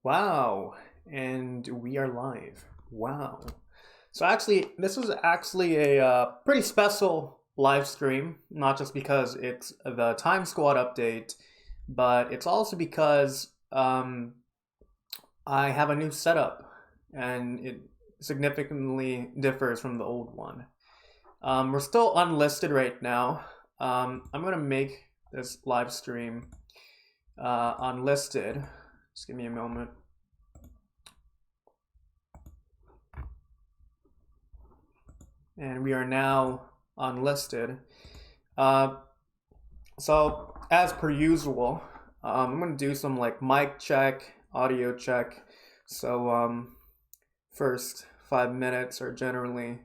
Wow, and we are live. Wow. So actually, this was actually a pretty special live stream, not just because it's the Time Squad update, but it's also because I have a new setup, and it significantly differs from the old one. We're still unlisted right now. I'm gonna make this live stream unlisted. Just give me a moment. And we are now unlisted. So as per usual, I'm gonna do some like mic check, audio check. So first 5 minutes are generally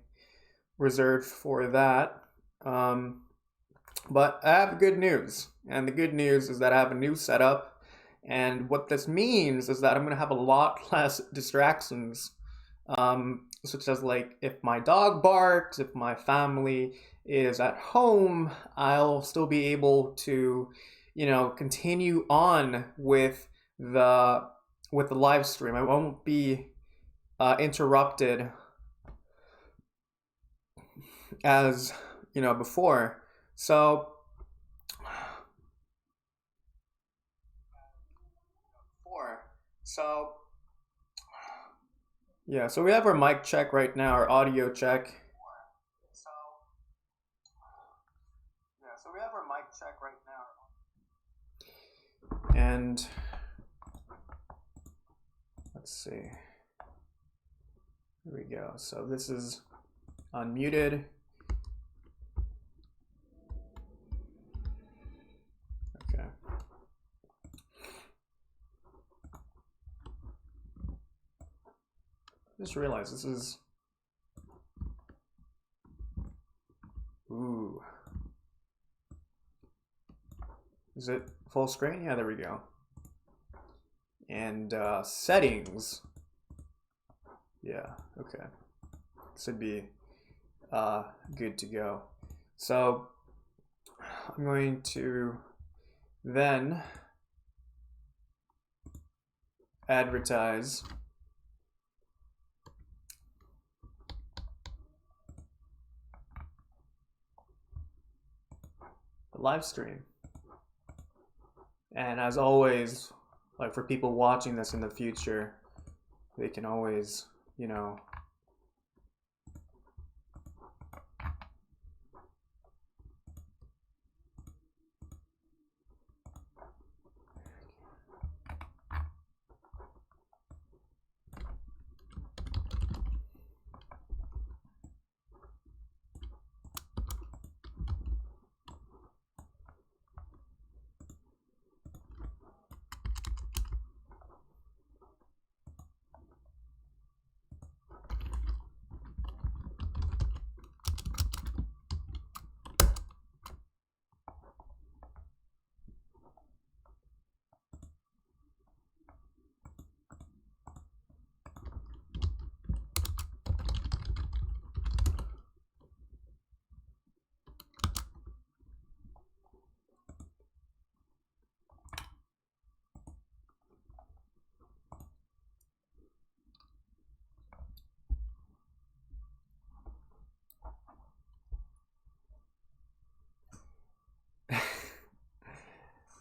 reserved for that. But I have good news, and the good news is that I have a new setup, and what this means is that I'm gonna have a lot less distractions, such as like if my dog barks, if my family is at home, I'll still be able to, continue on with the live stream. I won't be interrupted as before. So so yeah, so we have our mic check right now, our audio check. So yeah, so we have our mic check right now. And let's see. Here we go. So this is unmuted. Okay. Just realized this is. Ooh. Is it full screen? Yeah, there we go. And settings. Yeah, okay. Should be good to go. So I'm going to then advertise the live stream. And as always, like for people watching this in the future, they can always,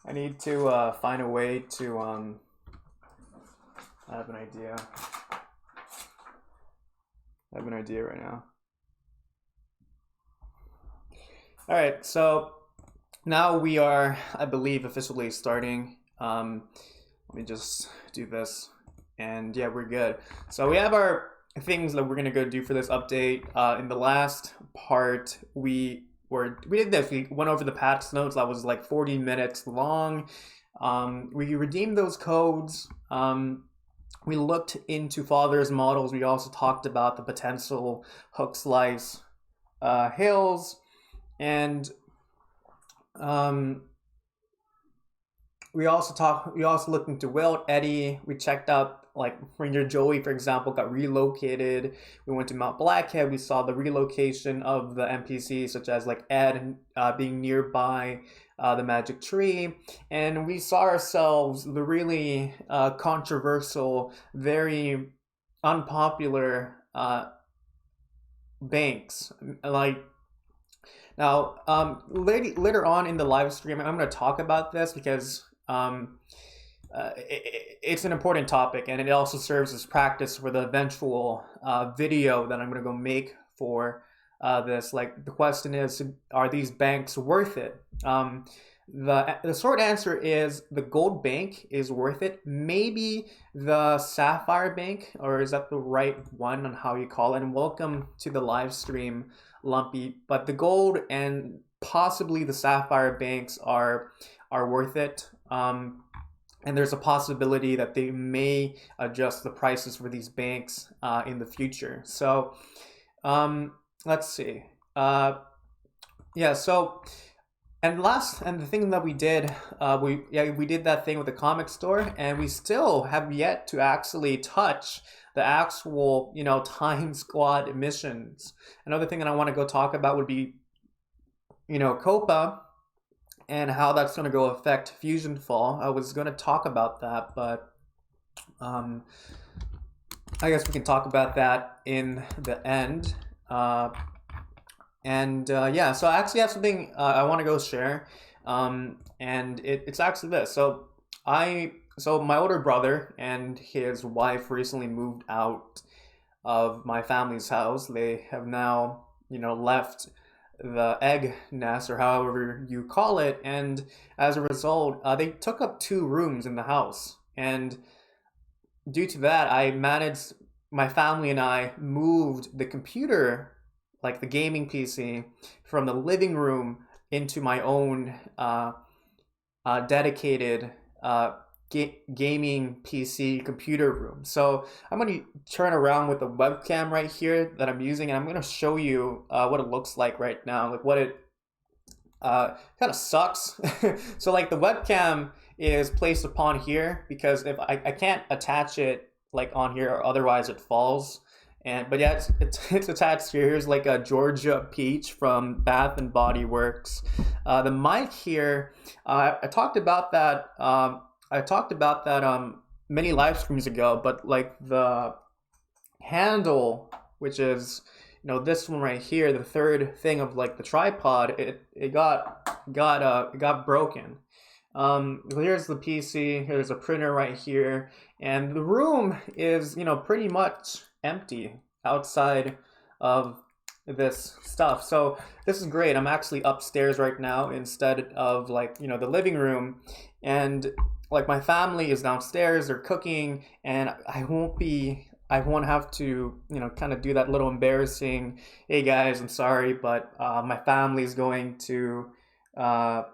I need to find a way to, I have an idea. I have an idea right now. All right, so now we are, I believe, officially starting. Let me just do this, and yeah, we're good. So we have our things that we're gonna go do for this update. In the last part, we did this. We went over the patch notes that was like 40 minutes long. We redeemed those codes. We looked into Father's models. We also talked about the potential hook slice hills, and we also looked into Wilt, Eddie. We checked out like Ranger Joey, for example, got relocated. We went to Mount Blackhead. We saw the relocation of the NPCs, such as like Ed being nearby the Magic Tree, and we saw ourselves the really controversial, very unpopular banks. Like now, later on in the live stream, I'm going to talk about this because it's an important topic, and it also serves as practice for the eventual video that I'm going to go make for this. Like, the question is, are these banks worth it? The short answer is the gold bank is worth it. Maybe the sapphire bank, or is that the right one on how you call it? And welcome to the live stream, Lumpy. But the gold and possibly the sapphire banks are worth it. And there's a possibility that they may adjust the prices for these banks in the future. So let's see. Yeah. So and the thing that we did, we did that thing with the comic store, and we still have yet to actually touch the actual Time Squad missions. Another thing that I want to go talk about would be Copa, and how that's going to go affect FusionFall. I was going to talk about that, but I guess we can talk about that in the end. Yeah, so I actually have something I want to go share, and it's actually this. So my older brother and his wife recently moved out of my family's house. They have now left the egg nest, or however you call it, and as a result they took up 2 rooms in the house, and due to that my family and I moved the computer, like the gaming PC, from the living room into my own dedicated gaming PC computer room. So I'm going to turn around with the webcam right here that I'm using, and I'm going to show you what it looks like right now, like what it kind of sucks. So like the webcam is placed upon here because if I can't attach it like on here, or otherwise it falls. But yeah, it's attached here. Here's like a Georgia Peach from Bath and Body Works. The mic here, I talked about that. Many live streams ago, but like the handle, which is this one right here, the third thing of like the tripod, it got broken. Here's the PC. Here's a printer right here, and the room is pretty much empty outside of this stuff. So this is great. I'm actually upstairs right now instead of like the living room, and like my family is downstairs, they're cooking, and I won't have to kind of do that little embarrassing, hey guys, I'm sorry, but my family's going to arrive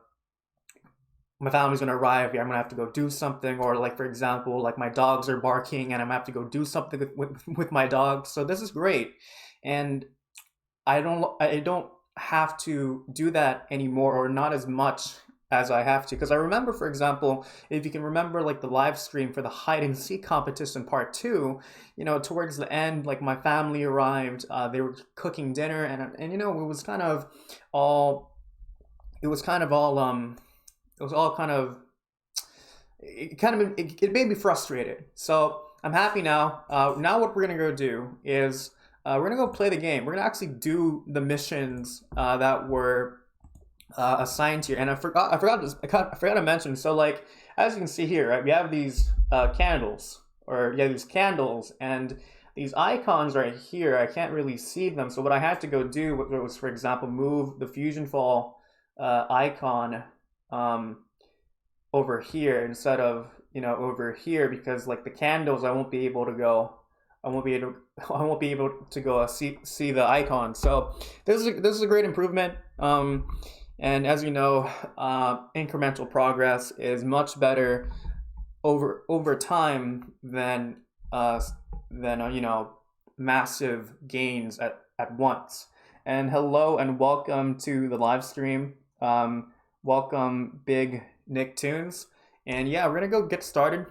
here. I'm gonna have to go do something, or like for example, like my dogs are barking and I'm gonna have to go do something with my dogs. So this is great, and I don't have to do that anymore, or not as much as I have to, because I remember, for example, if you can remember like the live stream for the hide and seek competition part 2, towards the end, like my family arrived, they were cooking dinner, and it made me frustrated. So I'm happy now. Now what we're gonna go do is we're gonna go play the game. We're gonna actually do the missions that were assigned here. And I forgot to mention. So like as you can see here, right, we have these candles, and these icons right here. I can't really see them. So what I had to go do was, for example, move the FusionFall icon over here instead of over here, because like the candles, I won't be able to go see the icon. So this is a great improvement. And as you know, incremental progress is much better over time than massive gains at once. And hello and welcome to the live stream. Welcome, Big Nicktoons. And yeah, we're gonna go get started.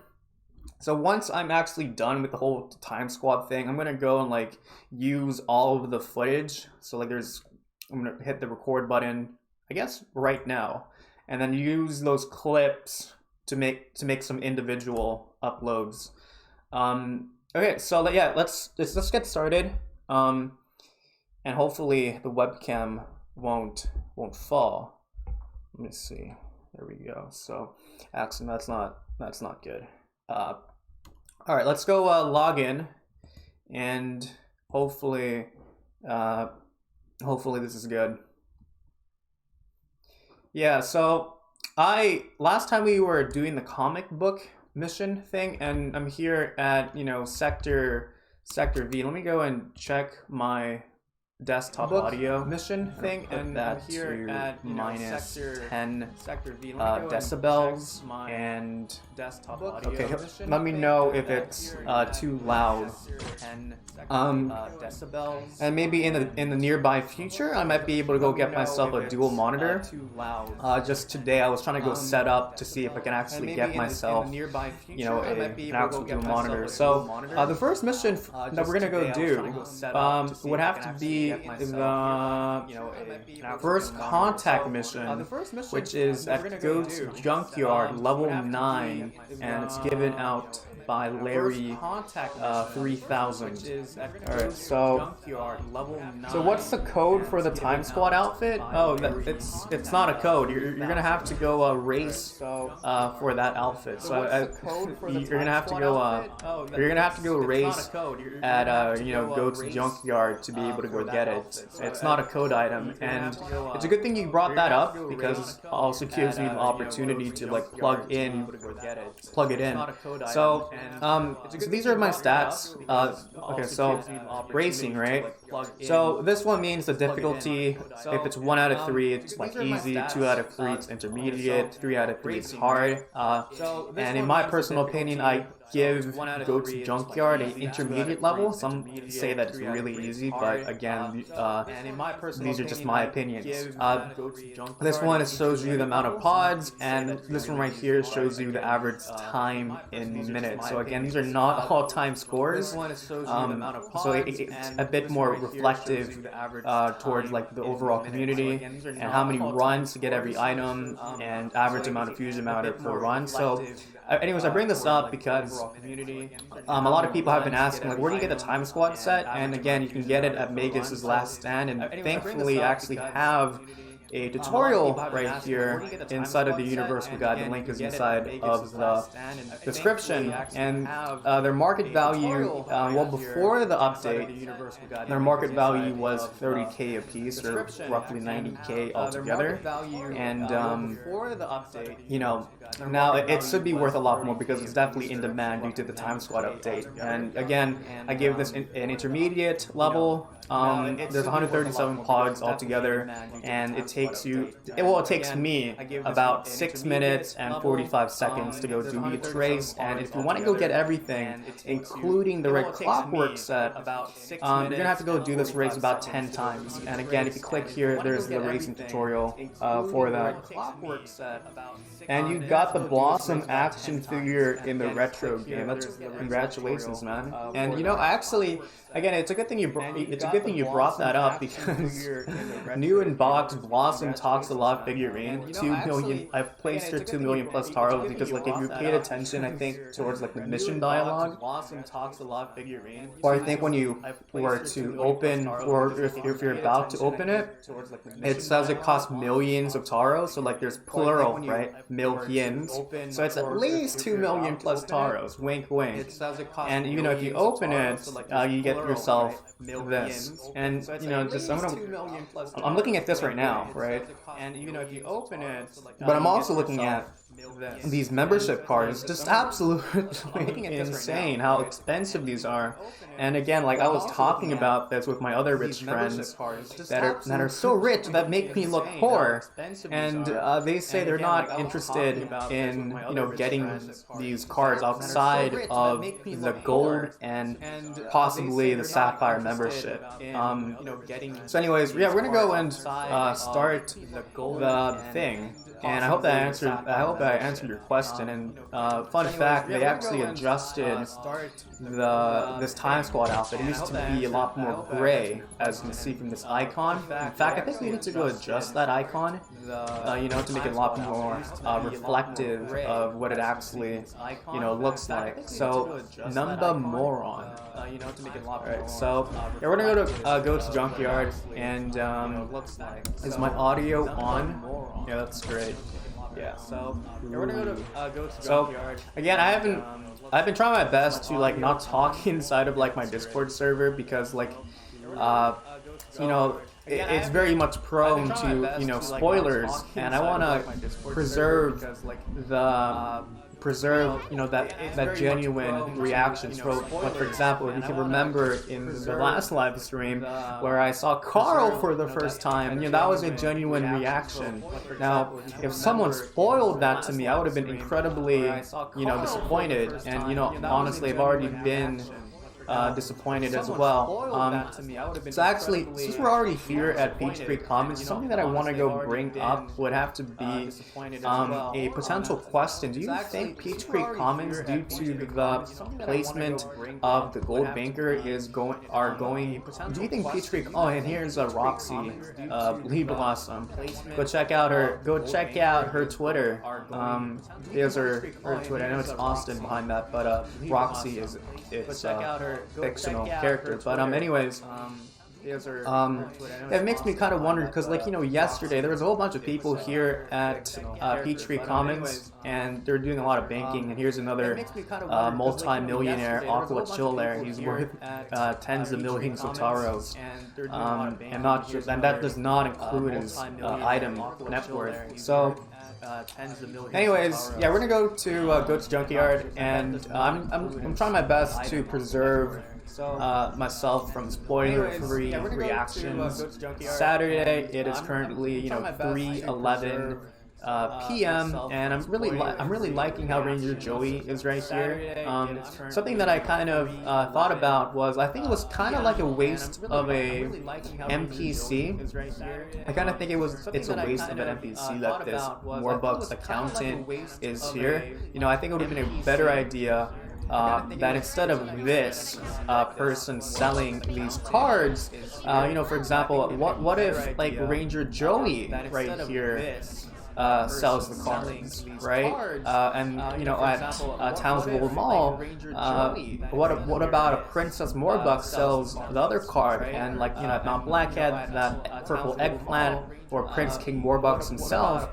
So once I'm actually done with the whole time squad thing, I'm gonna go and like use all of the footage. So like I'm gonna hit the record button, I guess right now, and then use those clips to make some individual uploads. Okay, so yeah, let's get started. And hopefully the webcam won't fall. Let me see. There we go. So actually that's not good. All right, let's go log in, and hopefully this is good. Yeah, so last time we were doing the comic book mission thing, and I'm here at sector V. Let me go and check my desktop audio mission thing, and I'm here at minus 10 decibels and desktop audio. Okay, let me know if it's too loud. Decibels. And maybe in the nearby future, I might be able to go get myself a dual monitor. Just today, I was trying to go set up to see if I can actually get myself, an actual dual monitor. So the first mission that we're gonna go do would have to be the first contact mission, which is at Goat's Junkyard, level 9, and it's given out by Larry 3000. Alright, so what's the code for the Time Squad outfit? Oh, it's not a code. You're gonna have to go race for that outfit. So you're gonna have to go race at Goat's Junkyard to be able to go get it. It's not a code item, and it's a good thing you brought that up because it also gives me the opportunity to like plug it in. So these are my stats. Okay, so racing, right? So this one means the difficulty. If it's 1 out of 3, it's like easy. 2 out of 3, it's intermediate. 3 out of 3, it's hard. And in my personal opinion, I give Goat's Junkyard an intermediate level. Some say that it's really easy, but again, these are just my opinions. This one shows you the amount of pods, and this one right here shows you the average time in minutes. So again, these are not all time scores. So it's a bit more reflective towards like the overall community and how many runs to get every item and average amount of fusion matter per run. So anyways, I bring this up because a lot of people have been asking, like, where do you get the Time Squad set? And again, you can get it at Magus' Last Stand, and thankfully I actually have a tutorial right here inside of the Universal Guide. The link is inside of the description, and their market value, well, before the update, their market value was 30k a piece, or roughly 90k altogether, and now it should be worth a lot more because it's definitely in demand due to the Time Squad update. And again, I gave this an intermediate level. There's 137 pods altogether, and it takes me about 6 minutes and 45 seconds to go do each race. And if you want to go get everything, including the red clockwork set, you're gonna have to go do this race about 10 times. And again, if you click here, there's the racing tutorial for that. And you got the Blossom action figure in the retro game. That's congratulations, man. And again, it's a good thing you brought that up because new in box Blossom talks a lot figurine. 2 million. I've placed her 2 million plus Taro because like if you paid attention, I think towards like the mission dialogue. Blossom talks a lot figurine. Or I think when you were to open, or if you're about to open it, it says it costs millions of Taro. So like there's plural, right? Millions. So it's at least 2 million plus Taros. Wink, wink. And if you open it, you get yourself this. And I'm looking at this right now, right? And if you open it, but I'm also looking at these membership cards. Just absolutely insane how expensive these are. And again, like I was talking about this with my other rich friends that are so rich that make me look poor, and they say they're not interested in getting these cards outside of the gold and possibly the sapphire membership. So anyways, yeah, we're gonna go and start the thing. And I hope that answered your question. And fun fact, they actually adjusted this Time Squad outfit. It used to be a lot more gray, as you can see from this icon. In fact, I think we need to go adjust that icon, you know, to make it a lot more reflective of what it actually, you know, looks like. So, Numba Moron. Alright, so yeah, we're gonna go to Junkyard, and is my audio on? Yeah, that's great. Yeah, so we're gonna go to Junkyard. Again, I've been trying my best to like not talk inside of like my Discord server, because like you know, it's very much prone to, you know, spoilers, and I want to preserve you know, that genuine reactions. For example, if you can remember in the last live stream where I saw Carl for the first time, you know, that was a genuine reaction. Now, if someone spoiled that to me, I would have been incredibly, you know, disappointed. And, you know, honestly, I've already been disappointed as well. So actually, since we're already here at Peach Creek Commons, something that I want to go bring up would have to be a potential question. Do you think Peach Creek Commons, due to the placement of the gold banker, do you think Peach Creek? Oh, and here's Roxy, Lee Blossom. Go check out her Twitter. Here's her Twitter. I know it's Austin behind that, but Roxy is fictional character. But anyways, it makes me kind of wonder, because like, you know, yesterday there was a whole bunch of people here at Peach Creek Commons, and they're doing a lot of banking. And here's another multi-millionaire Aqua Chill there. He's worth tens of millions of taros, and that does not include his item net worth. So anyways, yeah, we're gonna go to Junkyard, and I'm trying my best to preserve myself from spoiler-free reactions. Saturday, it is currently, you know, 3:11 p.m. and I'm really liking how Ranger Joey is right here. Something that I kind of thought about was, I think it was kind of like a waste of a NPC. I kind of think it's a waste of an NPC that this Warbucks accountant is here. You know, I think it would have been a better idea that instead of this person selling these cards, you know, for example, what if like Ranger Joey right here sells the cards, right? And you know, at Townsville Mall, what about a Princess Morbuck sells the other card, and like, you know, at Mount Blackhead, that purple eggplant, or Prince King Morbucks himself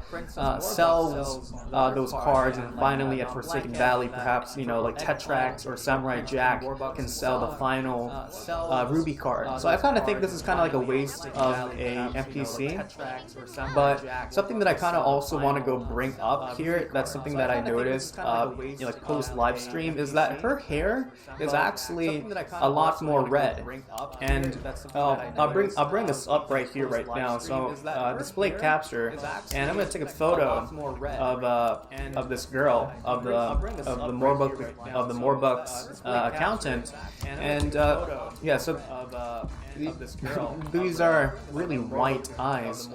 sells those cards, and finally at Forsaken Valley, perhaps, you know, like Tetrax or Samurai Jack can sell the final Ruby card. So I kind of think this is kind of like a waste of a NPC. But something that I kind of also want to go bring up here, that's something that I noticed, you know, like post live stream, is that her hair is actually a lot more red. And I'll bring this up right here right now. So display capture, and I'm gonna take a photo of this girl, of the Morbucks accountant, and yeah, so these are really white eyes.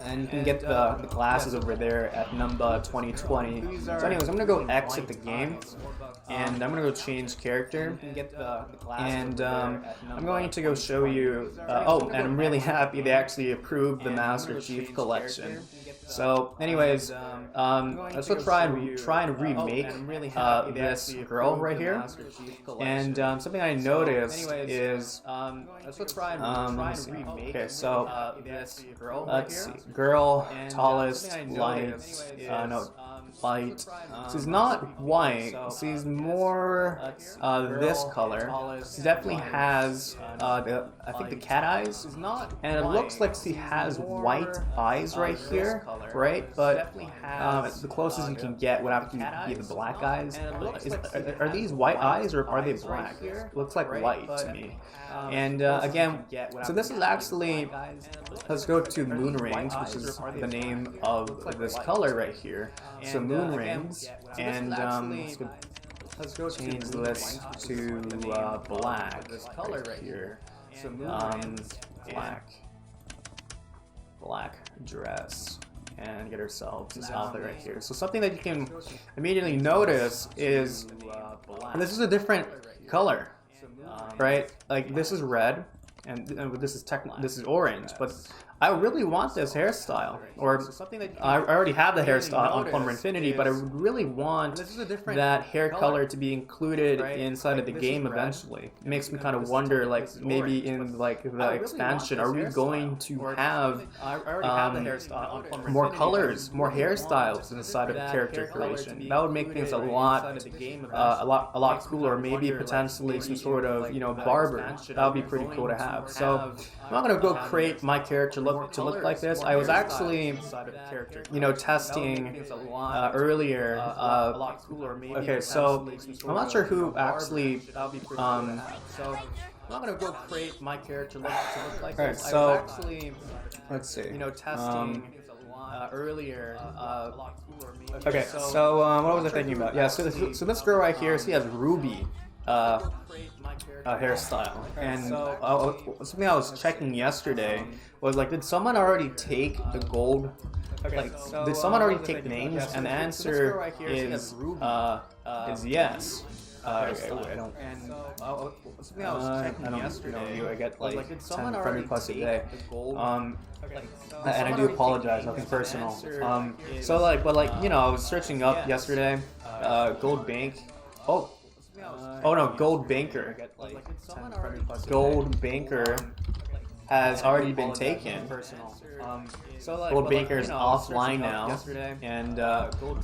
And you can get the glasses over there at Numba 2020. So anyways, I'm gonna go exit the game, and I'm gonna go change character, and I'm going to go show you, oh, and I'm really happy they actually approved the Master Chief Collection. So anyways, let's go try and remake this girl right here. And something I noticed is, let me see. Okay, so let's see. Girl, tallest, light, light. She's not white. She's more this color. She definitely has I think the cat eyes, and it looks like she has white eyes right here, right? But the closest you can get would have to be the black eyes. Are these white eyes, or are they black? Looks like white to me. And again, so this is actually, let's go to Moon Rings, which is the name of this color right here. So Moon Rings, and let's go change this to black. This color right here. So black dress. and get ourselves this outfit right here. So something that you can immediately notice is this is a different color, right? Like this is red, and this is orange, but I really want this hairstyle, or I already have the hairstyle on Plumber Infinity, but I really want that hair color to be included inside of the game eventually. It makes me kind of wonder, like maybe in like the expansion, are we going to have more colors, more hairstyles inside of the character creation? That would make things a lot cooler. Maybe potentially some sort of barber. That would be pretty cool to have. So I'm not gonna go create my character to look like this. I was actually testing earlier. Okay, so I'm not sure who actually I'm not gonna go create my character to look like this. So let's see. Testing earlier. Okay, so what was I thinking about? Yeah, so this girl right here, she has ruby hairstyle, and something I was checking yesterday was like, did someone already take the gold? Did someone already take names? And the answer is yes. Okay, wait, I don't. Something I was checking yesterday. I get like 10 friend requests a day. And I do apologize, nothing personal. So like, but like I was searching up yesterday, gold bank. Oh no, Gold Banker. Gold Banker has already been taken. Gold Banker is offline now, and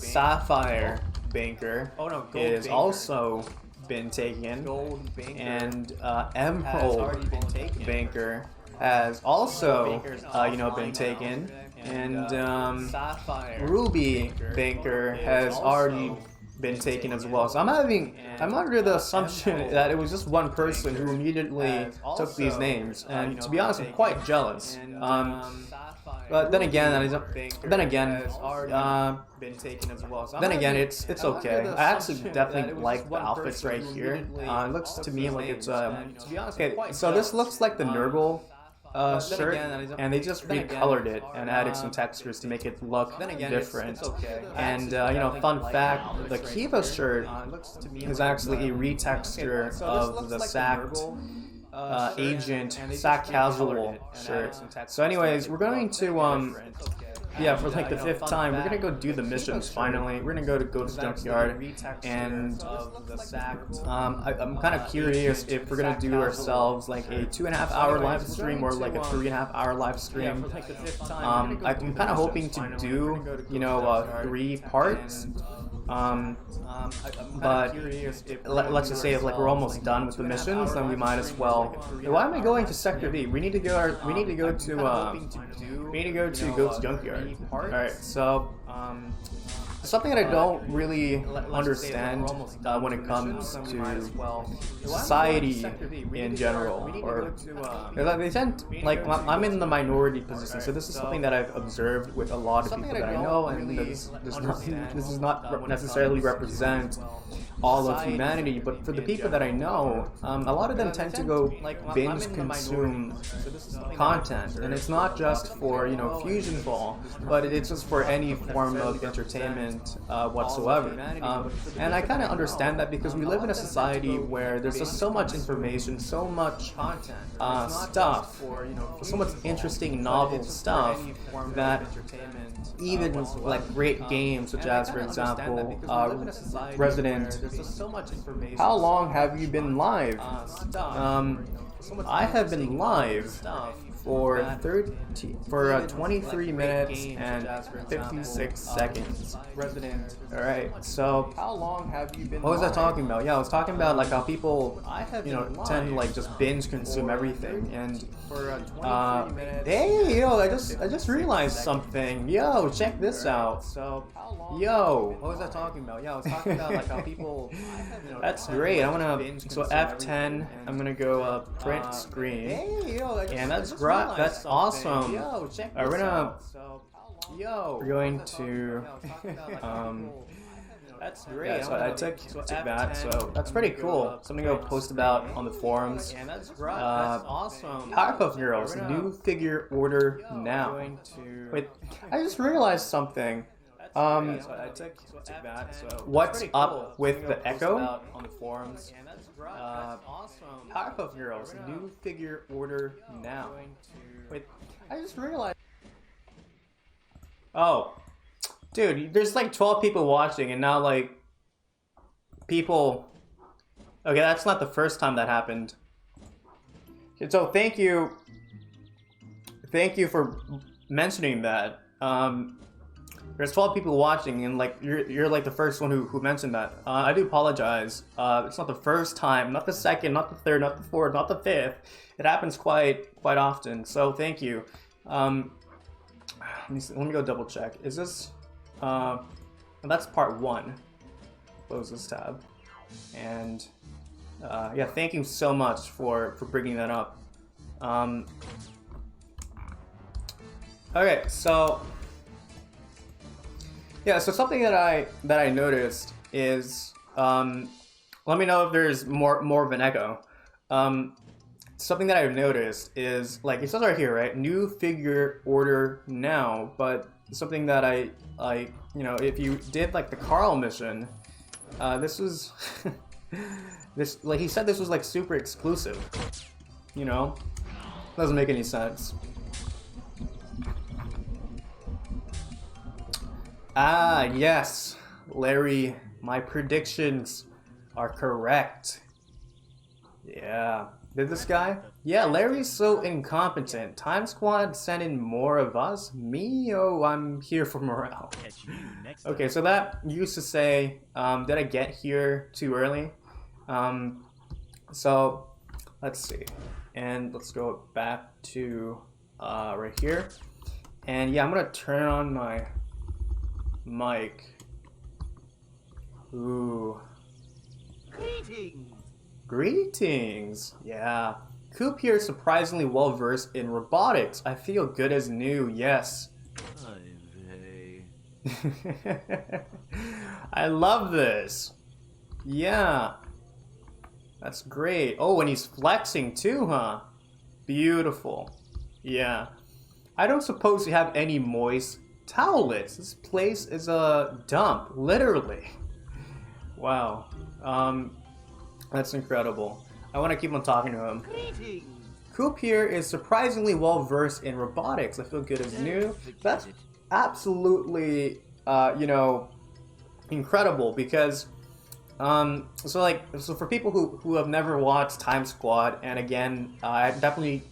Sapphire Banker is also been taken, and Emerald Banker has also been taken, and Ruby Banker has already been taken as well. So I'm under the assumption that it was just one person who immediately took these names, and to be honest, I'm quite jealous. But then again, it's okay. I actually definitely like the outfits right here. It looks to me like it's okay. So this looks like the Nurgle shirt, and they just recolored it and added some textures to make it look different. And fun fact, the Kiva shirt is actually a retexture of the sacked agent sack casual shirt. So anyways, we're going to for like the 5th time, we're gonna go do the missions finally. We're gonna go to Ghost Junkyard, and I'm kind of curious if we're gonna do ourselves like a 2.5-hour live stream or like a 3.5-hour live stream. I'm kind of hoping to do 3 parts. But let's just say if like we're almost done with the missions, then we might as well. Why am I going to Sector V? We need to go. We need to go to Goat's Junkyard. All right. So something that I don't really understand when it comes to society in general, or they tend I'm in the minority position, so this is something that I've observed with a lot of people that I know, and this does not necessarily represent all of humanity, but for the people that I know, a lot of them tend to go binge consume content, and it's not just for FusionFall, but it's just for any form of entertainment whatsoever. And I kind of understand that because we live in a society where there's just so much information, so much stuff, so much interesting novel stuff, that even like great games such as, for example, Resident. How long have you been live? I have been live for 23 minutes and 56 seconds. Alright, so how long have you been? What was I talking about? Yeah, I was talking about like how people tend to like just binge consume everything, and hey, I just realized something. Yo, check this out. Yo, what was I talking about? Yeah, I was talking about like how people that's great. I'm gonna F10, I'm gonna go print screen. And that's great. That's awesome. We're going to That's great. Yeah, so I took that. So that's pretty cool. Something to post about on the forums. Yeah, that's right. That's awesome. Powerpuff Girls, new figure order now. Wait, I just realized something. What's up with the echo? On the forums. Powerpuff Girls, new figure order now. Wait, I just realized. Oh, dude, there's like 12 people watching, and now like people. Okay, that's not the first time that happened. So thank you for mentioning that. There's 12 people watching, and like you're like the first one who mentioned that. I do apologize. It's not the first time, not the second, not the third, not the fourth, not the fifth. It happens quite often. So thank you. Let me go double check. Is this? That's part 1. Close this tab, and yeah, thank you so much for bringing that up. Okay, so. Yeah, so something that I noticed is, let me know if there's more of an echo. Something that I've noticed is, like, it says right here, right? New figure order now, but something that I you know, if you did like the Carl mission, this was, like he said, this was like super exclusive. You know, doesn't make any sense. Ah, yes, Larry, my predictions are correct. Yeah. Did this guy? Yeah, Larry's so incompetent. Time Squad sent in more of us? Me? Oh, I'm here for morale. Okay, so that used to say, did I get here too early? So, let's see. And let's go back to right here. And yeah, I'm gonna turn on my mic. Ooh. Greetings. Yeah. Coop here is surprisingly well versed in robotics. I feel good as new, yes. I love this. Yeah. That's great. Oh, and he's flexing too, huh? Beautiful. Yeah. I don't suppose you have any moist towelettes. This place is a dump, literally. Wow. That's incredible. I want to keep on talking to him. Coop here is surprisingly well versed in robotics. I feel good as new. That's absolutely, you know, incredible because, so for people who have never watched Time Squad, and again, I definitely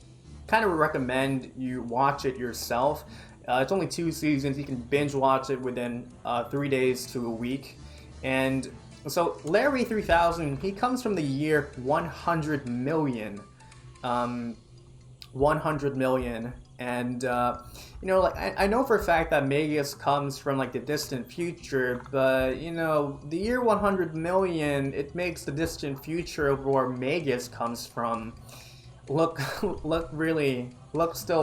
kind of recommend you watch it yourself. It's only 2 seasons. You can binge watch it within 3 days to a week, and so Larry 3000, he comes from the year 100 million. 100 million. And, you know, like, I know for a fact that Magus comes from, like, the distant future, but, you know, the year 100 million, it makes the distant future of where Magus comes from look still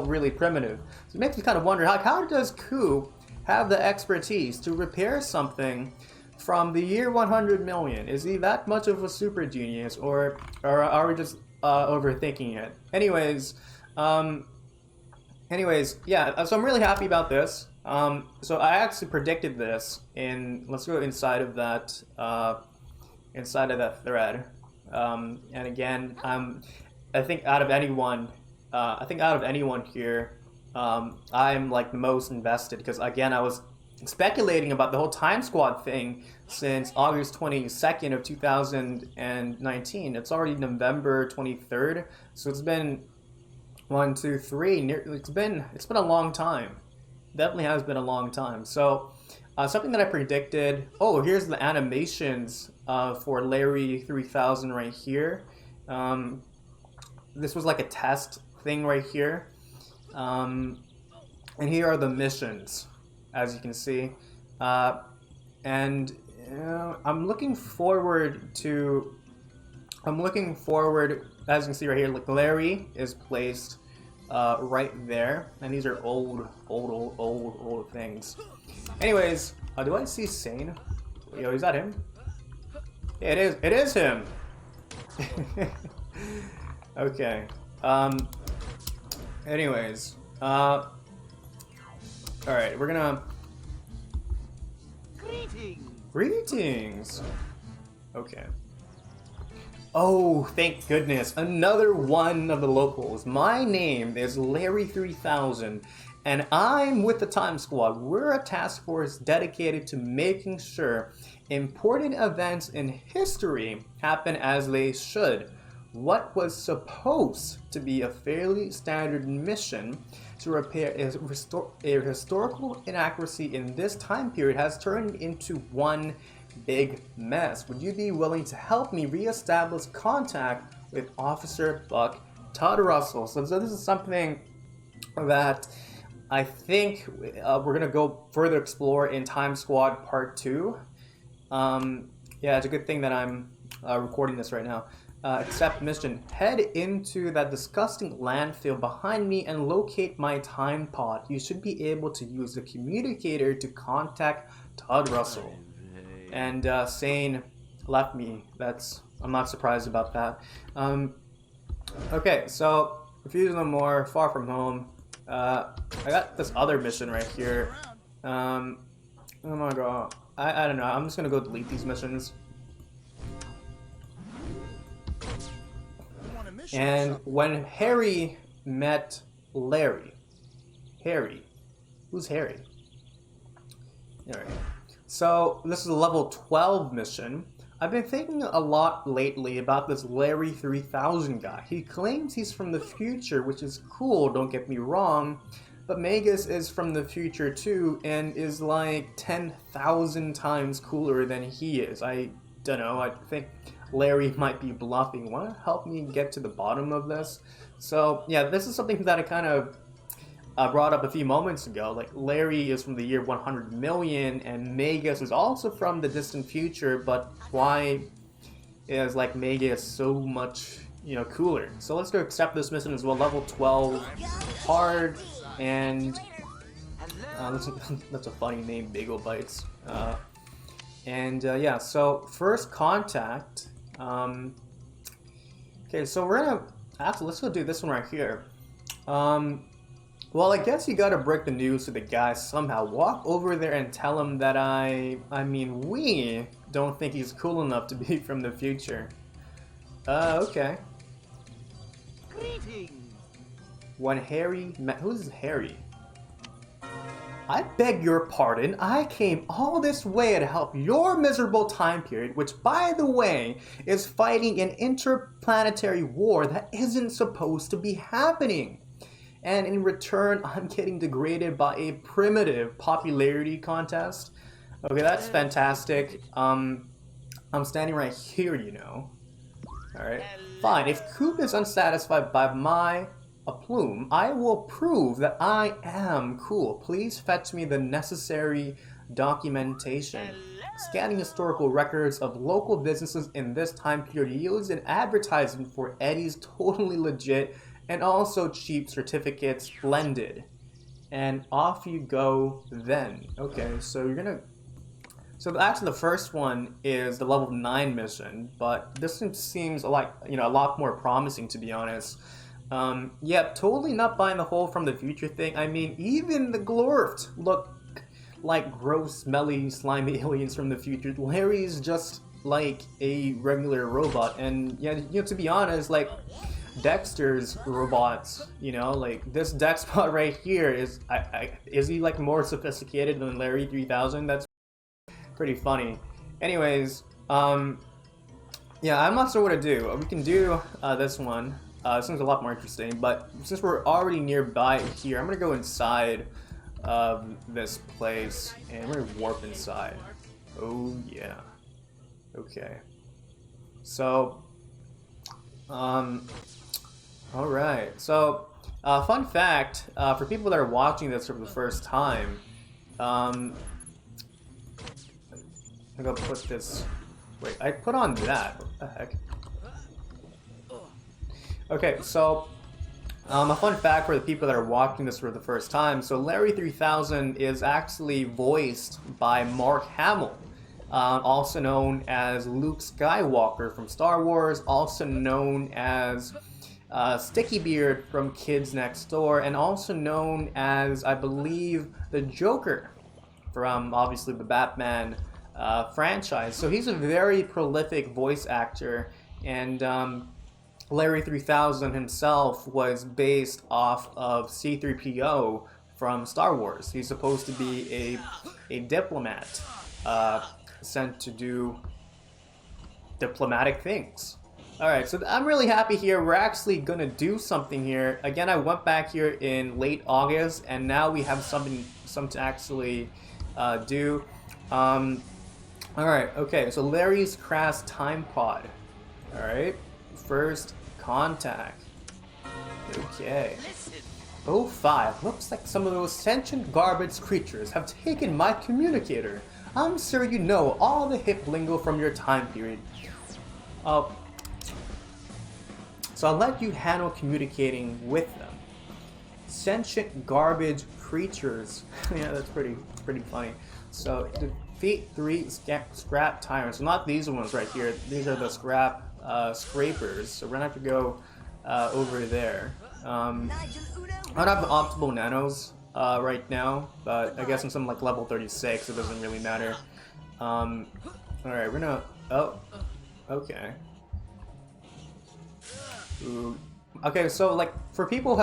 really primitive. So it makes me kind of wonder, how does Coop have the expertise to repair something from the year 100 million? Is he that much of a super genius, or are we just overthinking it? Anyways, yeah, so I'm really happy about this. So I actually predicted this in, let's go inside of that thread. And again, I think out of anyone here, I'm like the most invested because again, I was speculating about the whole Time Squad thing since August 22nd of 2019. It's already November 23rd, so it's been 1, 2, 3. It's been a long time. Definitely has been a long time. So something that I predicted. Oh, here's the animations for Larry 3000 right here. This was like a test thing right here, and here are the missions, as you can see, and I'm looking forward, as you can see right here, like Larry is placed right there, and these are old things. Anyways, do I see Sane? Yo, is that him? Yeah, it is. It is him. Okay. Anyways. All right. We're gonna. Greetings. Okay. Oh, thank goodness. Another one of the locals. My name is Larry 3000, and I'm with the Time Squad. We're a task force dedicated to making sure important events in history happen as they should. What was supposed to be a fairly standard mission to repair a historical inaccuracy in this time period has turned into one big mess. Would you be willing to help me reestablish contact with Officer Buck Todd Russell? So this is something that I think we're gonna go further explore in Time Squad Part 2. Yeah, it's a good thing that I'm recording this right now. Accept mission. Head into that disgusting landfill behind me and locate my time pod. You should be able to use the communicator to contact Todd Russell. And Sane left me. I'm not surprised about that. Okay, so Refuse No More, Far From Home. I got this other mission right here. Oh my god. I don't know. I'm just gonna go delete these missions. And when Harry met Larry. Harry. Who's Harry? Alright. So, this is a level 12 mission. I've been thinking a lot lately about this Larry 3000 guy. He claims he's from the future, which is cool, don't get me wrong. But Magus is from the future too, and is like 10,000 times cooler than he is. I don't know, I think Larry might be bluffing. Want to help me get to the bottom of this? So, yeah, this is something that I kind of brought up a few moments ago. Like, Larry is from the year 100 million, and Magus is also from the distant future, but why is, like, Magus so much, cooler? So let's go accept this mission as well. Level 12, hard, and that's a funny name, Bagel Bites. Yeah, so first contact. Okay, so we're gonna let's go do this one right here. Well, I guess you gotta break the news to the guy somehow. Walk over there and tell him that we don't think he's cool enough to be from the future. Okay. Greetings. When Harry met... Who's Harry? I beg your pardon. I came all this way to help your miserable time period, which, by the way, is fighting an interplanetary war that isn't supposed to be happening. And in return, I'm getting degraded by a primitive popularity contest. Okay, that's fantastic. I'm standing right here, Alright. Fine, if Coop is unsatisfied by my plume, I will prove that I am cool. Please fetch me the necessary documentation. Scanning historical records of local businesses in this time period yields an advertisement for Eddie's totally legit and also cheap certificates blended. And off you go then. Okay, so you're gonna... So actually the first one is the level 9 mission, but this one seems a lot more promising, to be honest. Yeah, totally not buying the whole from the future thing. I mean, even the Glorft look like gross, smelly, slimy aliens from the future. Larry's just like a regular robot, and yeah, to be honest, like Dexter's robots, like this Dexbot right here is he like more sophisticated than Larry 3000? That's pretty funny. Anyways, yeah, I'm not sure what to do. We can do this one. This one's a lot more interesting, but since we're already nearby here, I'm gonna go inside of this place and we're gonna warp inside. Oh yeah. Okay. So, alright. So, fun fact, for people that are watching this for the first time, I'm gonna put this... Wait, I put on that. What the heck? Okay, so a fun fact for the people that are watching this for the first time. So Larry 3000 is actually voiced by Mark Hamill. also known as Luke Skywalker from Star Wars, also known as Sticky Beard from Kids Next Door, and also known as, I believe, the Joker from, obviously, the Batman franchise. So he's a very prolific voice actor, and Larry 3000 himself was based off of C-3PO from Star Wars. He's supposed to be a diplomat sent to do diplomatic things. Alright, so I'm really happy here. We're actually going to do something here. Again, I went back here in late August, and now we have something to actually do. Alright, okay, so Larry's Crass Time Pod. Alright, first contact. Okay. 05. Looks like some of those sentient garbage creatures have taken my communicator. I'm sure you know all the hip lingo from your time period. So I'll let you handle communicating with them. Sentient garbage creatures. Yeah, that's pretty funny. So defeat 3 scrap tyrants. So not these ones right here. These are the scrap scrapers. So we're gonna have to go over there. I don't have the optimal nanos right now, but I guess I'm something like level 36. It doesn't really matter. All right, we're gonna. Oh, okay. Ooh. Okay, so like for people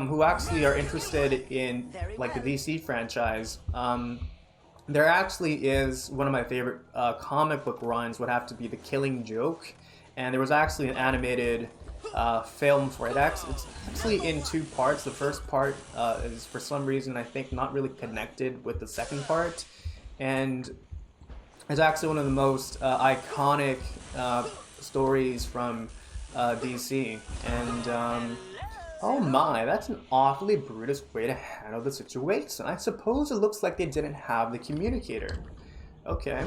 who actually are interested in like the DC franchise, there actually is one of my favorite comic book runs would have to be The Killing Joke, and there was actually an animated film for it. It's actually in 2 parts. The first part is for some reason I think not really connected with the second part, and it's actually one of the most iconic stories from DC, and oh my, that's an awfully Brutus way to handle the situation. I suppose it looks like they didn't have the communicator. Okay.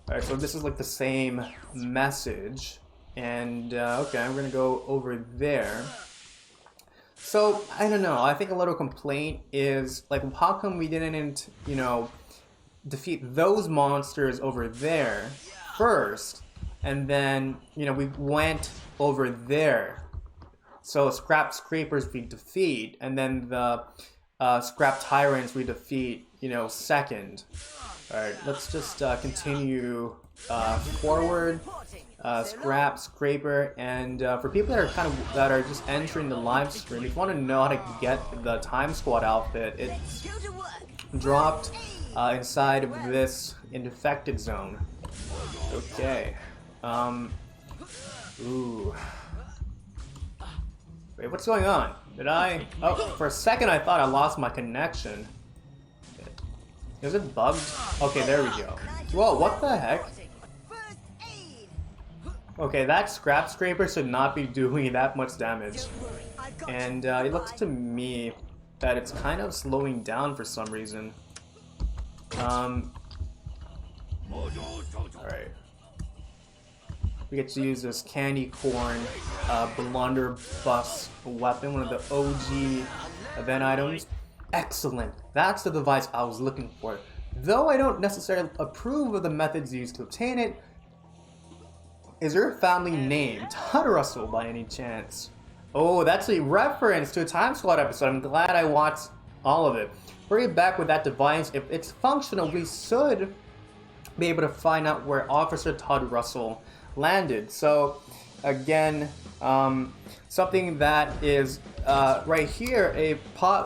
Alright, so this is like the same message, and okay, I'm gonna go over there. So, I don't know, I think a little complaint is, like, how come we didn't, you know, defeat those monsters over there first, and then, you know, we went over there. So scrap scrapers we defeat, and then the scrap tyrants we defeat, you know, second. Alright, let's just continue forward. Scrap, scraper, and for people that are just entering the live stream, if you want to know how to get the Time Squad outfit, it's dropped inside of this infected zone. Okay. Ooh. Wait, what's going on? Did I... Oh, for a second I thought I lost my connection. Is it bugged? Okay, there we go. Whoa, what the heck? Okay, that scrap scraper should not be doing that much damage. And it looks to me that it's kind of slowing down for some reason. Alright. We get to use this candy corn blunderbuss weapon, one of the OG event items. Excellent. That's the device I was looking for. Though I don't necessarily approve of the methods used to obtain it, is your family name Todd Russell by any chance? Oh, that's a reference to a Time Squad episode. I'm glad I watched all of it. Hurry back with that device. If it's functional, we should be able to find out where Officer Todd Russell landed. So again, something that is right here,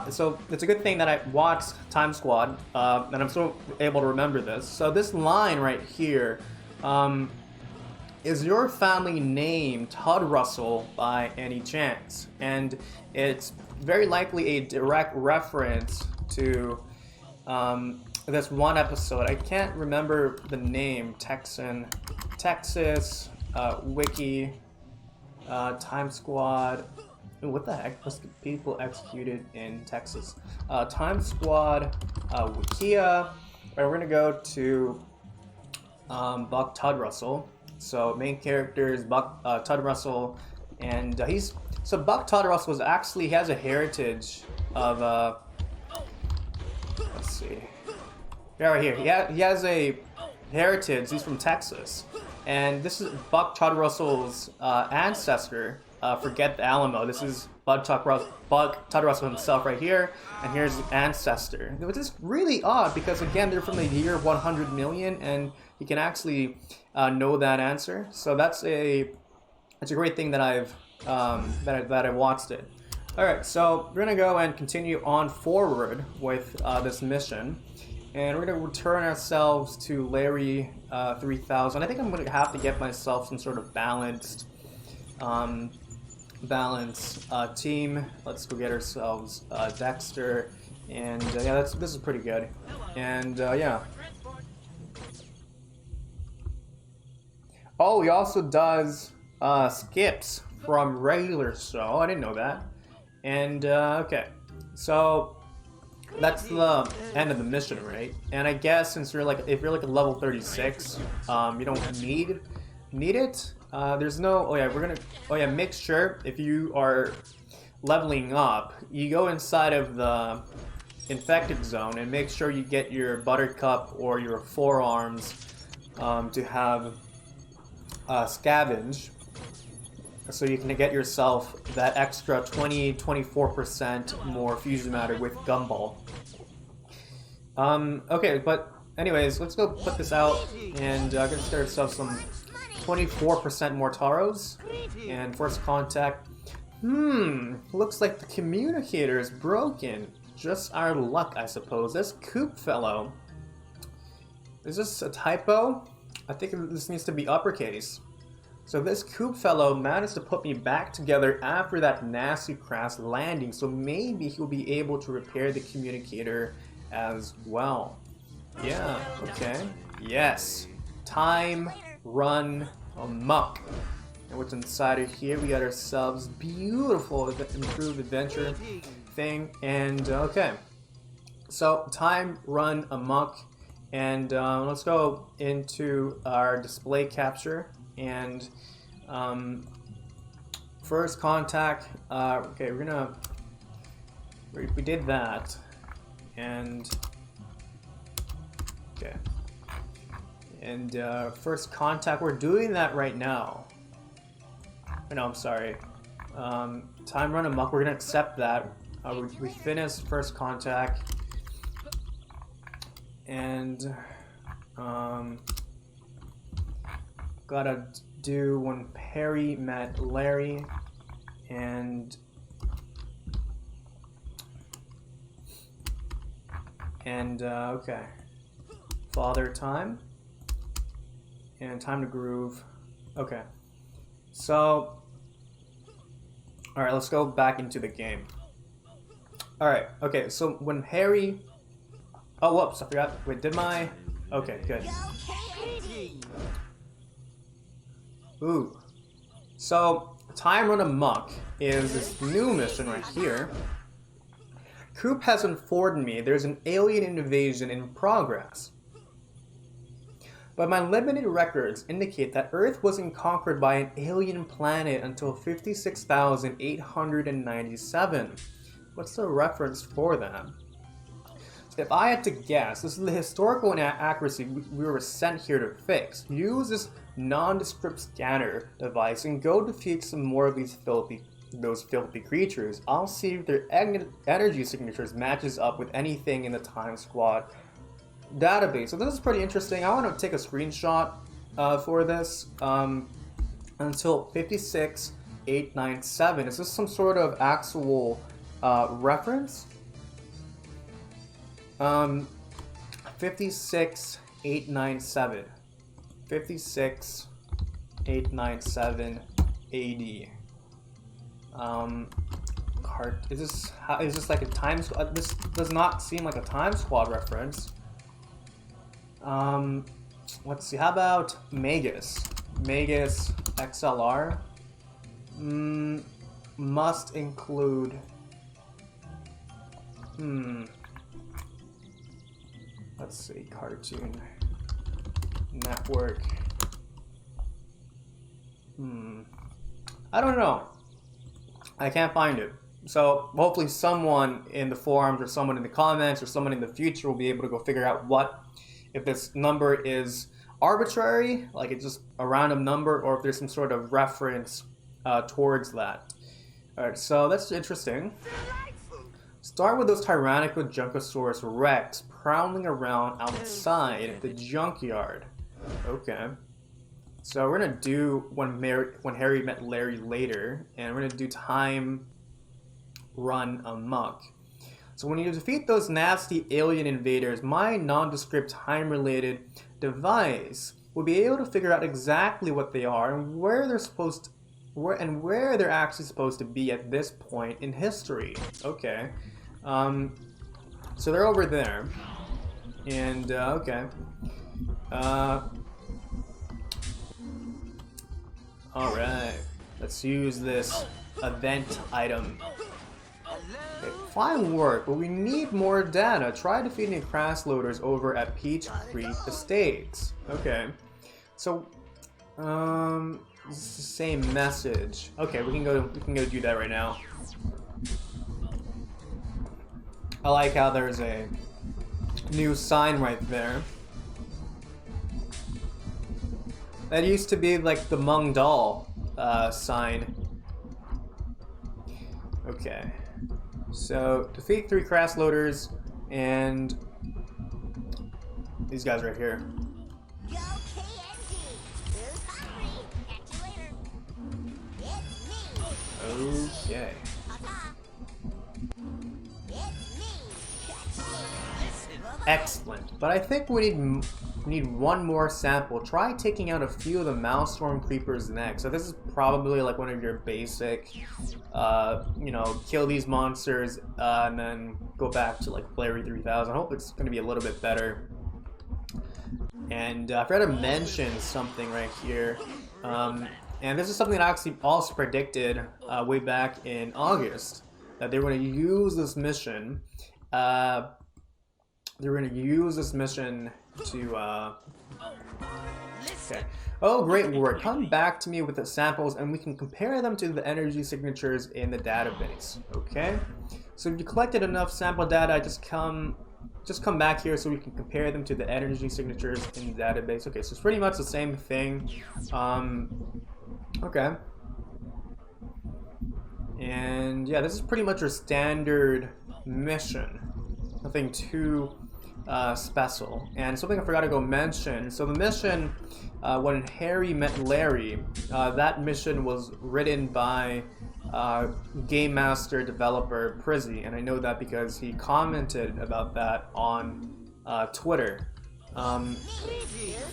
so it's a good thing that I watched Time Squad, and I'm still able to remember this. So this line right here, is your family name Todd Russell by any chance? And it's very likely a direct reference to this one episode. I can't remember the name. Texas, Wiki, Time Squad. Ooh, what the heck? Most people executed in Texas. Time Squad, Wikia. Alright, we're gonna go to Buck Todd Russell. So main character is Buck Todd Russell, and Buck Todd Russell was actually, he has a heritage of let's see. Yeah, right here. He has a heritage. He's from Texas, and this is Buck Todd Russell's ancestor. Forget the Alamo. This is Buck Todd Russell himself right here, and here's the ancestor. Which is really odd because again they're from the year 100 million, and you can actually know that answer. So that's a great thing that I watched it. All right, so we're gonna go and continue on forward with this mission. And we're going to return ourselves to Larry 3000. I think I'm going to have to get myself some sort of balanced team. Let's go get ourselves Dexter. And yeah, this is pretty good. And yeah. Oh, he also does skips from regular show. I didn't know that. And okay. So that's the end of the mission, right? And I guess since you're like, if you're like a level 36, you don't need it. There's no. Make sure if you are leveling up, you go inside of the infected zone and make sure you get your Buttercup or your forearms to have scavenge. So you can get yourself that extra 24% more fusion matter with Gumball. Okay, but anyways, let's go put this out and get ourselves some 24% more Taros. And first contact. Looks like the communicator is broken. Just our luck, I suppose. This Coop fellow. Is this a typo? I think this needs to be uppercase. So this Coop fellow managed to put me back together after that nasty crash landing, so maybe he'll be able to repair the communicator as well. Yeah, okay. Yes. Time run amok. And what's inside of here, we got ourselves beautiful improved adventure thing. And okay. So time run amok. And let's go into our display capture. And first contact, okay, we did that, and okay, and first contact, we're doing that right now. No, I'm sorry, time run amok, we're gonna accept that. We finished first contact, and gotta do when Perry met Larry, and okay, father time, and time to groove. Okay, so all right, let's go back into the game. All right, okay, so when Harry, oh whoops, I forgot. Wait, did my, okay, good. Ooh. So, Time Run Amok is this new mission right here. Coop has informed me there's an alien invasion in progress. But my limited records indicate that Earth wasn't conquered by an alien planet until 56,897. What's the reference for that? If I had to guess, this is the historical inaccuracy we were sent here to fix. Use this nondescript scanner device and go defeat some more of these filthy creatures. I'll see if their energy signatures matches up with anything in the Time Squad database. So this is pretty interesting. I want to take a screenshot for this until 56,897. Is this some sort of actual reference? 56,897. 56,897 AD. Is this like a time squad? This does not seem like a Time Squad reference. Let's see. How about Magus? Magus XLR. Must include. Let's see. Cartoon Network. I don't know. I can't find it. So hopefully someone in the forums or someone in the comments or someone in the future will be able to go figure out if this number is arbitrary, like it's just a random number, or if there's some sort of reference towards that. Alright, so that's interesting. Start with those tyrannical Junkosaurus Rex prowling around outside the junkyard. Okay. So we're gonna do when Harry met Larry later, and we're gonna do time run amok. So when you defeat those nasty alien invaders, my nondescript time-related device will be able to figure out exactly what they are and where they're actually supposed to be at this point in history. Okay. So they're over there. And, okay. Alright. Let's use this event item. Okay, fine work, but we need more data. Try defeating crash loaders over at Peach Creek Estates. Okay. So, it's the same message. Okay, we can go do that right now. I like how there's a new sign right there. That used to be like the Mung Doll sign. Okay. So, defeat 3 crash loaders and these guys right here. Okay. Excellent. But I think we need one more sample. Try taking out a few of the Maelstrom Creepers next. So this is probably like one of your basic, you know, kill these monsters and then go back to like Larry 3000. I hope it's going to be a little bit better. And I forgot to mention something right here. And this is something that I actually also predicted way back in August, that they were going to use this mission. They were going to use this mission to, okay. Oh, great work. Come back to me with the samples and we can compare them to the energy signatures in the database. Okay? So if you collected enough sample data, just come back here so we can compare them to the energy signatures in the database. Okay, so it's pretty much the same thing. Okay. And yeah, this is pretty much your standard mission. Nothing too special. And something I forgot to go mention. So the mission, when Harry met Larry, that mission was written by Game Master developer Prizzy, and I know that because he commented about that on Twitter.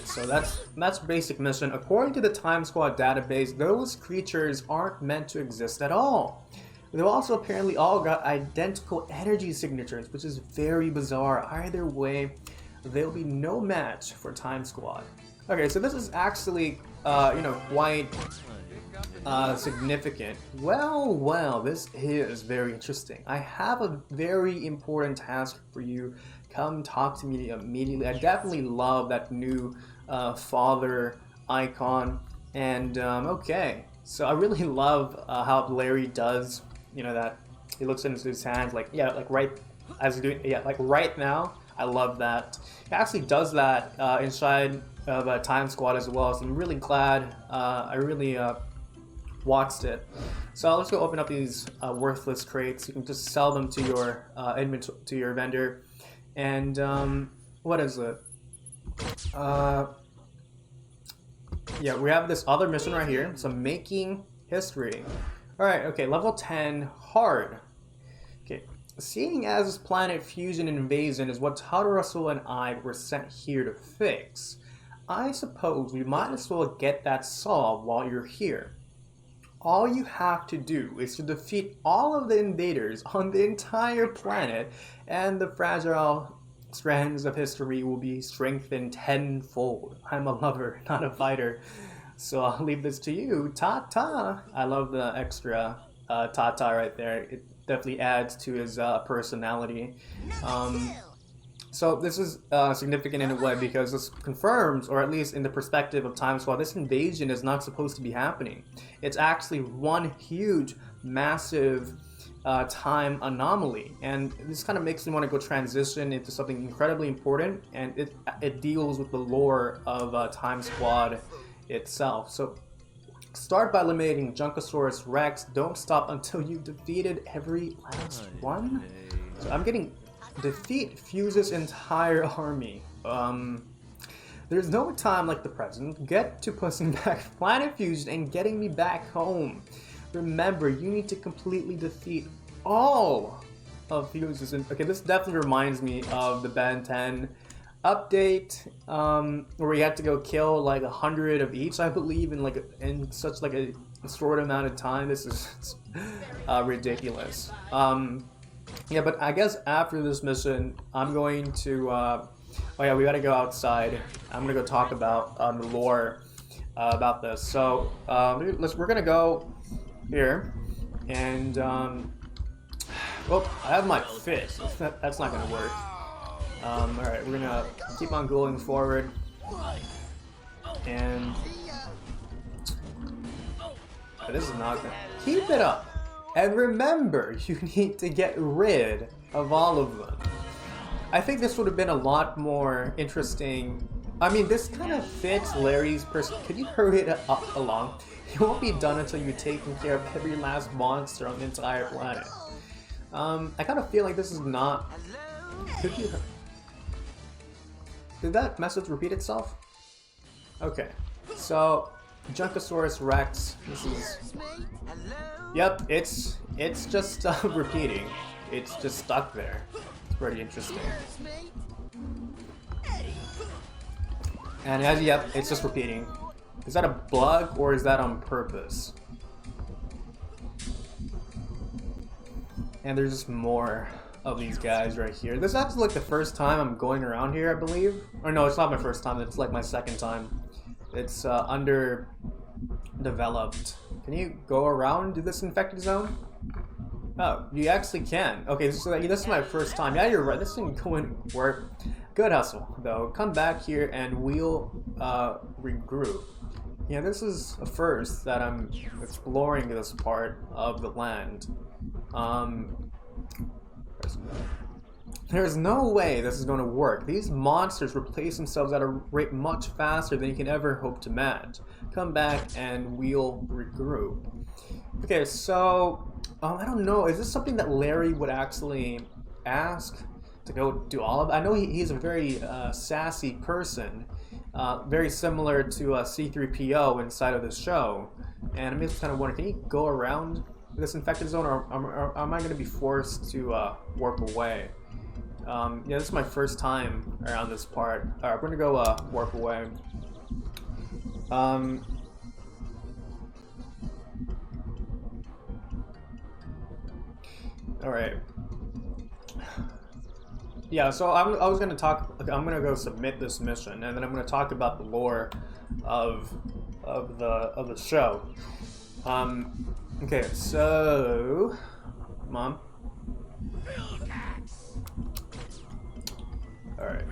So that's basic mission. According to the Time Squad database, those creatures aren't meant to exist at all. They've also apparently all got identical energy signatures, which is very bizarre. Either way, there'll be no match for Time Squad. Okay, so this is actually, you know, quite significant. Well, this is very interesting. I have a very important task for you. Come talk to me immediately. I definitely love that new father icon. And, okay. So I really love how Larry does, you know, that he looks into his hands like, yeah, like right as he's doing, yeah, like right now. I love that. He actually does that inside of Time Squad as well. So I'm really glad I really watched it. So let's go open up these worthless crates. You can just sell them to your inventory, to your vendor. And what is it? Yeah, we have this other mission right here. So making history. All right. Okay. Level 10 hard. Okay. Seeing as this planet fusion invasion is what Tadarasu and I were sent here to fix, I suppose we might as well get that solved while you're here. All you have to do is to defeat all of the invaders on the entire planet, and the fragile strands of history will be strengthened tenfold. I'm a lover, not a fighter, so I'll leave this to you. Ta-ta! I love the extra ta-ta right there. It definitely adds to his personality. So this is significant in a way because this confirms, or at least in the perspective of Time Squad, this invasion is not supposed to be happening. It's actually one huge, massive time anomaly, and this kind of makes me want to go transition into something incredibly important, and it deals with the lore of Time Squad itself. So start by eliminating Junkosaurus Rex. Don't stop until you've defeated every last one. So I'm getting defeat Fuse's entire army. There's no time like the present. Get to pushing back Planet Fusion and getting me back home. Remember, you need to completely defeat all of Fuse's. Okay, this definitely reminds me of the Ben 10 update, where you had to go kill like 100 of each, I believe, in such like a short amount of time. This is ridiculous. Yeah, but I guess after this mission, I'm going to. Oh yeah, we gotta go outside. I'm gonna go talk about the lore about this. So we're gonna go here, and well, I have my fist. That's not gonna work. All right, we're gonna keep on going forward, and this is not gonna keep it up. And remember, you need to get rid of all of them. I think this would have been a lot more interesting. I mean, this kind of fits Larry's person. Could you hurry it up along? You won't be done until you've taken care of every last monster on the entire planet. I kind of feel like this is not. Could you? Did that message repeat itself? Okay, so Junkosaurus Rex. This is. Yep, it's just repeating. It's just stuck there. It's pretty interesting. And yep, it's just repeating. Is that a bug or is that on purpose? And there's just more of these guys right here. This is actually like the first time I'm going around here, I believe. Or no, it's not my first time. It's like my second time. It's underdeveloped. Can you go around to this infected zone? Oh, you actually can. Okay, this is my first time. Yeah, you're right. This didn't go in work. Good hustle, though. Come back here and we'll regroup. Yeah, this is a first that I'm exploring this part of the land. There's no way this is going to work. These monsters replace themselves at a rate much faster than you can ever hope to match. Come back and we'll regroup. Okay, so I don't know. Is this something that Larry would actually ask to go do all of? I know he's a very sassy person, very similar to C-3PO inside of this show. And I'm just kind of wondering, can he go around this infected zone, or am I going to be forced to warp away? Yeah, this is my first time around this part. Alright, we're going to go warp away. Alright. Yeah, so I was going to talk. I'm going to go submit this mission, and then I'm going to talk about the lore of the show. Okay, so Mom. Alright.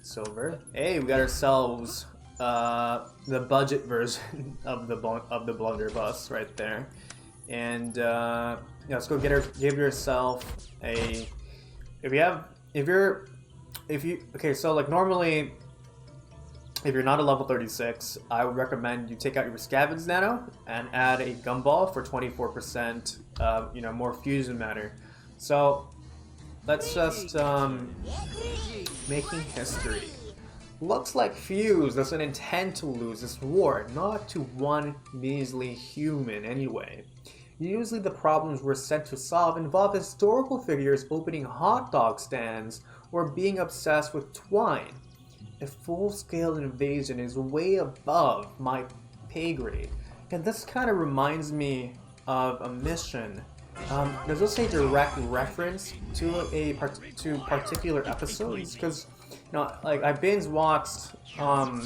Silver. Hey, we got ourselves the budget version of the blunderbuss right there. And yeah, let's go give yourself a okay, so like normally if you're not a level 36, I would recommend you take out your Scavenge Nano and add a Gumball for 24% more fusion matter. So let's just making history. Looks like Fuse doesn't intend to lose this war, not to one measly human anyway. Usually the problems we're sent to solve involve historical figures opening hot dog stands or being obsessed with twine. A full-scale invasion is way above my pay grade. And this kind of reminds me of a mission. Does this a direct reference to particular episodes? Because like I binge watched all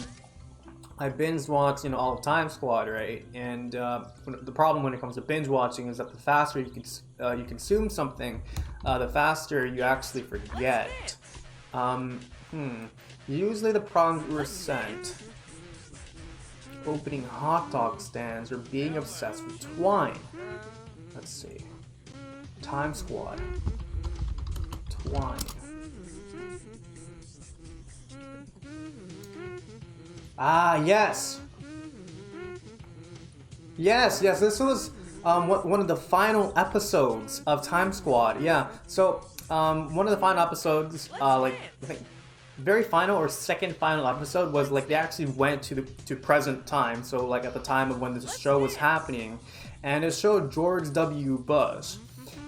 of Time Squad, right? And the problem when it comes to binge watching is that the faster you consume something, the faster you actually forget. Usually the problems were sent. opening hot dog stands, or being obsessed with twine. Let's see. Time Squad. Twine. Ah, yes! Yes, this was one of the final episodes of Time Squad. Yeah, so one of the final episodes, like I think very final or second final episode was like they actually went to present time. So like at the time of when the show was happening, and it showed George W. Bush,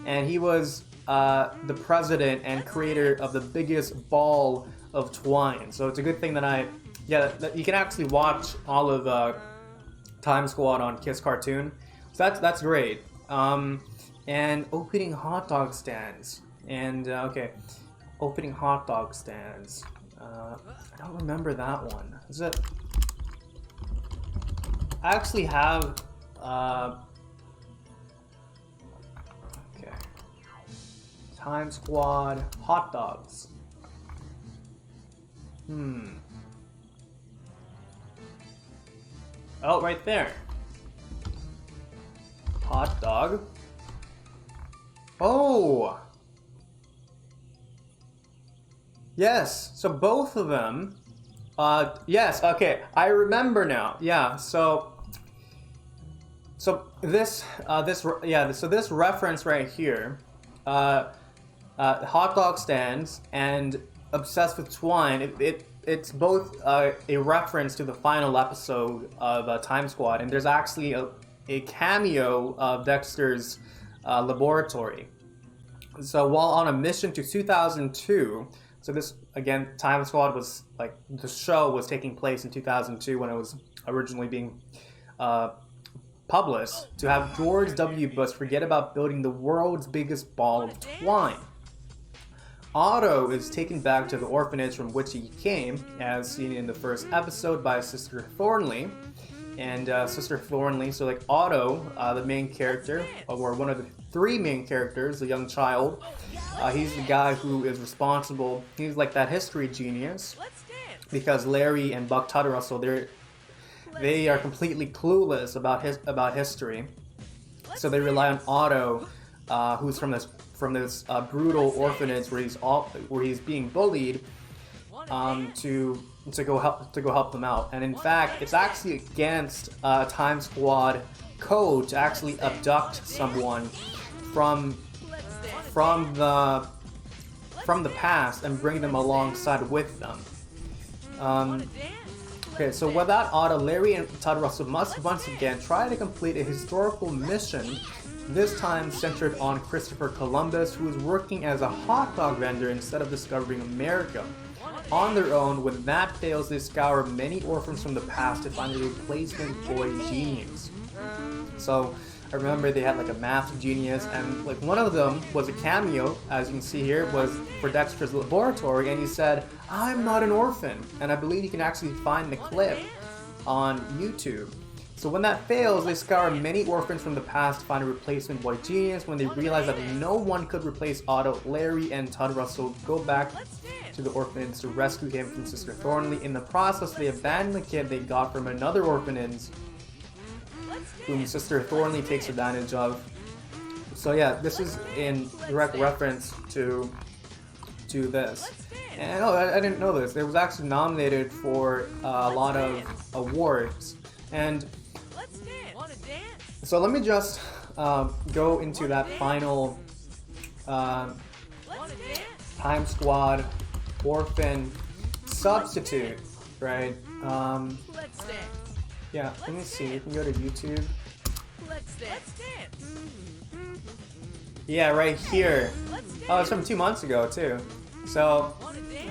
and he was the president and creator of the biggest ball of twine. So it's a good thing that you can actually watch all of Time Squad on Kiss Cartoon. So that's great. And opening hot dog stands. And okay, opening hot dog stands. I don't remember that one. Is it? I actually have. Okay. Time Squad hot dogs. Oh, right there. Hot dog. Oh! Yes, so both of them. Yes, okay, I remember now. Yeah, so this reference right here, hot dog stands and obsessed with twine. It's both a reference to the final episode of Time Squad, and there's actually a cameo of Dexter's laboratory. So while on a mission to 2002, so this again, Time Squad was like the show was taking place in 2002 when it was originally being published, to have George W. Bush forget about building the world's biggest ball of twine. Otto is taken back to the orphanage from which he came, as seen in the first episode by Sister Thornley. And Sister Thornley, so like Otto, the main character, or one of the three main characters, the young child, he's the guy who is responsible. He's like that history genius, because Larry and Buck Tuttle, they are completely clueless about history. So they rely on Otto, who's from this brutal orphanage where he's being bullied, to go help them out. And in fact, it's actually against Time Squad code to actually abduct someone from the past and bring them alongside with them. Okay, so without Otto, Larry and Todd Russell must once again try to complete a historical mission, this time centered on Christopher Columbus, who is working as a hot dog vendor instead of discovering America. On their own, when that fails, they scour many orphans from the past to find a replacement boy genius. So I remember they had like a math genius, and like one of them was a cameo, as you can see here, was for Dexter's laboratory, and he said, "I'm not an orphan," and I believe you can actually find the clip on YouTube. So when that fails, they scour many orphans from the past to find a replacement boy genius. When they realize that no one could replace Otto, Larry and Todd Russell go back to the orphanage to rescue him from Sister Thornley. In the process, they abandon the kid they got from another orphanage, whom Sister Thornley takes advantage of. So yeah, this is in direct reference to this. And I didn't know this. It was actually nominated for a lot of awards. And so let me just go into that final Time Squad orphan substitute, right? Yeah, let me see. You can go to YouTube. Yeah, right here. Oh, it's from 2 months ago too. So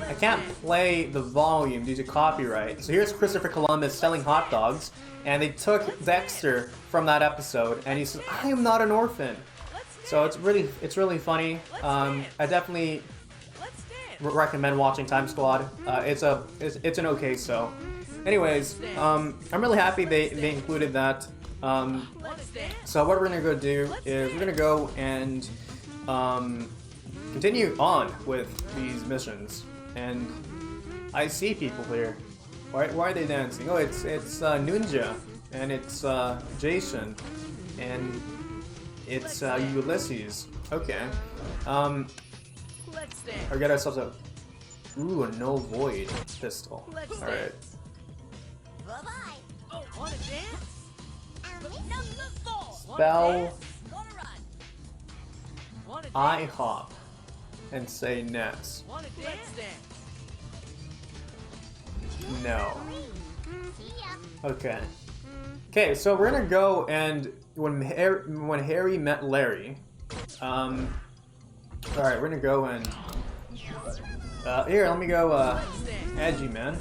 I can't play the volume due to copyright. So here's Christopher Columbus selling hot dogs, and they took Dexter from that episode, and he says, "I am not an orphan." So it's really funny. I definitely recommend watching Time Squad. It's an okay show. Anyways, I'm really happy they included that. So what we're gonna go do is we're gonna go and continue on with these missions. And I see people here. Why are they dancing? Oh, it's Ninja, and it's Jason, and it's Ulysses. Okay. Let's dance. Or get ourselves a a no void pistol. Let's All right. dance. Bye-bye. Oh, wanna dance? Spell Wanna run? Wanna dance? I hop and say Ness. Wanna dance? Let's dance. No. Okay. Okay, so we're gonna go and when Harry met Larry, all right, we're gonna go and here, let me go edgy, man.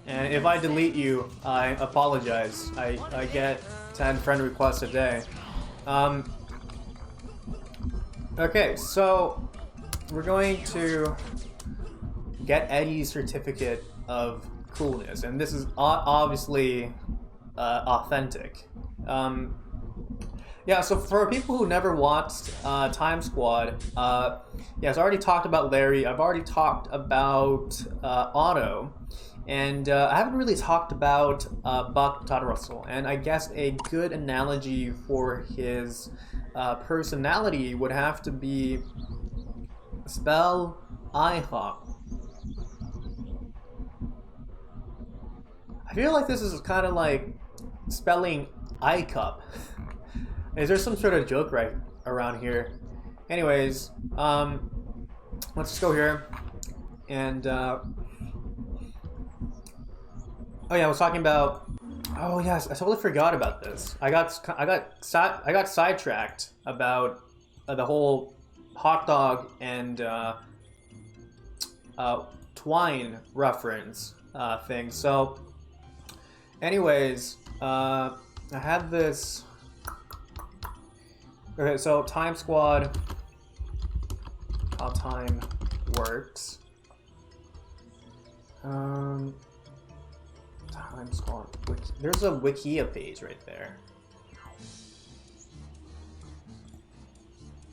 And if I delete you, I apologize. I get 10 friend requests a day. Okay, so we're going to get Eddie's certificate of coolness, and this is obviously authentic. Yeah, so for people who never watched Time Squad, yeah, so I already talked about Larry, I've already talked about Otto, and I haven't really talked about Buck Russell, and I guess a good analogy for his personality would have to be spell IHOP. I feel like this is kind of like spelling iCup. Is there some sort of joke right around here? Anyways, let's just go here. And, oh yeah, I was talking about, oh yes, I totally forgot about this. I got sidetracked about the whole hot dog and twine reference thing. So, anyways, I had this. Okay, so Time Squad, how time works. Time Squad wiki. There's a Wikia page right there.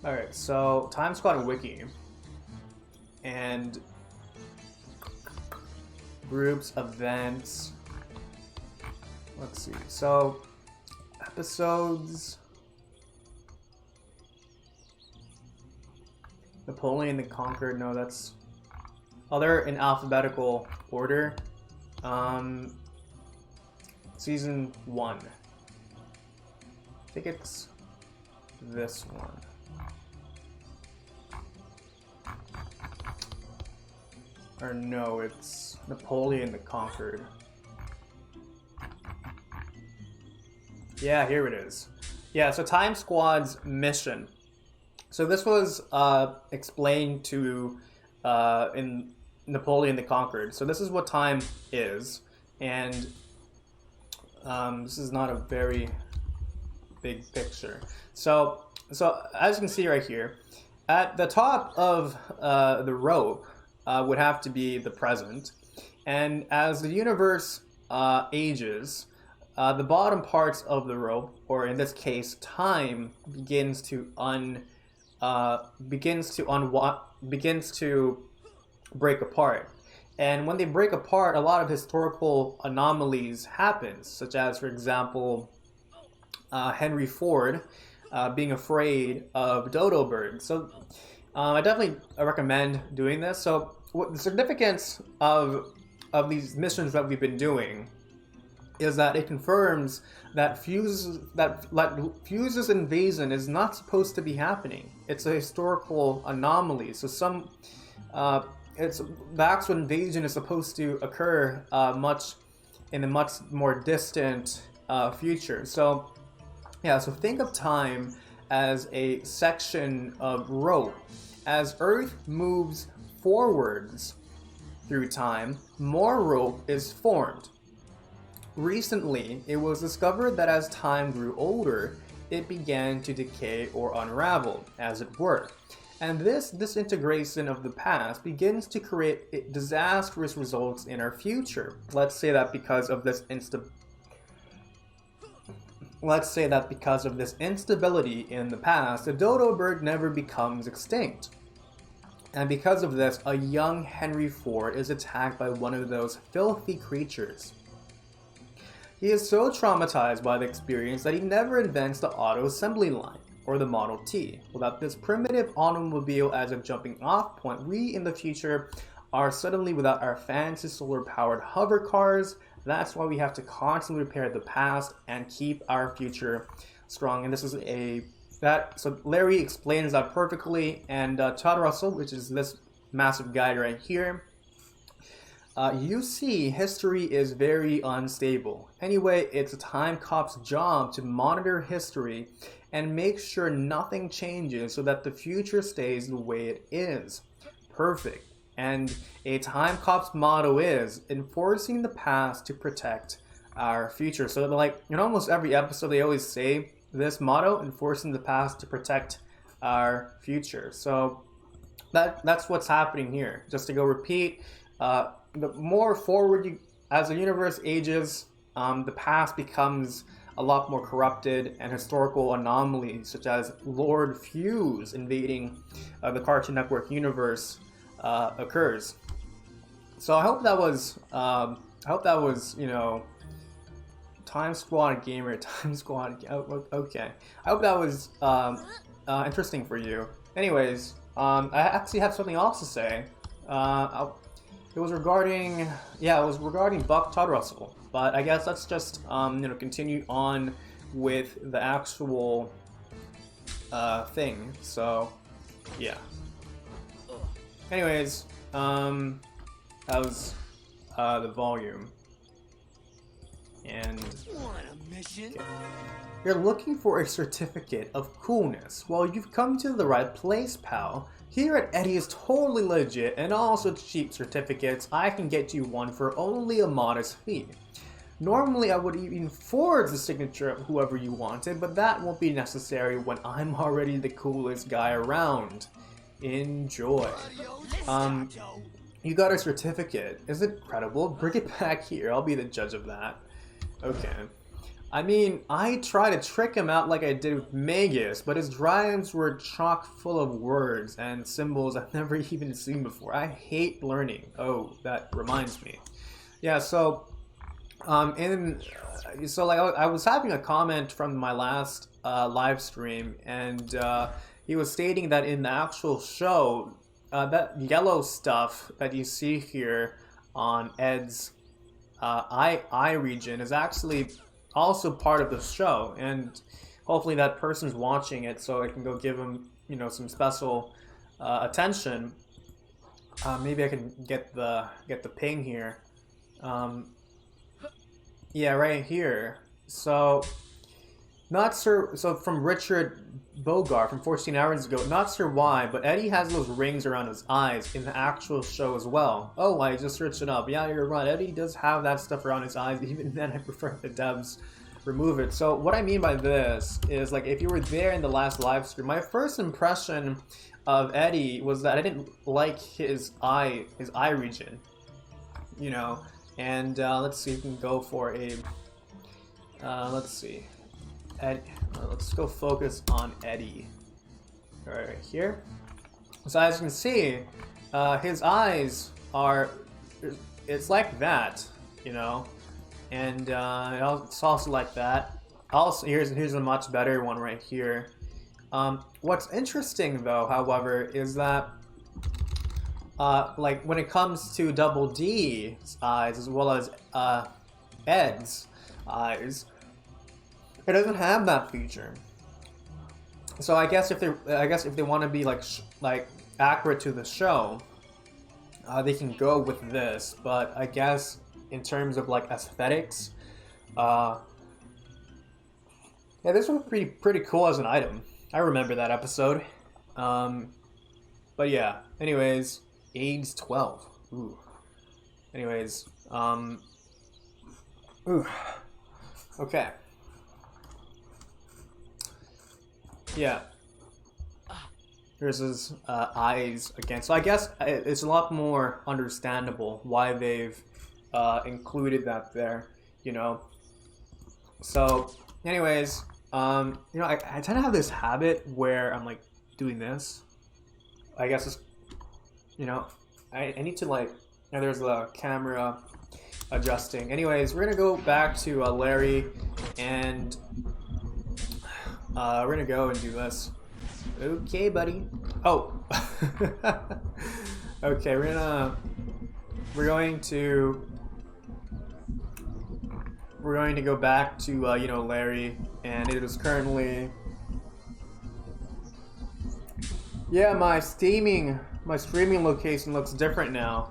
All right, so Time Squad wiki and groups, events. Let's see. So episodes. Napoleon the Conquered. No, that's. Oh, they're in alphabetical order. Season 1. I think it's this one. Or no, it's Napoleon the Conquered. Yeah, here it is. Yeah, so Time Squad's mission. So this was explained to in Napoleon the Conquered. So this is what time is, and this is not a very big picture. So as you can see right here, at the top of the rope would have to be the present, and as the universe ages, the bottom parts of the rope, or in this case, time, begins to break apart. And when they break apart, a lot of historical anomalies happen, such as, for example, Henry Ford being afraid of dodo birds. So I definitely recommend doing this. So what the significance of these missions that we've been doing is that it confirms that Fuse's invasion is not supposed to be happening. It's a historical anomaly. So the actual invasion is supposed to occur in a much more distant future. So yeah, so think of time as a section of rope. As Earth moves forwards through time, more rope is formed. Recently, it was discovered that as time grew older, it began to decay or unravel, as it were. And this disintegration of the past begins to create disastrous results in our future. Let's say that because of this instability in the past, the dodo bird never becomes extinct. And because of this, a young Henry Ford is attacked by one of those filthy creatures. He is so traumatized by the experience that he never invents the auto assembly line, or the Model T. Without this primitive automobile as a jumping off point, we in the future are suddenly without our fancy solar powered hover cars. That's why we have to constantly repair the past and keep our future strong. And this is so Larry explains that perfectly, and Todd Russell, which is this massive guide right here, you see, history is very unstable. Anyway, it's a time cop's job to monitor history and make sure nothing changes so that the future stays the way it is. Perfect. And a time cop's motto is enforcing the past to protect our future. So like in almost every episode they always say this motto, enforcing the past to protect our future. So that's what's happening here. Just to go repeat, the more forward as the universe ages, the past becomes a lot more corrupted, and historical anomalies such as Lord Fuse invading the Cartoon Network universe occurs. So I hope that was Time Squad Gamer, Time Squad. Okay, I hope that was interesting for you. Anyways, I actually have something else to say. It was regarding Buck Todd Russell, but I guess let's just continue on with the actual thing. So yeah. Anyways, that was the volume. And Want a mission? okay. You're looking for a certificate of coolness. Well, you've come to the right place, pal. Here at Eddie is totally legit and also cheap certificates. I can get you one for only a modest fee. Normally I would even forge the signature of whoever you wanted, but that won't be necessary when I'm already the coolest guy around. Enjoy. You got a certificate. Is it credible? Bring it back here. I'll be the judge of that. Okay. I mean, I tried to trick him out like I did with Magus, but his drives were chock full of words and symbols I've never even seen before. I hate learning. Oh, that reminds me. Yeah, so I was having a comment from my last live stream, and he was stating that in the actual show, that yellow stuff that you see here on Ed's eye region is actually also part of the show, and hopefully that person's watching it so I can go give him some special attention. Maybe I can get the ping here. Yeah, right here. So from Richard Bogart from 14 hours ago, not sure why, but Eddie has those rings around his eyes in the actual show as well. Oh, I just searched it up. Yeah, you're right. Eddie does have that stuff around his eyes. Even then, I prefer the devs remove it. So what I mean by this is, like, if you were there in the last live stream, my first impression of Eddie was that I didn't like his eye region, And let's see, we can go for a. Let's see. Let's go focus on Eddie. Right here. So as you can see, his eyes are, it's like that, and it's also like that. Also, here's a much better one right here. What's interesting though, however, is that like when it comes to Double D's eyes as well as Ed's eyes, it doesn't have that feature. So I guess if they want to be like accurate to the show, they can go with this. But I guess in terms of like aesthetics, yeah, this was pretty cool as an item. I remember that episode. But yeah. Anyways, AIDS 12. Ooh. Anyways, ooh. Okay. Yeah. Here's his eyes again. So I guess it's a lot more understandable why they've included that there, So, anyways, I tend to have this habit where I'm like doing this. I guess it's You know, I need to like. There's the camera adjusting. Anyways, we're gonna go back to Larry, and we're gonna go and do this. Okay, buddy. Oh. Okay, we're going to go back to you know, Larry, and it is currently, yeah, my streaming location looks different now.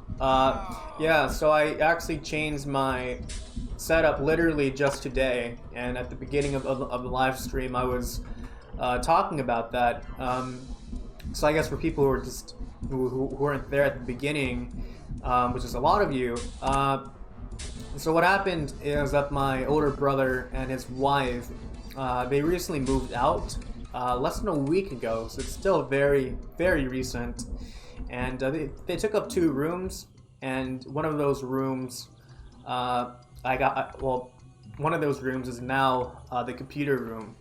Yeah, so I actually changed my setup literally just today, and at the beginning of the live stream I was talking about that. So I guess for people who are just who weren't there at the beginning, which is a lot of you, so what happened is that my older brother and his wife, they recently moved out less than a week ago, so it's still very, very recent. And they took up 2 rooms, and one of those rooms, one of those rooms is now the computer room.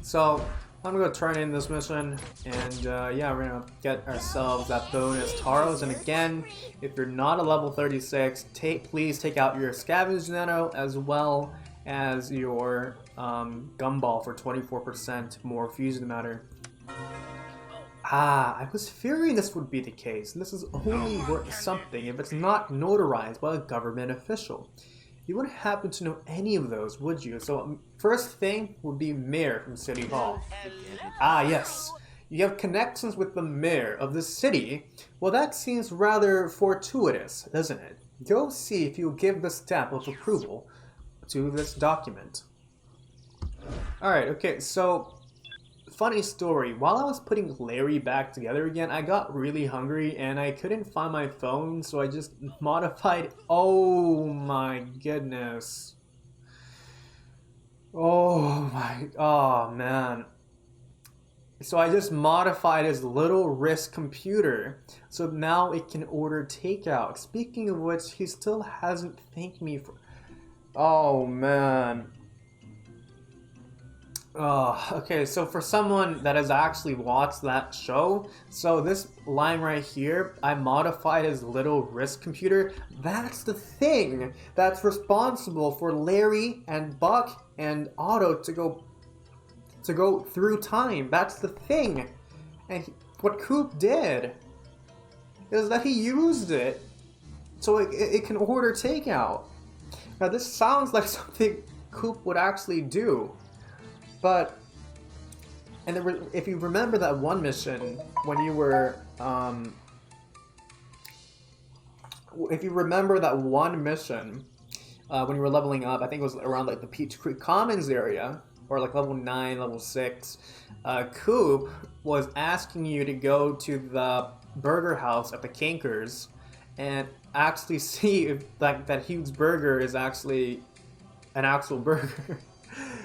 So I'm gonna turn in this mission, and yeah, we're gonna get ourselves that bonus Taros. And again, if you're not a level 36, please take out your Scavenge Nano as well as your Gumball for 24% more fusion matter. I was fearing this would be the case, and this is only worth something if it's not notarized by a government official. You wouldn't happen to know any of those, would you? So first thing would be Mayor from City Hall. Yes. You have connections with the mayor of the city. Well, that seems rather fortuitous, doesn't it? Go see if you'll give the stamp of approval to this document. Alright, okay, so funny story. While I was putting Larry back together again, I got really hungry and I couldn't find my phone, so I just modified. Oh my goodness. Oh man. So I just modified his little wrist computer, so now it can order takeout. Speaking of which, he still hasn't thanked me for. Oh man. Okay, so for someone that has actually watched that show, so this line right here, I modified his little wrist computer. That's the thing that's responsible for Larry and Buck and Otto to go through time. That's the thing. And what Coop did is that he used it so it can order takeout. Now this sounds like something Coop would actually do. But, and if you remember that one mission when you were, when you were leveling up, I think it was around like the Peach Creek Commons area, or like level 9, level 6, Coop was asking you to go to the burger house at the Kinkers and actually see if that huge burger is actually an actual burger.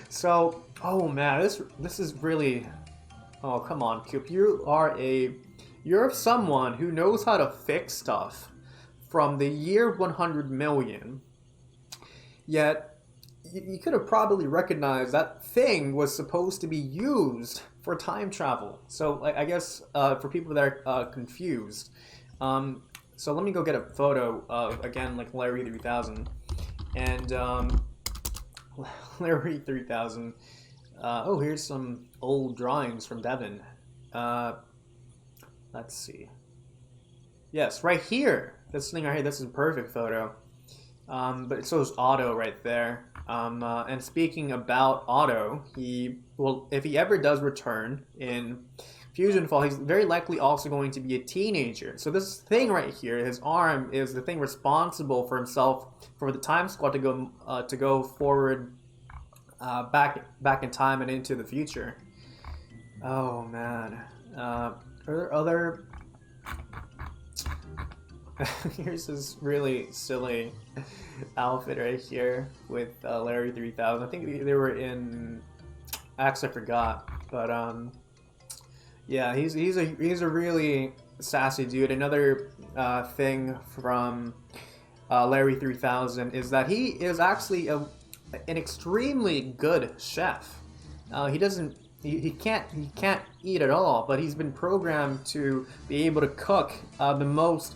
So, oh man, this is really, oh come on, Coop, you're someone who knows how to fix stuff from the year 100 million, yet you could have probably recognized that thing was supposed to be used for time travel. So I guess for people that are confused, so let me go get a photo of, again, like Larry 3000, and Larry 3000. Oh, here's some old drawings from Devin. Let's see. Yes, right here. This thing right here. This is a perfect photo. But so is Otto right there. And speaking about Otto, if he ever does return in FusionFall, he's very likely also going to be a teenager. So this thing right here, his arm, is the thing responsible for himself, for the time squad to go forward, back in time and into the future. Oh man. Are there other? Here's this really silly outfit right here with Larry 3000. I think they were in. Actually, I forgot, but yeah, he's a really sassy dude. Another thing from Larry 3000 is that he is actually an extremely good chef. He doesn't he can't eat at all, but he's been programmed to be able to cook the most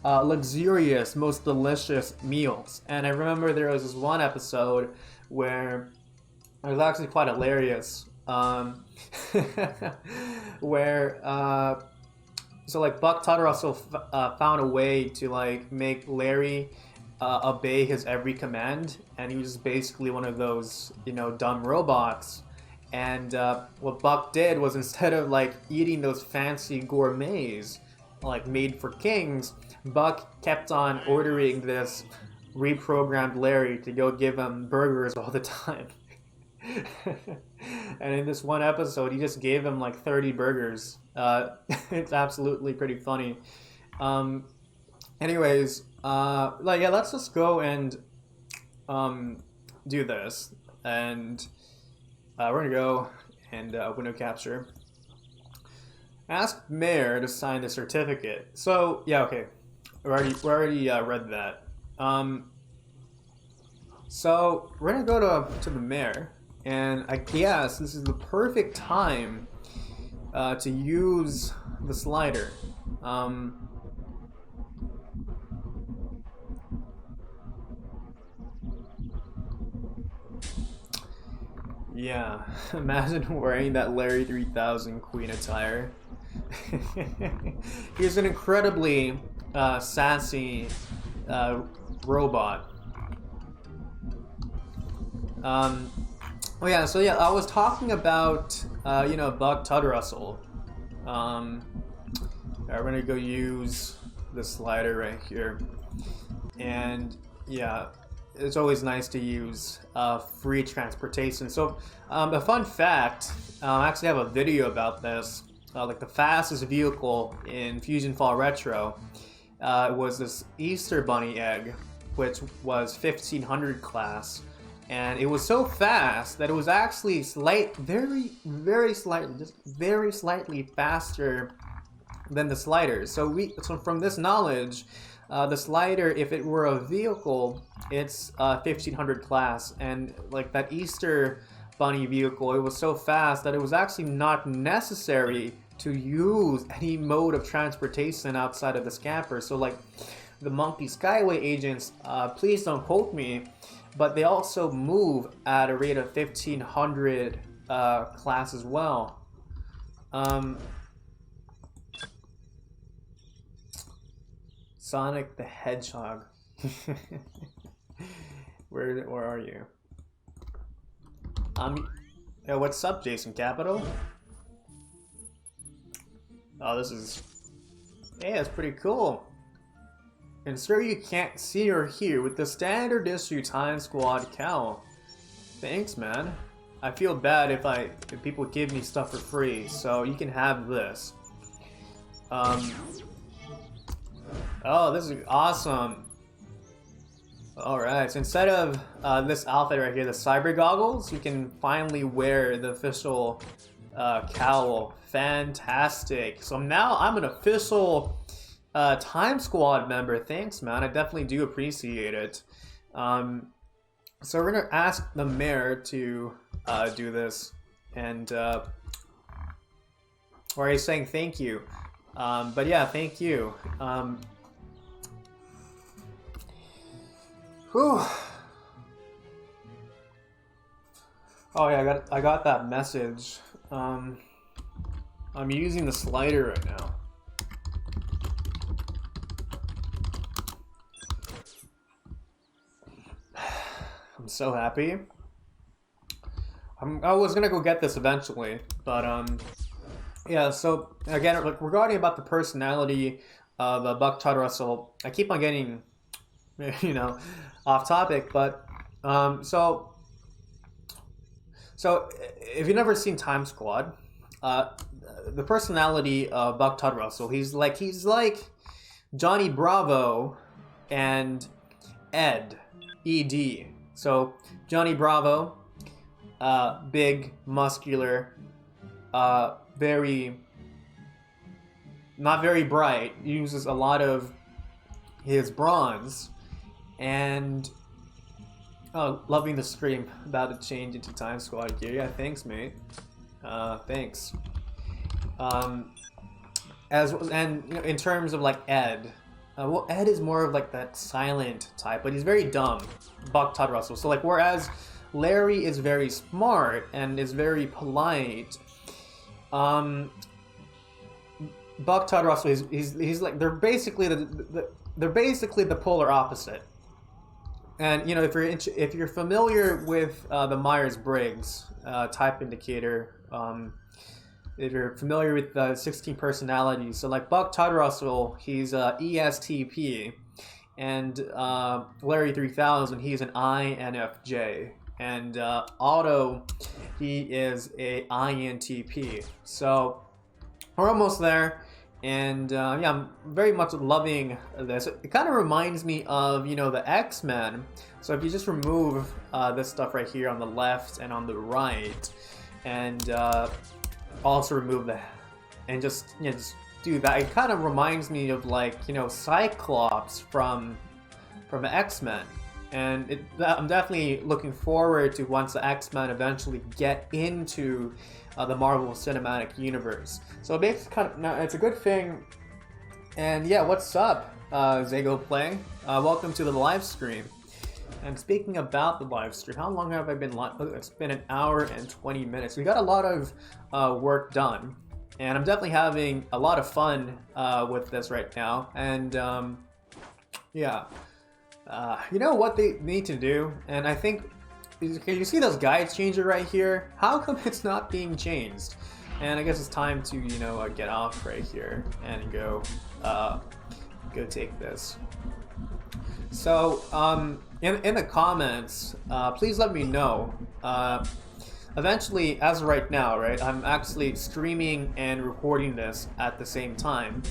luxurious, most delicious meals. And I remember there was this one episode where it was actually quite hilarious, where so like Buck Tutterussel found a way to like make Larry obey his every command, and he was just basically one of those, you know, dumb robots. And what Buck did was, instead of like eating those fancy gourmets like made for kings, Buck kept on ordering this reprogrammed Larry to go give him burgers all the time. And in this one episode, he just gave him like 30 burgers. It's absolutely pretty funny. Anyways, like, yeah, let's just go and do this. And we're gonna go and window capture. Ask Mayor to sign the certificate. So yeah, okay, we already read that. So we're gonna go to the mayor, and I guess this is the perfect time to use the slider. Yeah, imagine wearing that Larry 3000 Queen attire. He's an incredibly sassy robot. Oh yeah, so yeah, I was talking about you know, Buck Tutterussel. We're gonna go use the slider right here, and yeah, it's always nice to use free transportation. So a fun fact, I actually have a video about this. Like the fastest vehicle in FusionFall Retro was this Easter Bunny egg, which was 1500 class, and it was so fast that it was actually very slightly faster than the slider. So from this knowledge, the slider, if it were a vehicle, it's 1500 class, and like that Easter Bunny vehicle, it was so fast that it was actually not necessary to use any mode of transportation outside of the scamper. So like the Monkey Skyway agents, please don't quote me, but they also move at a rate of 1500 class as well. Sonic the Hedgehog. Where are you? Yeah, what's up, Jason Capital? Oh, this is... yeah, it's pretty cool. And sir, you can't see or hear with the standard issue Time Squad cowl. Thanks, man. I feel bad if people give me stuff for free, so you can have this. Oh, this is awesome. Alright, so instead of this outfit right here, the cyber goggles, you can finally wear the official cowl. Fantastic. So now I'm an official Time Squad member. Thanks, man. I definitely do appreciate it. So we're gonna ask the mayor to do this, and or he's saying thank you. But yeah, thank you. Whew. Oh yeah, I got that message. I'm using the slider right now. I'm so happy. I was gonna go get this eventually, but yeah. So again, like, regarding about the personality of Buck Tutterussel, I keep on getting, you know, off topic, but so if you've never seen Time Squad, the personality of Buck Tutterussel, he's like Johnny Bravo and Ed. So Johnny Bravo, big, muscular, not very bright, uses a lot of his bronze, and loving the stream, about to change into Time Squad gear. Yeah, thanks, mate. Thanks. And you know, in terms of like Ed, well, Ed is more of like that silent type, but he's very dumb. Buck Todd Russell. So like, whereas Larry is very smart and is very polite, Buck Todd Russell he's like they're basically the polar opposite. And you know, if you're familiar with the Myers-Briggs type indicator, if you're familiar with the 16 personalities, so like Buck Todd Russell, he's ESTP, and Larry 3000, he's an INFJ, and Otto, he is a INTP. So we're almost there. And yeah, I'm very much loving this. It kind of reminds me of, you know, the X-Men. So if you just remove this stuff right here on the left and on the right, and also remove the, and just, you know, just do that. It kind of reminds me of, like, you know, Cyclops from the X-Men. And I'm definitely looking forward to once the X-Men eventually get into the Marvel Cinematic Universe. So it makes it's a good thing. And yeah, what's up, Zago Play? Welcome to the live stream. And speaking about the live stream, how long have I been live? It's been an hour and 20 minutes. We got a lot of work done, and I'm definitely having a lot of fun with this right now. And yeah, you know what they need to do, and I think. Can you see those guides changer right here? How come it's not being changed? And I guess it's time to, you know, get off right here and go take this. So in the comments, please let me know. Eventually, as of right now, right, I'm actually streaming and recording this at the same time,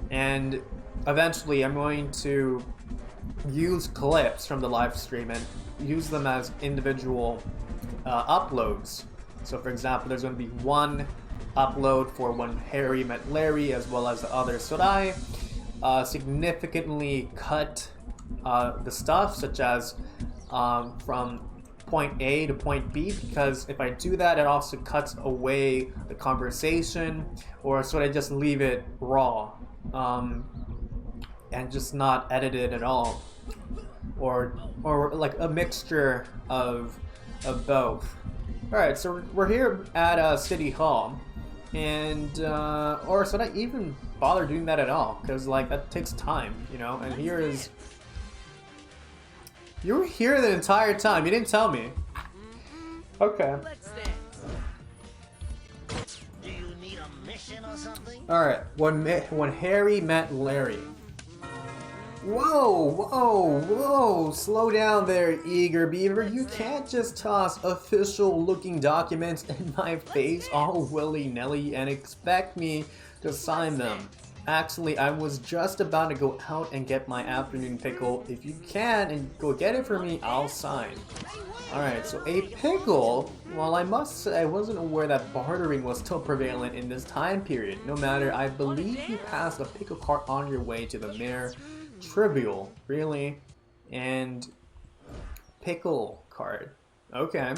and eventually I'm going to use clips from the live stream and use them as individual uploads. So for example, there's going to be one upload for when Harry met Larry as well as the other. So I significantly cut the stuff, such as from point A to point B, because if I do that, it also cuts away the conversation, or so I just leave it raw and just not edited at all. Or like a mixture of both. All right, so we're here at City Hall, and or should I even bother doing that at all? Because like that takes time, you know. And here is you were here the entire time. You didn't tell me. Okay. Do you need a mission or something? All right. When Harry met Larry. Whoa, whoa, whoa, slow down there, Eager Beaver. You can't just toss official-looking documents in my face all willy-nilly and expect me to sign them. Actually, I was just about to go out and get my afternoon pickle. If you can and go get it for me, I'll sign. Alright, so a pickle? Well, I must say I wasn't aware that bartering was still prevalent in this time period. No matter, I believe you passed a pickle cart on your way to the mayor. Trivial, really, and pickle card. Okay.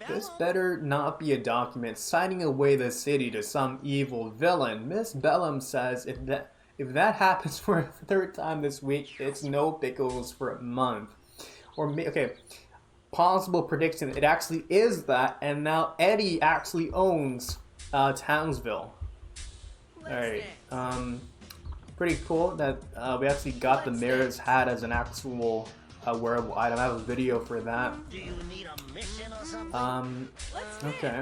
This better not be a document signing away the city to some evil villain. Miss Bellum says if that happens for a third time this week, it's no pickles for a month. Or okay, possible prediction. It actually is that, and now Eddie actually owns Townsville. All right. Pretty cool that we actually got the mayor's hat as an actual wearable item. I have a video for that. Do you need a mission or something? Okay.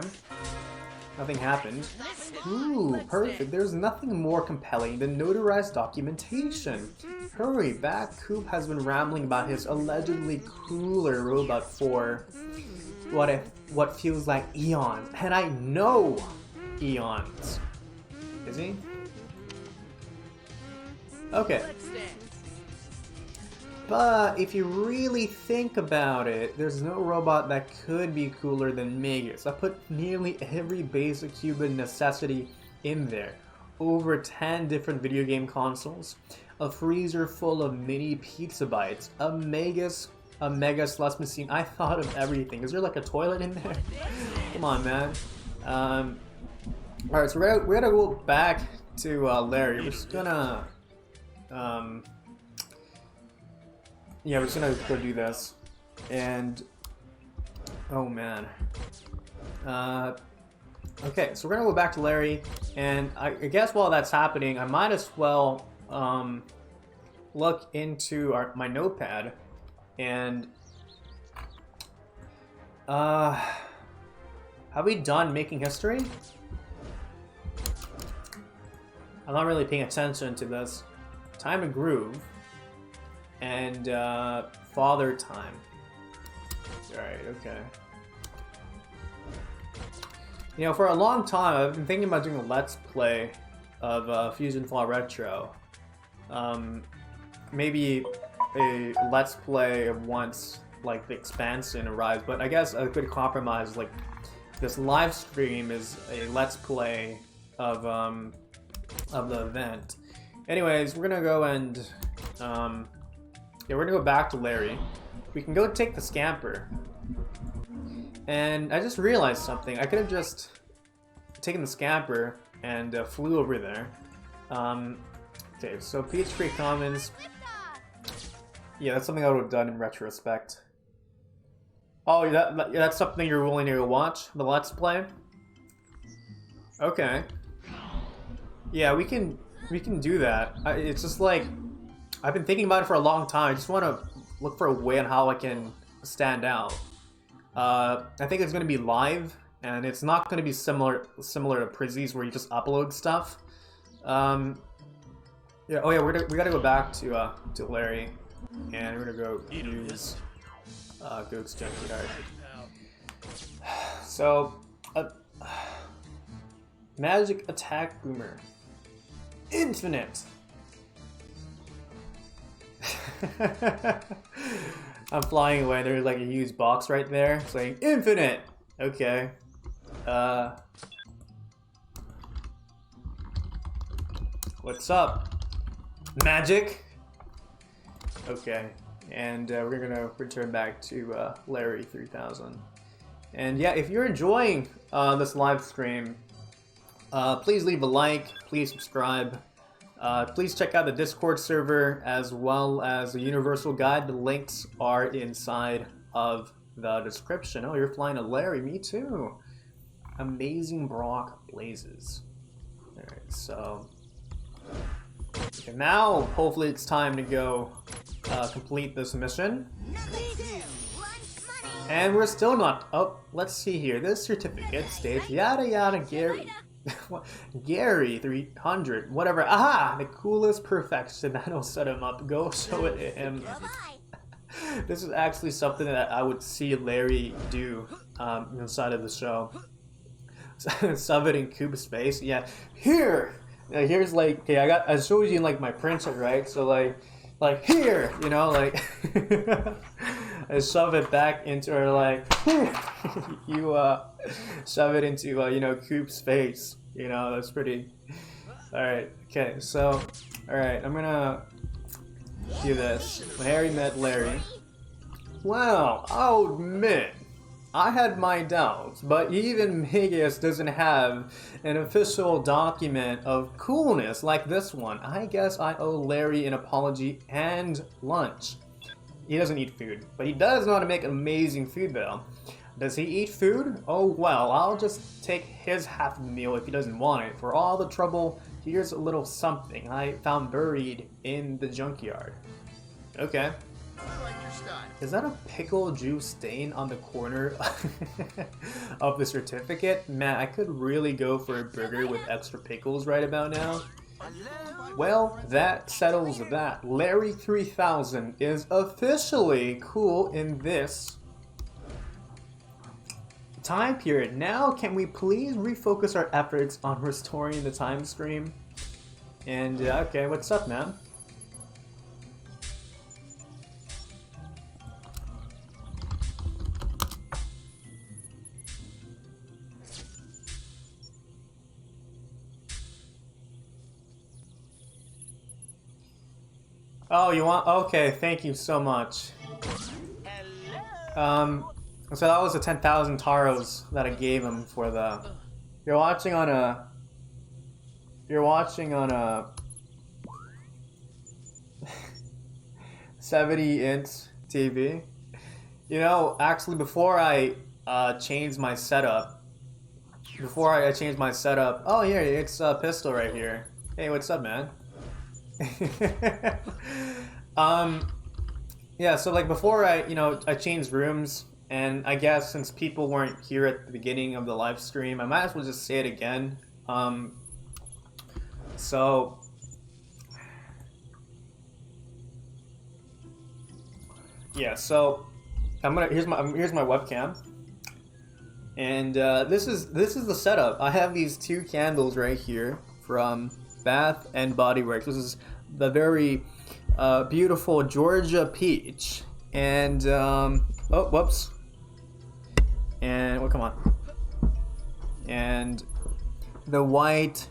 Nothing happened. Ooh, perfect. There's nothing more compelling than notarized documentation. Hurry back. Coop has been rambling about his allegedly cooler robot for what feels like eons. And I know eons. Is he? Okay. But if you really think about it, there's no robot that could be cooler than Magus. I put nearly every basic human necessity in there. Over 10 different video game consoles, a freezer full of mini pizza bites, a Magus a mega slush machine. I thought of everything. Is there like a toilet in there? Come on, man. Alright, so we're gonna go back to Larry. We're just gonna yeah, we're just gonna go do this. And oh man. Okay, so we're gonna go back to Larry, and I guess while that's happening, I might as well look into my notepad and have we done making history? I'm not really paying attention to this. Time to groove and father time. Alright, okay. You know, for a long time, I've been thinking about doing a Let's Play of FusionFall Retro. Maybe a Let's Play of once, like, the expansion arrives, but I guess a good compromise is, like, this live stream is a Let's Play of the event. Anyways, we're gonna go and, yeah, we're gonna go back to Larry. We can go take the scamper. And I just realized something. I could have just taken the scamper and flew over there. Okay, so Peach Creek Commons. Yeah, that's something I would have done in retrospect. Oh, that's something you're willing to watch? The Let's Play? Okay. Yeah, we can do that. It's just like, I've been thinking about it for a long time. I just want to look for a way on how I can stand out. I think it's going to be live, and it's not going to be similar to Prizzy's where you just upload stuff. Yeah. Oh yeah, we gotta go back to Larry, and we're gonna go use Goat's Junkyard. So, Magic Attack Boomer, Infinite. I'm flying away. There's like a huge box right there saying Infinite. Okay. What's up? Magic. Okay. And we're gonna return back to Larry 3000. And yeah, if you're enjoying this live stream, please leave a like. Please subscribe. Please check out the Discord server as well as the Universal Guide. The links are inside of the description. Oh, you're flying a Larry. Me too. Amazing Brock Blazes. Alright, so... Okay, now, hopefully it's time to go complete this mission. And we're still not... Oh, let's see here. This certificate states yada yada Gary... Gary 300, whatever. Aha! The coolest perfection. That'll set him up. Go show it to him. This is actually something that I would see Larry do inside of the show. Shove it in Coop's face. Yeah. Here! Now, here's like, okay, I showed you like my printer, right? So like here, you know, like I shove it back into her, like you shove it into you know, Coop's face. You know, that's pretty. All right, okay, so all right, I'm gonna do this. When Harry met Larry. Well, I'll admit, I had my doubts, but even Megas doesn't have an official document of coolness like this one. I guess I owe Larry an apology and lunch. He doesn't eat food, but he does know how to make amazing food though. Does he eat food? Oh well, I'll just take his half of the meal if he doesn't want it. For all the trouble, here's a little something I found buried in the junkyard. Okay. Is that a pickle juice stain on the corner of the certificate? Man, I could really go for a burger with extra pickles right about now. Well, that settles that. Larry 3000 is officially cool in this time period. Now, can we please refocus our efforts on restoring the time stream? And, okay, what's up, man? Oh, you want? Okay, thank you so much. So that was the 10,000 taros that I gave him for the. You're watching on a. You're watching on a 70-inch TV. You know, actually, before I changed my setup. Oh, here, it's a pistol right here. Hey, what's up, man? Yeah, so like before I changed rooms, and I guess since people weren't here at the beginning of the live stream, I might as well just say it again. So yeah, so here's my webcam, and this is the setup. I have these two candles right here from Bath and Body Works. This is the very beautiful Georgia peach, and oh, whoops, and come on, and the white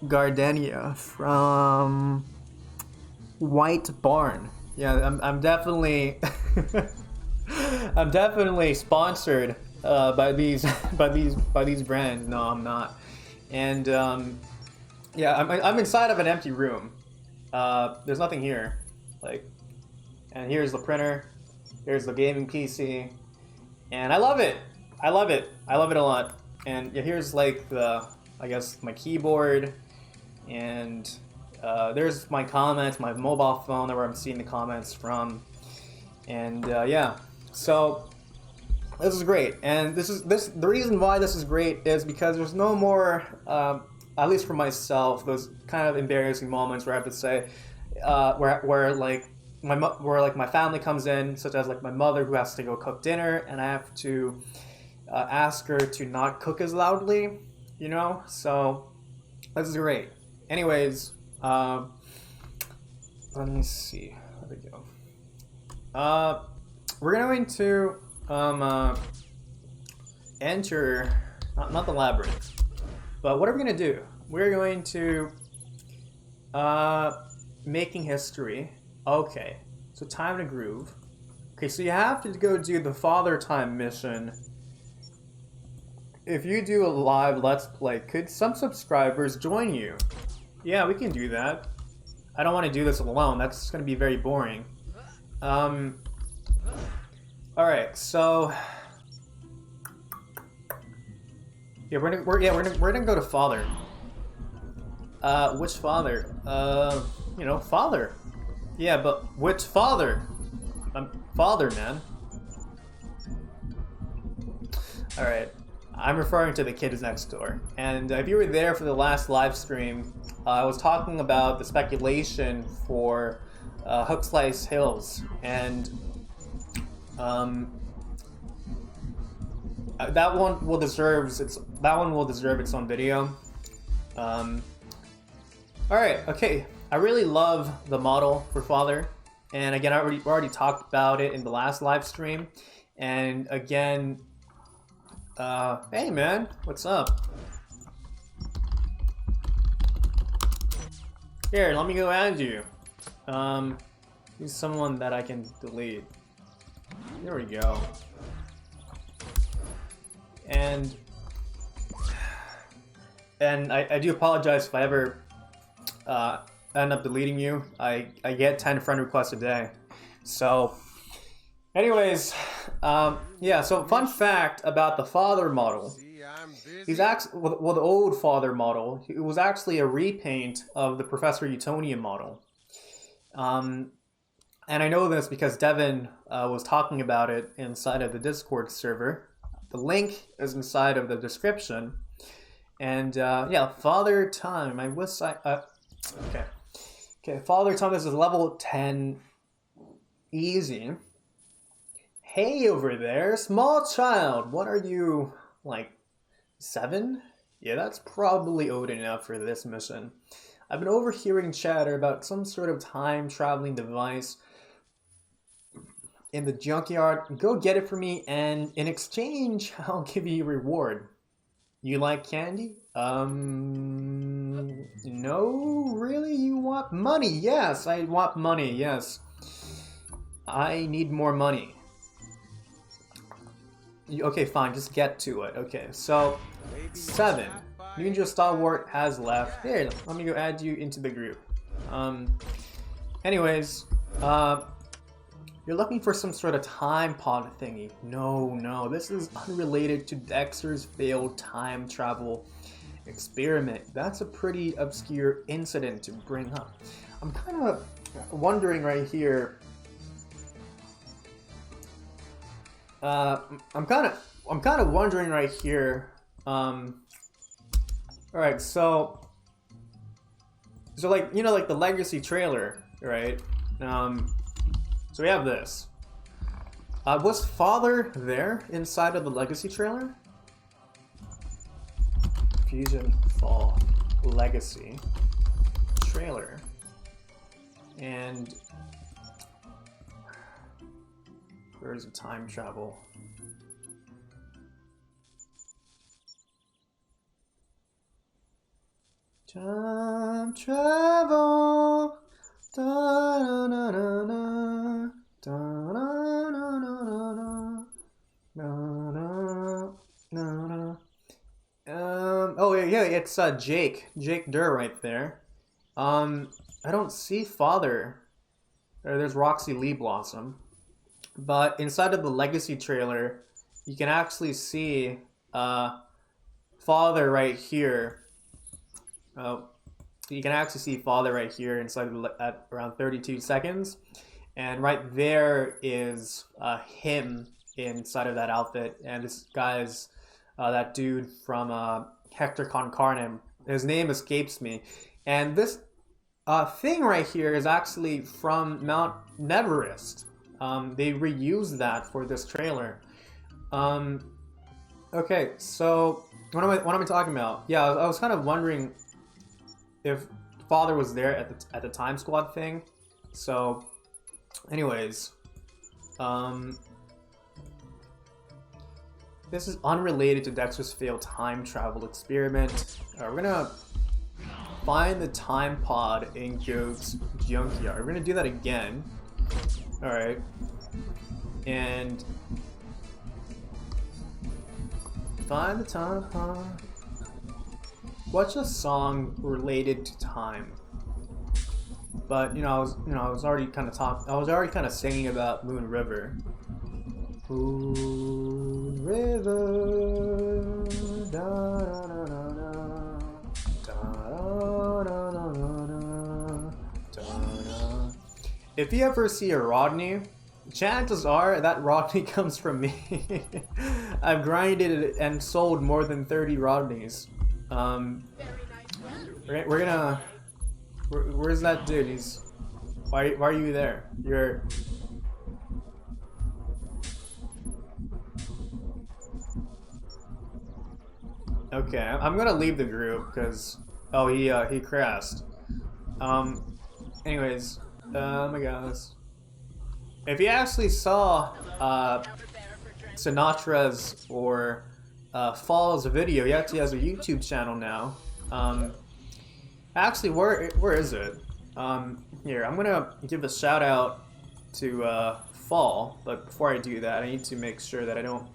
gardenia from White Barn. Yeah, I'm definitely I'm definitely sponsored by these brands. No, I'm not. And yeah, I'm inside of an empty room. There's nothing here. And here's the printer. Here's the gaming PC, and I love it. I love it a lot. And yeah, here's like I guess my keyboard, and there's my comments, my mobile phone, where I'm seeing the comments from, and yeah. So this is great, and the reason why this is great is because there's no more, at least for myself, those kind of embarrassing moments where I have to say, where my family comes in, such as like my mother who has to go cook dinner, and I have to ask her to not cook as loudly, you know. So this is great. Anyways, let me see. There we go. We're going to enter not the labyrinth, but what are we gonna do? We're going to making history. Okay, so time to groove. Okay, so you have to go do the Father Time mission. If you do a live Let's Play, could some subscribers join you? Yeah, we can do that. I don't want to do this alone. That's going to be very boring. Alright, so yeah, we're gonna go to Father. Which Father? You know, Father. Yeah, but which Father? Father, man. Alright, I'm referring to the kids next door. And if you were there for the last live stream, I was talking about the speculation for Hook Slice Hills, and that one will deserve its own video. All right, okay. I really love the model for Father, and again, I already talked about it in the last live stream, and again, hey man, what's up? Here, let me go add you. He's someone that I can delete. There we go. And I do apologize if I ever end up deleting you. I get 10 friend requests a day. So anyways, yeah, so fun fact about the Father model. He's actually, well, the old Father model, it was actually a repaint of the Professor Utonium model. And I know this because Devin was talking about it inside of the Discord server. The link is inside of the description. And yeah, Father Time. I wish I. Okay, Father Time, this is level 10. Easy. Hey over there, small child. What are you, like 7? Yeah, that's probably old enough for this mission. I've been overhearing chatter about some sort of time-traveling device in the junkyard. Go get it for me, and in exchange, I'll give you a reward. You like candy? No, really? You want money? Yes, I want money, yes. I need more money. Okay, fine, just get to it. Okay, so 7. Ninja Stalwart has left. Here, let me go add you into the group. Anyways, you're looking for some sort of time pod thingy. No, this is unrelated to Dexter's failed time travel experiment. That's a pretty obscure incident to bring up. I'm kind of wondering right here. I'm kind of wondering right here. All right, so like, you know, like the Legacy trailer, right? So we have this. Was Father there inside of the Legacy trailer? FusionFall Legacy trailer. And where's the time travel? Time travel. Da, da, da, da, da, da, da, da, da. Oh yeah, it's Jake Durr right there. I don't see Father. There's Roxy Lee Blossom, but inside of the Legacy trailer, you can actually see Father right here. You can actually see Father right here inside of at around 32 seconds, and right there is him inside of that outfit, and this guy's that dude from Hector Con Carne. His name escapes me, and this thing right here is actually from Mount Neverest. They reused that for this trailer. Okay, so what am I talking about? Yeah, I was kind of wondering if Father was there at the Time Squad thing. So, anyways, this is unrelated to Dexter's failed time travel experiment. We're gonna find the time pod in Joe's junkyard. We're gonna do that again. All right, and find the time pod. What's a song related to time? But I was already kind of singing about Moon River. Moon River, da da da da da da. If you ever see a Rodney, chances are that Rodney comes from me. I've grinded and sold more than 30 Rodneys. We're gonna. Where's that dude? He's. Why are you there? You're. Okay, I'm gonna leave the group because. Oh, he crashed. Anyways, oh my gosh. If you actually saw Sinatra's or Fall's video, he actually has a YouTube channel now. Actually, where is it? Here, I'm gonna give a shout out to Fall, but before I do that, I need to make sure that I don't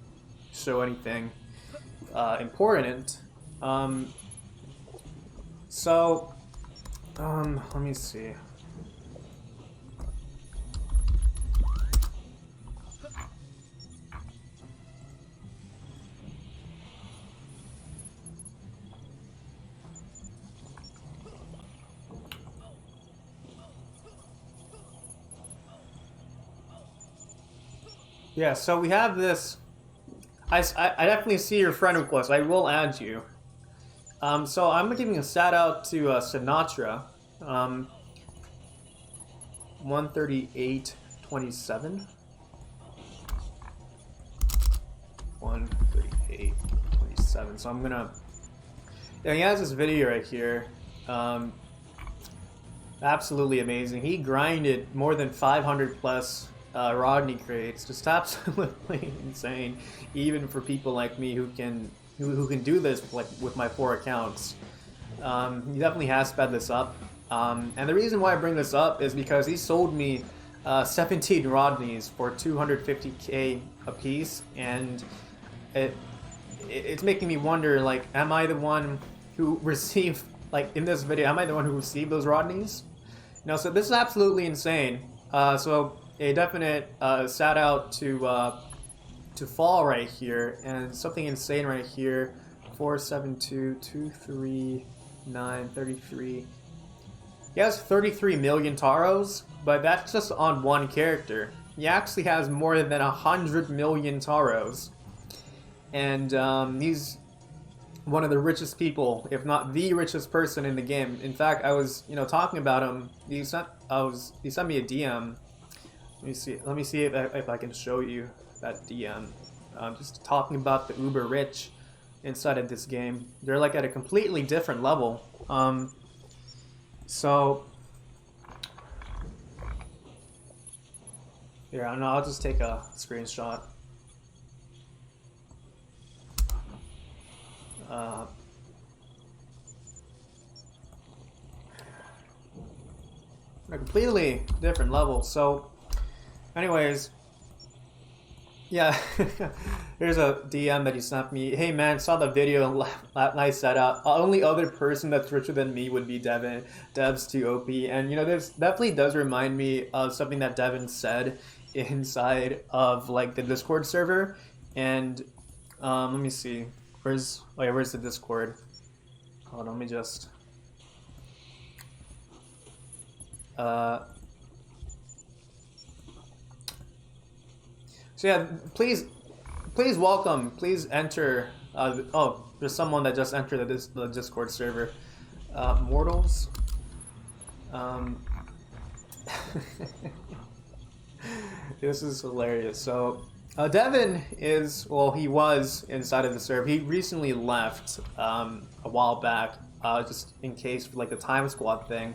show anything important. Let me see. Yeah, so we have this. I definitely see your friend request. I will add you. So I'm giving a shout out to Sinatra. 138.27. 138.27. So I'm gonna. Yeah, he has this video right here. Absolutely amazing. He grinded more than 500 plus Rodney crates. Just absolutely insane. Even for people like me who can do this with my 4 accounts. He definitely has sped this up. And the reason why I bring this up is because he sold me 17 Rodneys for 250k a piece, and it's making me wonder, like, am I the one who received, like, in this video, am I the one who received those Rodneys? No, so this is absolutely insane. So a definite shout out to Fall right here, and something insane right here. 472 239 33. He has 33 million taros, but that's just on one character. He actually has more than 100 million taros, and he's one of the richest people, if not the richest person in the game. In fact, I was, talking about him. He sent me a DM. Let me see if I can show you that DM. Just talking about the uber rich inside of this game. They're like at a completely different level. So here, I know, I'll just take a screenshot. A completely different level. So anyways, yeah, here's a DM that he sent me. Hey man, saw the video, nice setup. Only other person that's richer than me would be Devin. Dev's too OP. And this definitely does remind me of something that Devin said inside of like the Discord server. And let me see. Where's the Discord? Hold on, let me just so yeah, please welcome, please enter. Oh, there's someone that just entered the Discord server. Mortals. This is hilarious. So Devin is, well, he was inside of the server. He recently left a while back, just in case for like the Time Squad thing.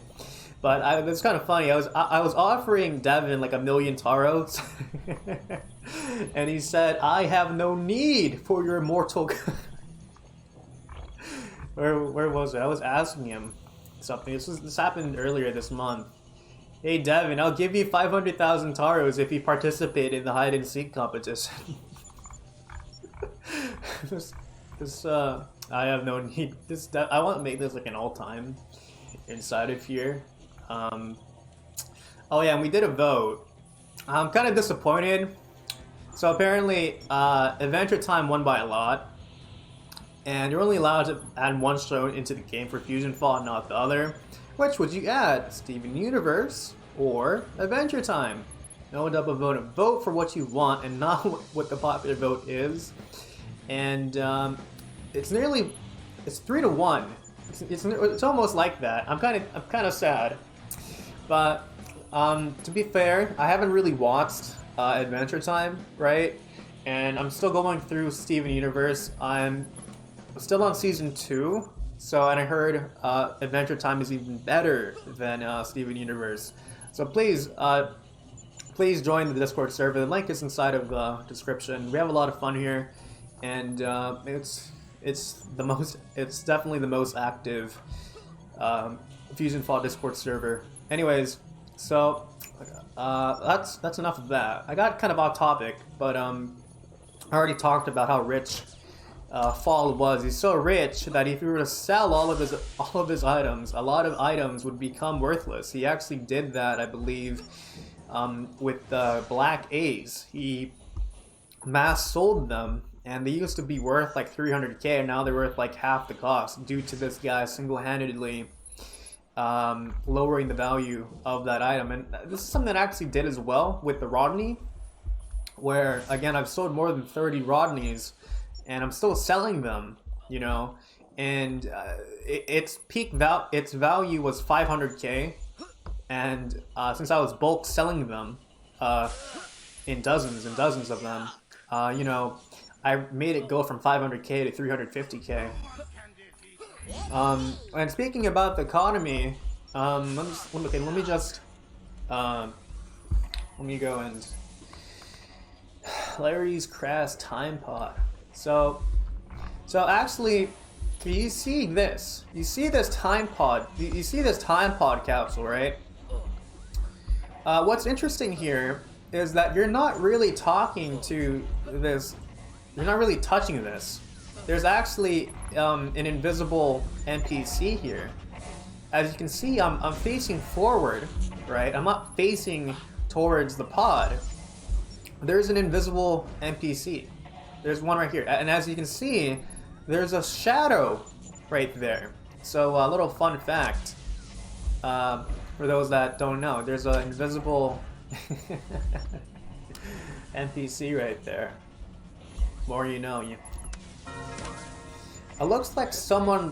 But it's kind of funny. I was offering Devin like 1 million taros, and he said, "I have no need for your mortal." Where was it? I was asking him something. This happened earlier this month. Hey Devin, I'll give you 500,000 taros if you participate in the hide and seek competition. I have no need. I want to make this like an all-time inside of here. Oh yeah, and we did a vote. I'm kind of disappointed. So apparently, Adventure Time won by a lot, and you're only allowed to add one show into the game for FusionFall, not the other. Which would you add, Steven Universe or Adventure Time? No double vote. Vote for what you want and not what the popular vote is. And it's 3-1. It's almost like that. I'm kind of sad. But to be fair, I haven't really watched Adventure Time, right? And I'm still going through Steven Universe. I'm still on season 2. So, and I heard Adventure Time is even better than Steven Universe. So please join the Discord server. The link is inside of the description. We have a lot of fun here, and it's definitely the most active FusionFall Discord server. Anyways, so that's enough of that. I got kind of off topic, but I already talked about how rich Fall was. He's so rich that if he were to sell all of his items, a lot of items would become worthless. He actually did that, I believe, with Black A's. He mass sold them, and they used to be worth like 300k, and now they're worth like half the cost due to this guy single-handedly lowering the value of that item. And this is something that I actually did as well with the Rodney, where again I've sold more than 30 Rodneys, and I'm still selling them, and its value was 500k, and since I was bulk selling them in dozens and dozens of them, I made it go from 500k to 350k. And speaking about the economy, let me go and Larry's Crass Time Pod. So actually, you see this? You see this time pod? You see this time pod capsule, right? What's interesting here is that you're not really talking to this you're not really touching this. There's actually an invisible NPC here. As you can see, I'm facing forward, right? I'm not facing towards the pod. There's an invisible NPC. There's one right here. And as you can see, there's a shadow right there. So a little fun fact, for those that don't know, there's an invisible NPC right there. More you know. It looks like someone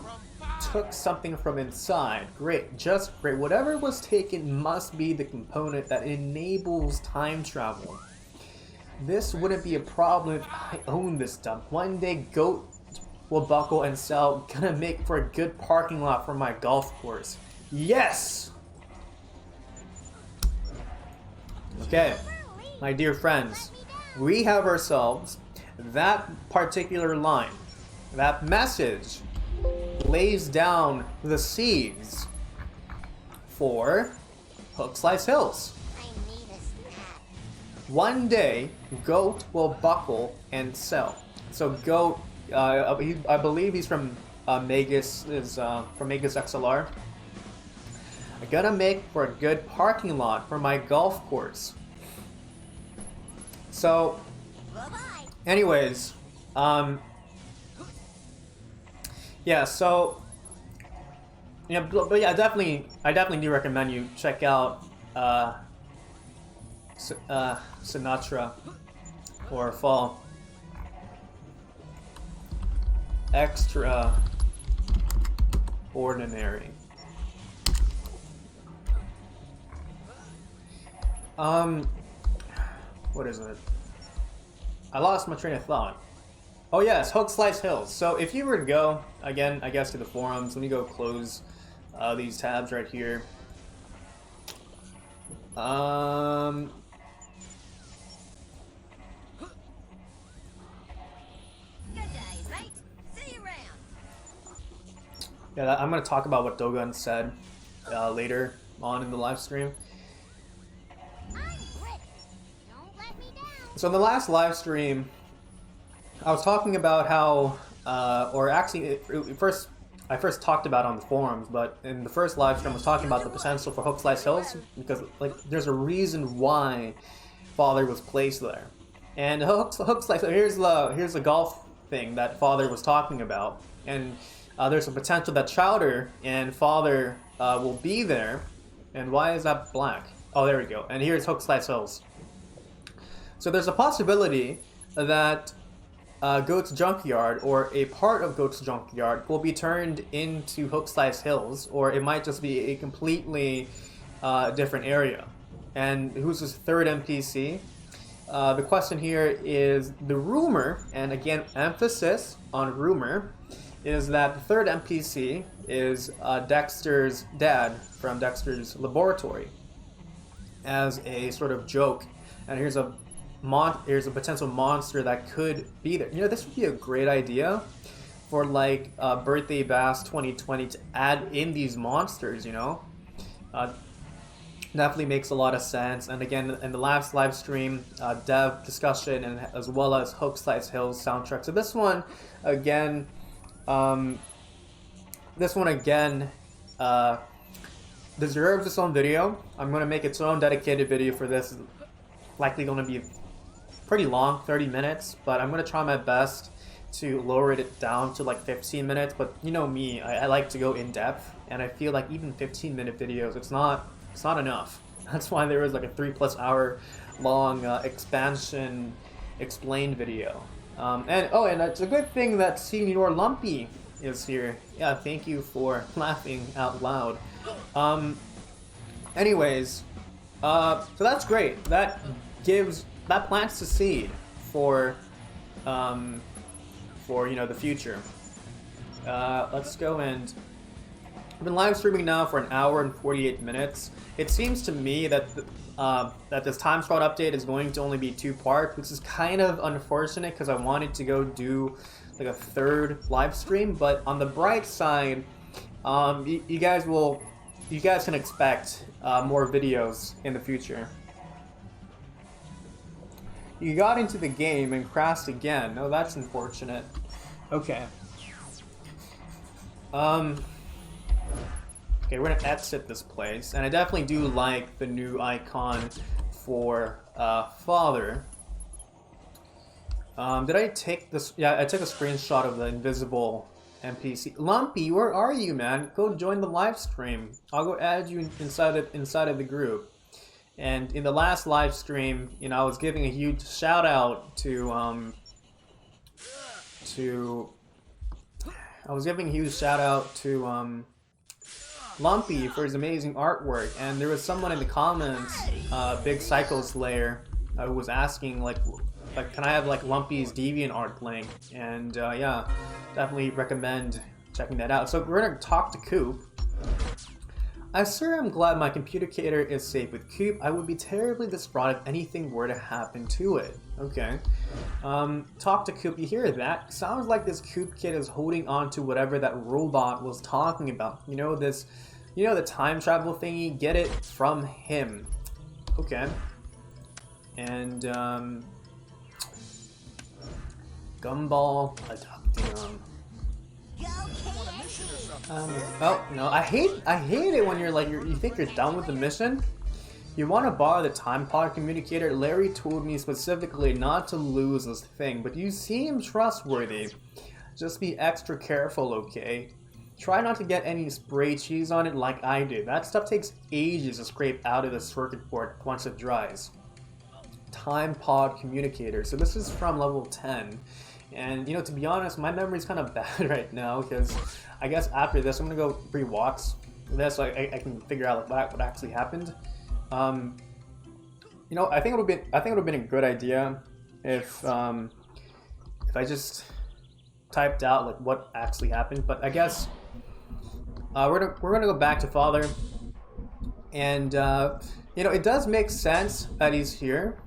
took something from inside. Great, just great. Whatever was taken must be the component that enables time travel. This wouldn't be a problem if I owned this stuff. One day, Goat will buckle and sell. Gonna make for a good parking lot for my golf course. Yes! Okay, my dear friends, we have ourselves that particular line. That message lays down the seeds for Hook Slice Hills. One day, Goat will buckle and sell. So Goat, I believe he's from Magus XLR. I gotta make for a good parking lot for my golf course. So, anyways, yeah. So, yeah, but yeah, I definitely do recommend you check out Sinatra or Fall. Extraordinary. What is it? I lost my train of thought. Oh yes, Hook Slice Hills. So if you were to go, again, I guess to the forums, let me go close these tabs right here. Good day, mate. See you around. Yeah, I'm going to talk about what Dogun said later on in the live stream. So in the last live stream, I was talking about how, or actually, I first talked about it on the forums, but in the first live stream, I was talking about the potential for Hook Slice Hills because, like, there's a reason why Father was placed there. And Hook Slice, here's the golf thing that Father was talking about, and there's a potential that Chowder and Father will be there. And why is that black? Oh, there we go. And here's Hook Slice Hills. So there's a possibility that Goat's Junkyard, or a part of Goat's Junkyard, will be turned into Hook Slice Hills, or it might just be a completely different area. And who's this third NPC? The question here is the rumor, and again, emphasis on rumor, is that the third NPC is Dexter's dad from Dexter's laboratory, as a sort of joke. And here's a potential monster that could be there. You know, this would be a great idea for like Birthday Bash 2020 to add in these monsters, you know? Definitely makes a lot of sense. And again, in the last live stream, dev discussion, and as well as Hook Slice Hills soundtrack. So this one, again, deserves its own video. I'm going to make its own dedicated video for this. Likely going to be pretty long, 30 minutes, but I'm going to try my best to lower it down to like 15 minutes. But you know me, I like to go in depth, and I feel like even 15-minute videos, it's not enough. That's why there is like a 3+ hour long expansion explained video. And it's a good thing that Senior Lumpy is here. Yeah, thank you for laughing out loud. Anyways, so that's great. That plants the seed for the future. Let's go, and I've been live streaming now for an hour and 48 minutes. It seems to me that that this time slot update is going to only be 2 parts, which is kind of unfortunate because I wanted to go do like a third live stream. But on the bright side, you guys can expect more videos in the future. You got into the game and crashed again. Oh, that's unfortunate. Okay. Okay, we're gonna exit this place, and I definitely do like the new icon for Father. Did I take this? Yeah, I took a screenshot of the invisible NPC. Lumpy, where are you, man? Go join the live stream. I'll go add you inside of the group. And in the last live stream, you know, I was giving a huge shout out to Lumpy for his amazing artwork, and there was someone in the comments, Big Psycho Slayer, who was asking like, can I have like Lumpy's DeviantArt link? And yeah, definitely recommend checking that out. So we're gonna talk to Coop. I'm glad my communicator is safe with Coop. I would be terribly distraught if anything were to happen to it. Okay. Talk to Coop. You hear that? Sounds like this Coop kid is holding on to whatever that robot was talking about. You know the time travel thingy? Get it from him. Okay. And, Gumball, I talked to him. Oh no! I hate it when you're like you think you're done with the mission. You want to borrow the time pod communicator. Larry told me specifically not to lose this thing, but you seem trustworthy. Just be extra careful, okay? Try not to get any spray cheese on it like I did. That stuff takes ages to scrape out of the circuit board once it dries. Time pod communicator. So this is from level 10. And, you know, to be honest, my memory's kind of bad right now, because I guess after this, I'm going to go rewatch this so I can figure out like, what actually happened. You know, I think it would have been a good idea if I just typed out like what actually happened. But I guess we're gonna go back to Father, and you know, it does make sense that he's here.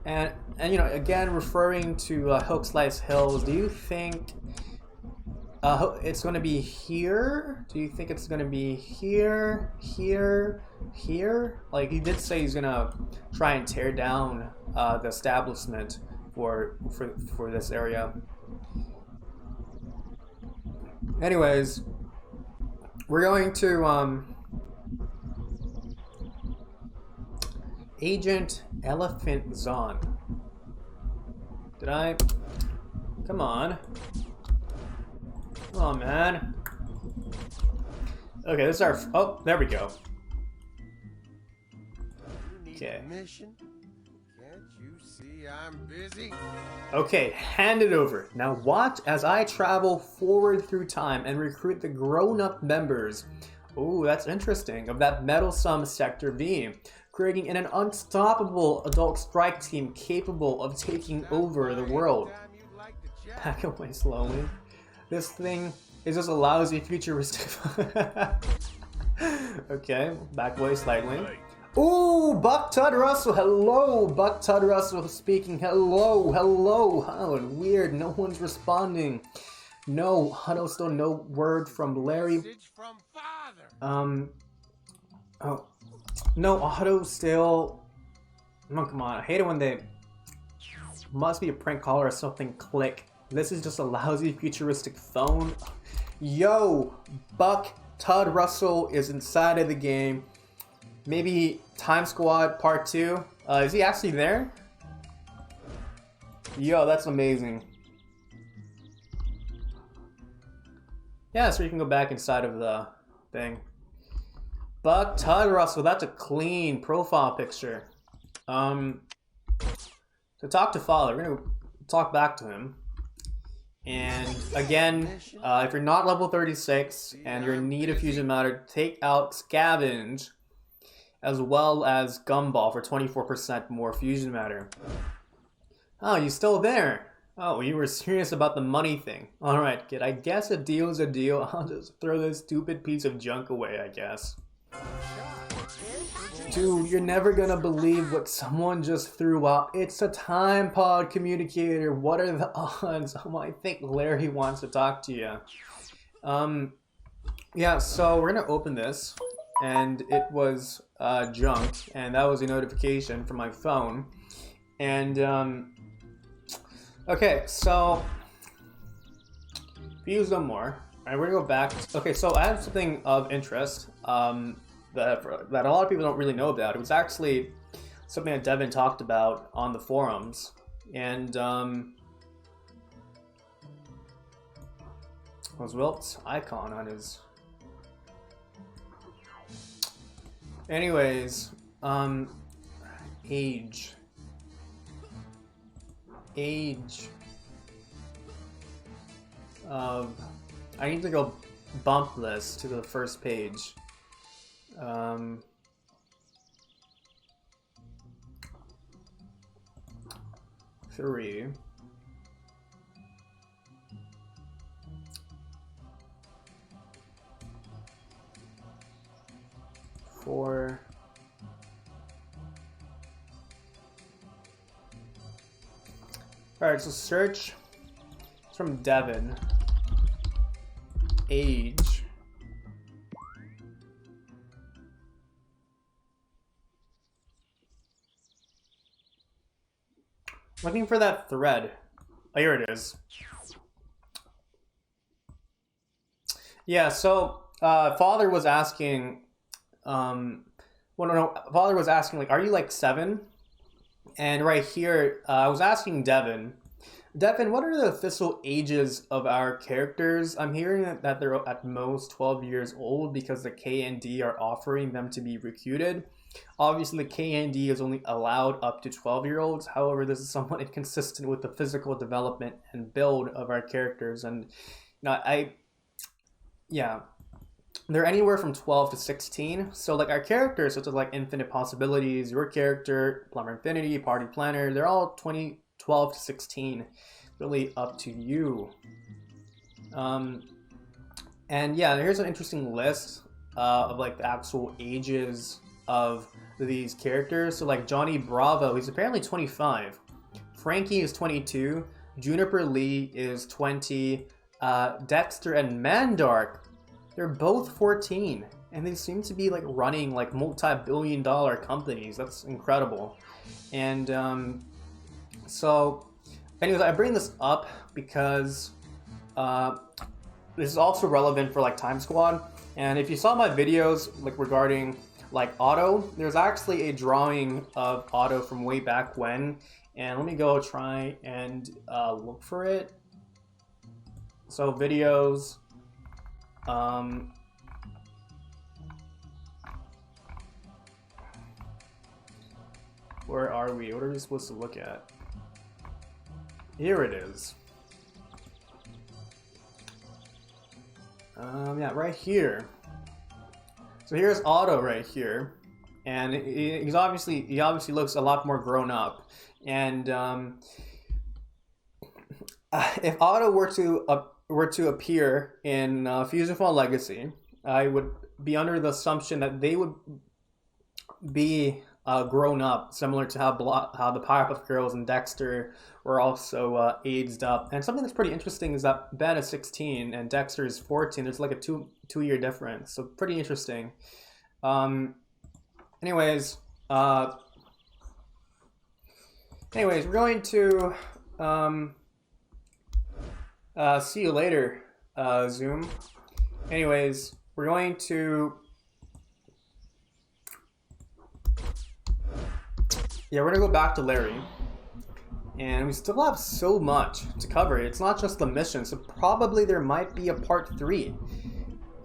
And you know, again, referring to Hook Slice Hills, do you think it's going to be here? Do you think it's going to be here, here, here? Like, he did say he's going to try and tear down the establishment for this area. Anyways, we're going to Agent Elephant Zon. Did I? Come on. Come on, man. Okay, this is our... Oh, there we go. Okay. Mission? Can't you see I'm busy? Okay, hand it over. Now watch as I travel forward through time and recruit the grown-up members. Ooh, that's interesting. Of that meddlesome Sector B. Creating an unstoppable adult strike team capable of taking over the world. Back away slowly. This thing is just a lousy futuristic... Okay, back away slightly. Ooh, Buck Todd Russell, hello! Buck Todd Russell speaking, hello, hello! Oh, weird, no one's responding. No, Huddle still no word from Larry. Oh. No, Auto still... Oh, come on. I hate it when they... Must be a prank caller or something. Click. This is just a lousy futuristic phone. Yo! Buck Todd Russell is inside of the game. Maybe Time Squad Part 2. Is he actually there? Yo, that's amazing. Yeah, so you can go back inside of the thing. Buck Todd Russell, that's a clean profile picture. To talk to Father, we're gonna talk back to him. And again, if you're not level 36 and you're in need of fusion matter, take out Scavenge as well as Gumball for 24% more fusion matter. Oh, you still there? Oh, you were serious about the money thing. Alright, kid, I guess a deal is a deal. I'll just throw this stupid piece of junk away, I guess. Dude, you're never gonna believe what someone just threw out. It's a time pod communicator. What are the odds? Oh, I think Larry wants to talk to you. Yeah, so we're gonna open this, and it was junk, and that was a notification from my phone. And okay, so views no more. All right, we're gonna go back. Okay, so I have something of interest that a lot of people don't really know about. It was actually something that Devin talked about on the forums, and Roosevelt's icon on his. Anyways, age. I need to go bump this to the first page. 3. 4. Alright, so search. It's from Devin. Age. Looking for that thread. Oh, here it is. Yeah, so Father was asking, Father was asking, like, are you like 7? And right here, I was asking Devin, what are the official ages of our characters? I'm hearing that they're at most 12 years old because the K&D are offering them to be recruited. Obviously, the K&D is only allowed up to 12-year-olds. However, this is somewhat inconsistent with the physical development and build of our characters. And they're anywhere from 12 to 16. So like our characters, such as like Infinite Possibilities, your character, Plumber Infinity, Party Planner, they're all 12 to 16. Really up to you. And yeah, here's an interesting list of like the actual ages of these characters. So like Johnny Bravo, he's apparently 25. Frankie is 22. Juniper Lee is 20. Dexter and Mandark, they're both 14. And they seem to be like running like multi-billion-dollar companies. That's incredible. And so anyways, I bring this up because this is also relevant for like Time Squad. And if you saw my videos like regarding like Otto, there's actually a drawing of Otto from way back when. And let me go try and look for it. So videos. Where are we? What are we supposed to look at? Here it is. Yeah, right here. So here's Otto right here, and he obviously looks a lot more grown up. And if Otto were to appear in FusionFall Legacy, I would be under the assumption that they would be grown up, similar to how the Powerpuff Girls and Dexter were also aged up. And something that's pretty interesting is that Ben is 16 and Dexter is 14. There's like a two-year difference, so pretty interesting. Anyways, we're going to see you later, Zoom. Anyways, we're going to we're gonna go back to Larry, and we still have so much to cover. It's not just the mission, so probably there might be a part 3.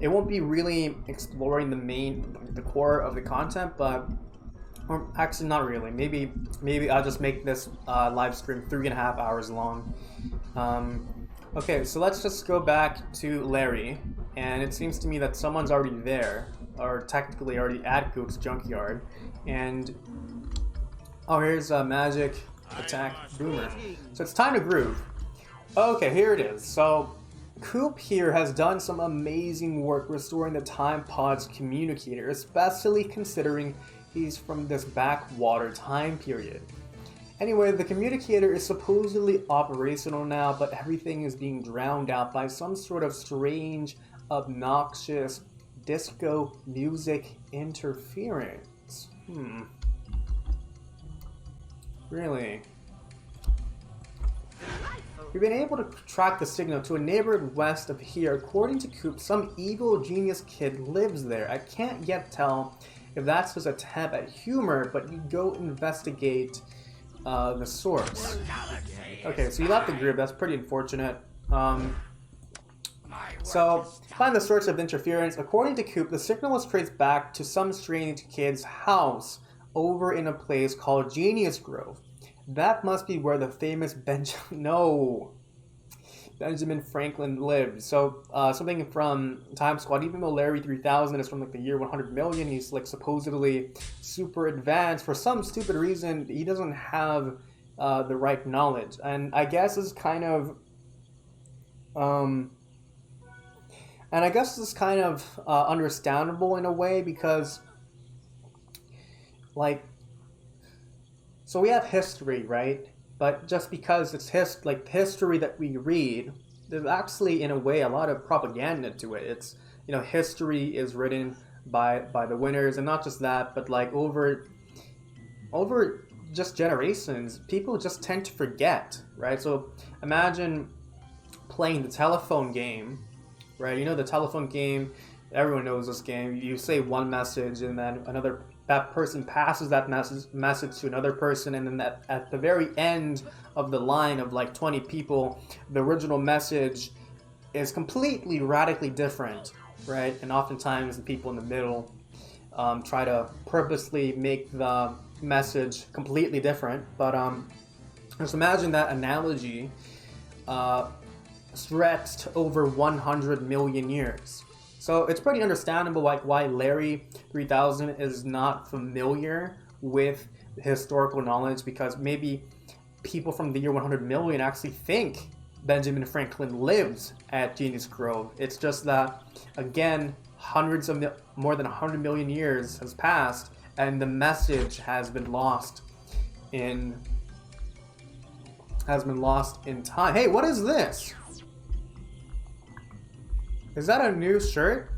It won't be really exploring the core of the content, but or actually not really. Maybe I'll just make this live stream 3.5 hours long. Okay, so let's just go back to Larry, and it seems to me that someone's already there, or technically already at Goop's junkyard, and oh, here's Magic Attack Boomer. So it's time to groove. Okay, here it is. So Coop here has done some amazing work restoring the Time Pod's communicator, especially considering he's from this backwater time period. Anyway, the communicator is supposedly operational now, but everything is being drowned out by some sort of strange, obnoxious disco music interference. Really? We've been able to track the signal to a neighborhood west of here. According to Coop, some evil genius kid lives there. I can't yet tell if that's his attempt at humor, but you go investigate the source. Okay, so you left the group. That's pretty unfortunate. So, find the source of interference. According to Coop, the signal was traced back to some strange kid's house over in a place called Genius Grove. That must be where the famous Benjamin Franklin lived. So, something from Time Squad, even though Larry 3000 is from like the year 100 million, he's like supposedly super advanced. For some stupid reason, he doesn't have the right knowledge. And I guess it's kind of... understandable in a way because, like, so we have history, right? But just because it's history that we read, there's actually, in a way, a lot of propaganda to it. It's, history is written by the winners, and not just that, but like over just generations, people just tend to forget, right? So imagine playing the telephone game, right? The telephone game, everyone knows this game. You say one message and then that person passes that message to another person, and then at the very end of the line of like 20 people, the original message is completely radically different, right? And oftentimes the people in the middle try to purposely make the message completely different. But just imagine that analogy stretched over 100 million years. So it's pretty understandable why Larry 3000 is not familiar with historical knowledge, because maybe people from the year 100 million actually think Benjamin Franklin lives at Genius Grove. It's just that, again, more than 100 million years has passed, and the message has been lost in time. Hey, what is this? Is that a new shirt?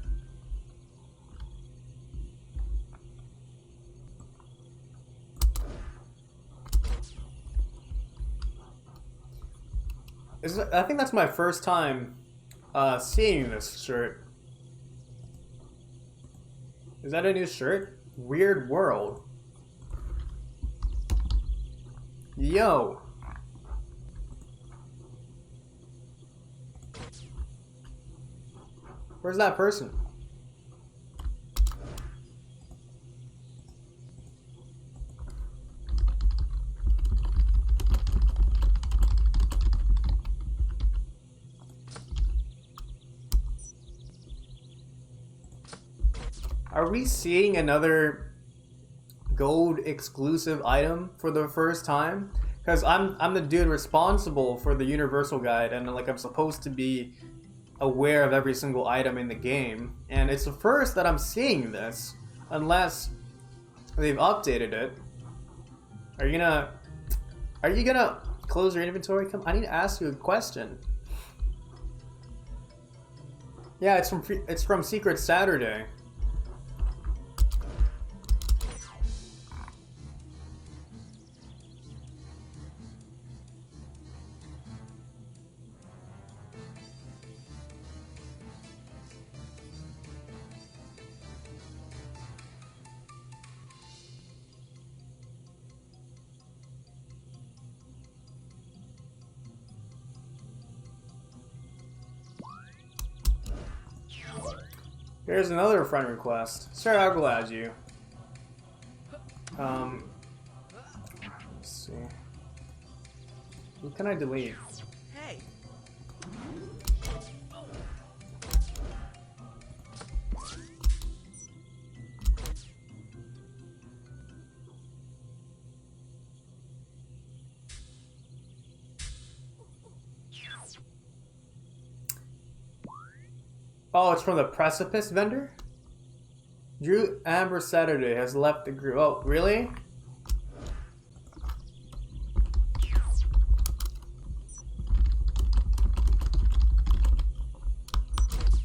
I think that's my first time seeing this shirt. Is that a new shirt? Weird World. Yo. Where's that person? Are we seeing another gold exclusive item for the first time? Because I'm the dude responsible for the Universal Guide, and like I'm supposed to be aware of every single item in the game, and it's the first that I'm seeing this, unless they've updated it. Are you gonna close your inventory? Come, I need to ask you a question. Yeah, it's from Secret Saturday. Here's another friend request. Sir, I will add you. Let's see. Who can I delete? Hey. Oh, it's from the Precipice vendor? Drew Amber Saturday has left the group. Oh, really?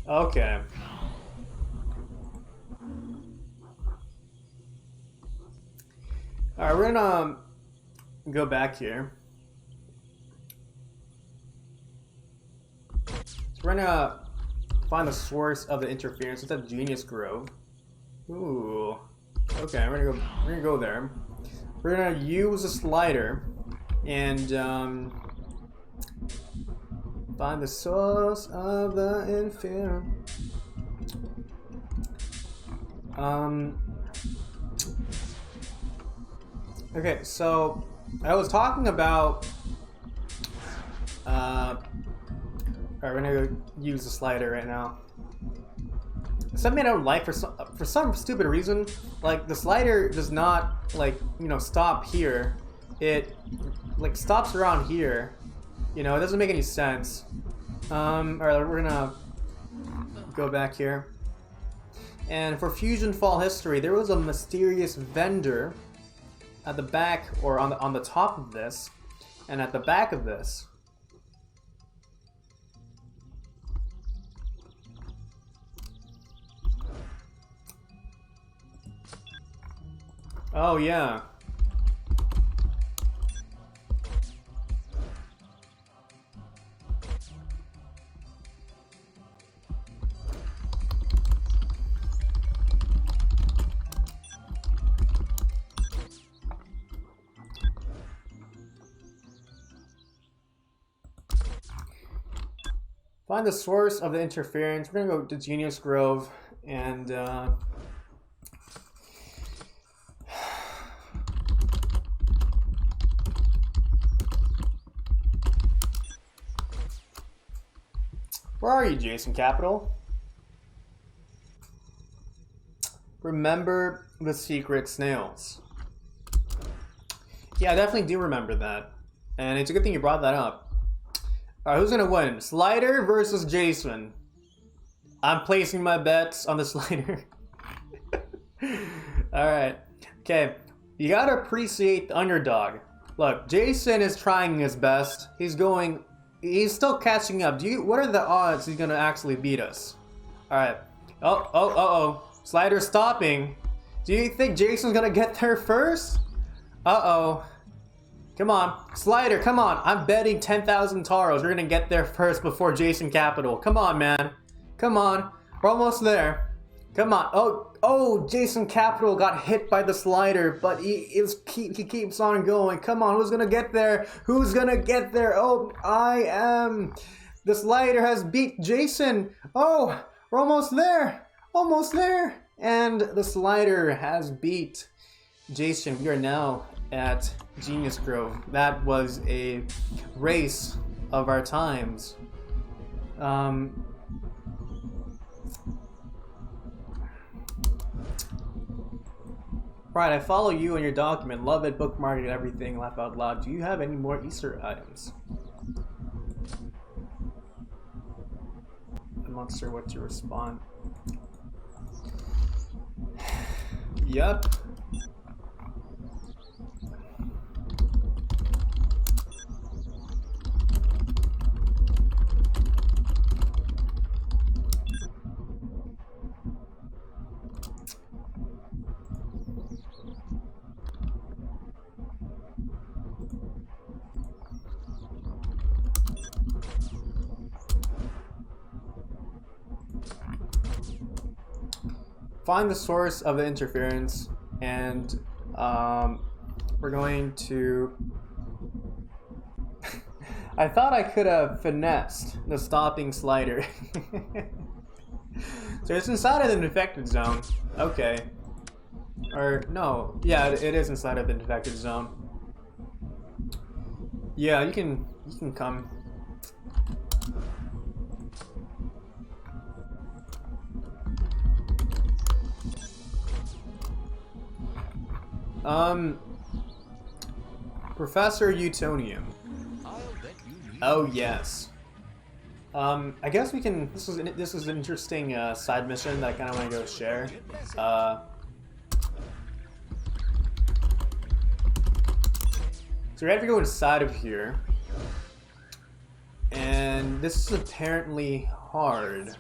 Okay. Alright, we're gonna go back here. So we're gonna find the source of the interference. It's at Genius Grove. Ooh. Okay, we're gonna go there. We're gonna use a slider and find the source of the interference. Okay, so I was talking about alright, we're gonna go use the slider right now. Something I don't like for some stupid reason, like the slider does not, like, you know, stop here. It like stops around here. You know, it doesn't make any sense. Alright, we're gonna go back here. And for FusionFall history, there was a mysterious vendor at the back, or on the top of this, and at the back of this. Oh yeah. Find the source of the interference. We're gonna go to Genius Grove and where are you, Jason Capital? Remember the secret snails. Yeah, I definitely do remember that. And it's a good thing you brought that up. Alright, who's gonna win? Slider versus Jason. I'm placing my bets on the slider. Alright. Okay. You gotta appreciate the underdog. Look, Jason is trying his best. He's still catching up. What are the odds he's gonna actually beat us? Alright. Oh. Slider stopping. Do you think Jason's gonna get there first? Uh-oh. Come on. Slider, come on. I'm betting 10,000 taros. We're gonna get there first before Jason Capital. Come on, man. Come on. We're almost there. Come on. Oh, Jason Capital got hit by the slider, but he keeps on going. Come on, who's gonna get there? Who's gonna get there? Oh, I am. The slider has beat Jason. Oh, we're almost there. Almost there. And the slider has beat Jason. We are now at Genius Grove. That was a race of our times. Right, I follow you on your document. Love it, bookmark it, everything, laugh out loud. Do you have any more Easter items? I'm not sure what to respond. Yup. Find the source of the interference, and we're going to I thought I could have finessed the stopping slider. So it's inside of the infected zone. Okay. Or no, yeah, it is inside of the infected zone. Yeah, you can come. Professor Utonium. Oh yes. I guess we can. This is an interesting side mission that I kind of want to go share. So we have to go inside of here, and this is apparently hard.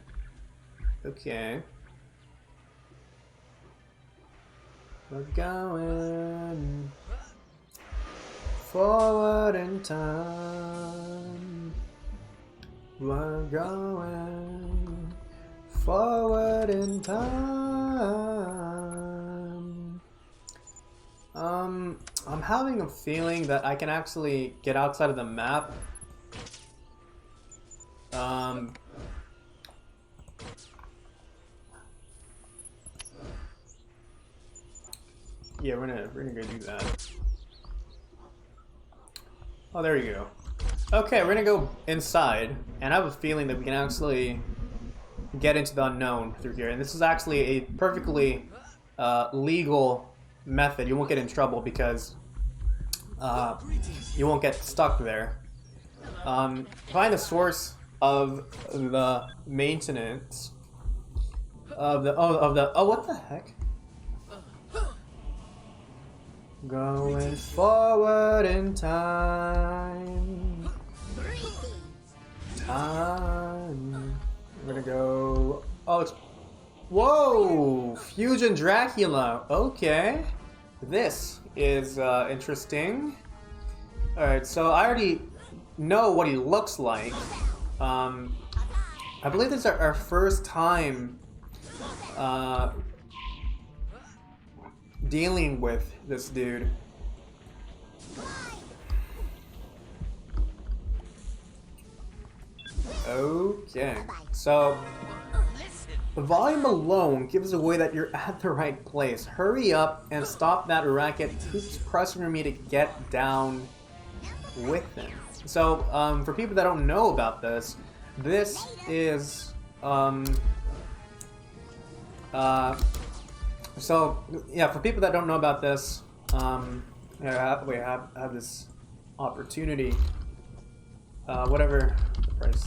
Okay. We're going. Forward in time. We're going forward in time. I'm having a feeling that I can actually get outside of the map. Yeah, we're gonna go do that. Oh, there you go. Okay, we're gonna go inside, and I have a feeling that we can actually get into the unknown through here. And this is actually a perfectly legal method. You won't get in trouble because you won't get stuck there. Find the source of the maintenance of the oh what the heck? Going forward in time. We're gonna go. Oh, it's. Whoa! Yujin Dracula. Okay. This is interesting. Alright, so I already know what he looks like. I believe this is our first time dealing with this dude. Okay, so the volume alone gives away that you're at the right place. Hurry up and stop that racket. Keeps pressuring me to get down with him. So, for people that don't know about this, this is, so, yeah, for people that don't know about this, we have this opportunity, whatever the price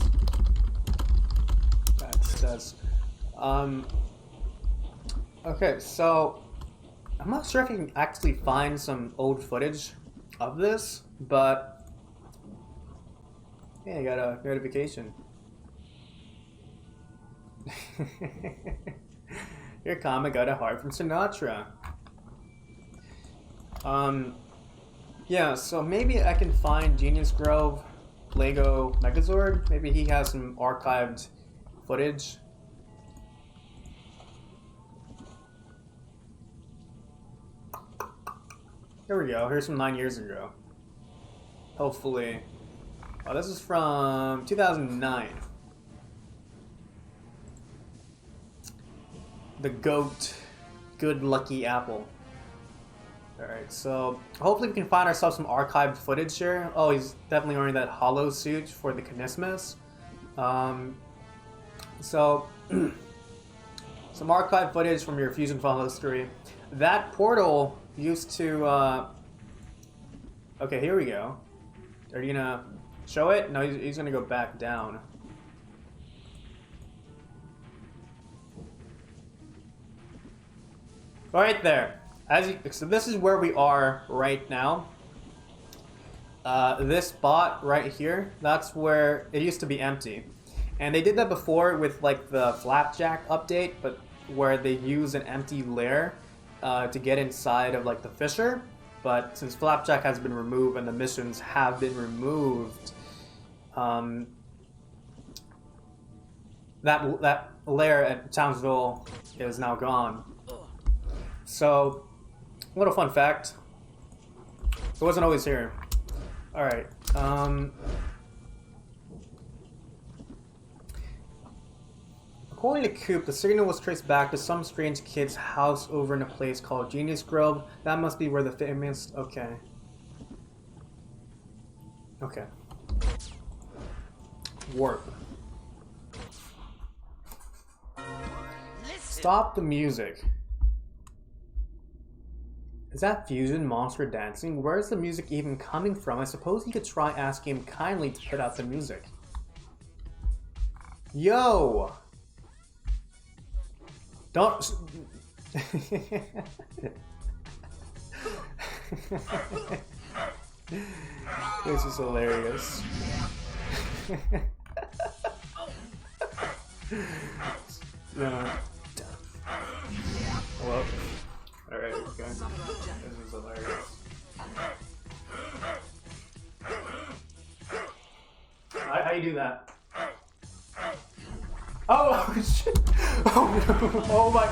tag says. Okay, so, I'm not sure if you can actually find some old footage of this, but, yeah, I got a notification. Your comic got a heart from Sinatra. Yeah, so maybe I can find Genius Grove, Lego Megazord. Maybe he has some archived footage. Here we go. Here's from 9 years ago. Hopefully. Oh, this is from 2009. The GOAT. Good Lucky Apple. Alright, so hopefully we can find ourselves some archived footage here. Oh, he's definitely wearing that hollow suit for the Kinismus. So, some archived footage from your FusionFall history. That portal used to, okay, here we go. Are you gonna show it? No, he's gonna go back down. Right there. So this is where we are right now. This spot right here, that's where it used to be empty. And they did that before with like the Flapjack update, but where they use an empty lair to get inside of like the fissure. But since Flapjack has been removed and the missions have been removed, that lair at Townsville is now gone. So, a little fun fact. It wasn't always here. Alright. According to Coop, the signal was traced back to some strange kid's house over in a place called Genius Grove. That must be where the famous... Okay. Okay. Warp. Stop the music. Is that Fusion Monster dancing? Where's the music even coming from? I suppose you could try asking him kindly to put out the music. Yo! Don't... This is hilarious. No. Hello? Alright, okay. This is hilarious. How do you do that? Oh, oh shit! Oh no! Oh my!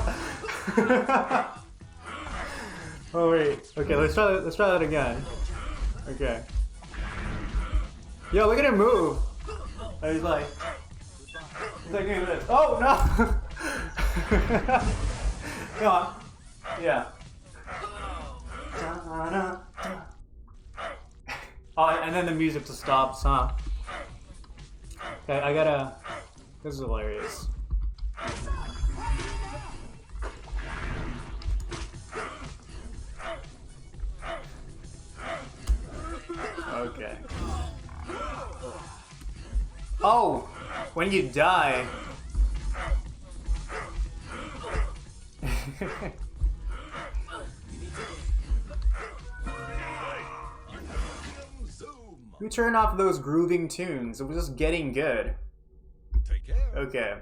Oh wait. Okay, let's try that again. Okay. Yo, look at him move. Oh, he's like doing this. Oh no! Come on. Yeah. Oh, and then the music just stops, huh? Okay, I gotta. This is hilarious. Okay. Oh, when you die. Who turned off those grooving tunes? It was just getting good. Take care. Okay.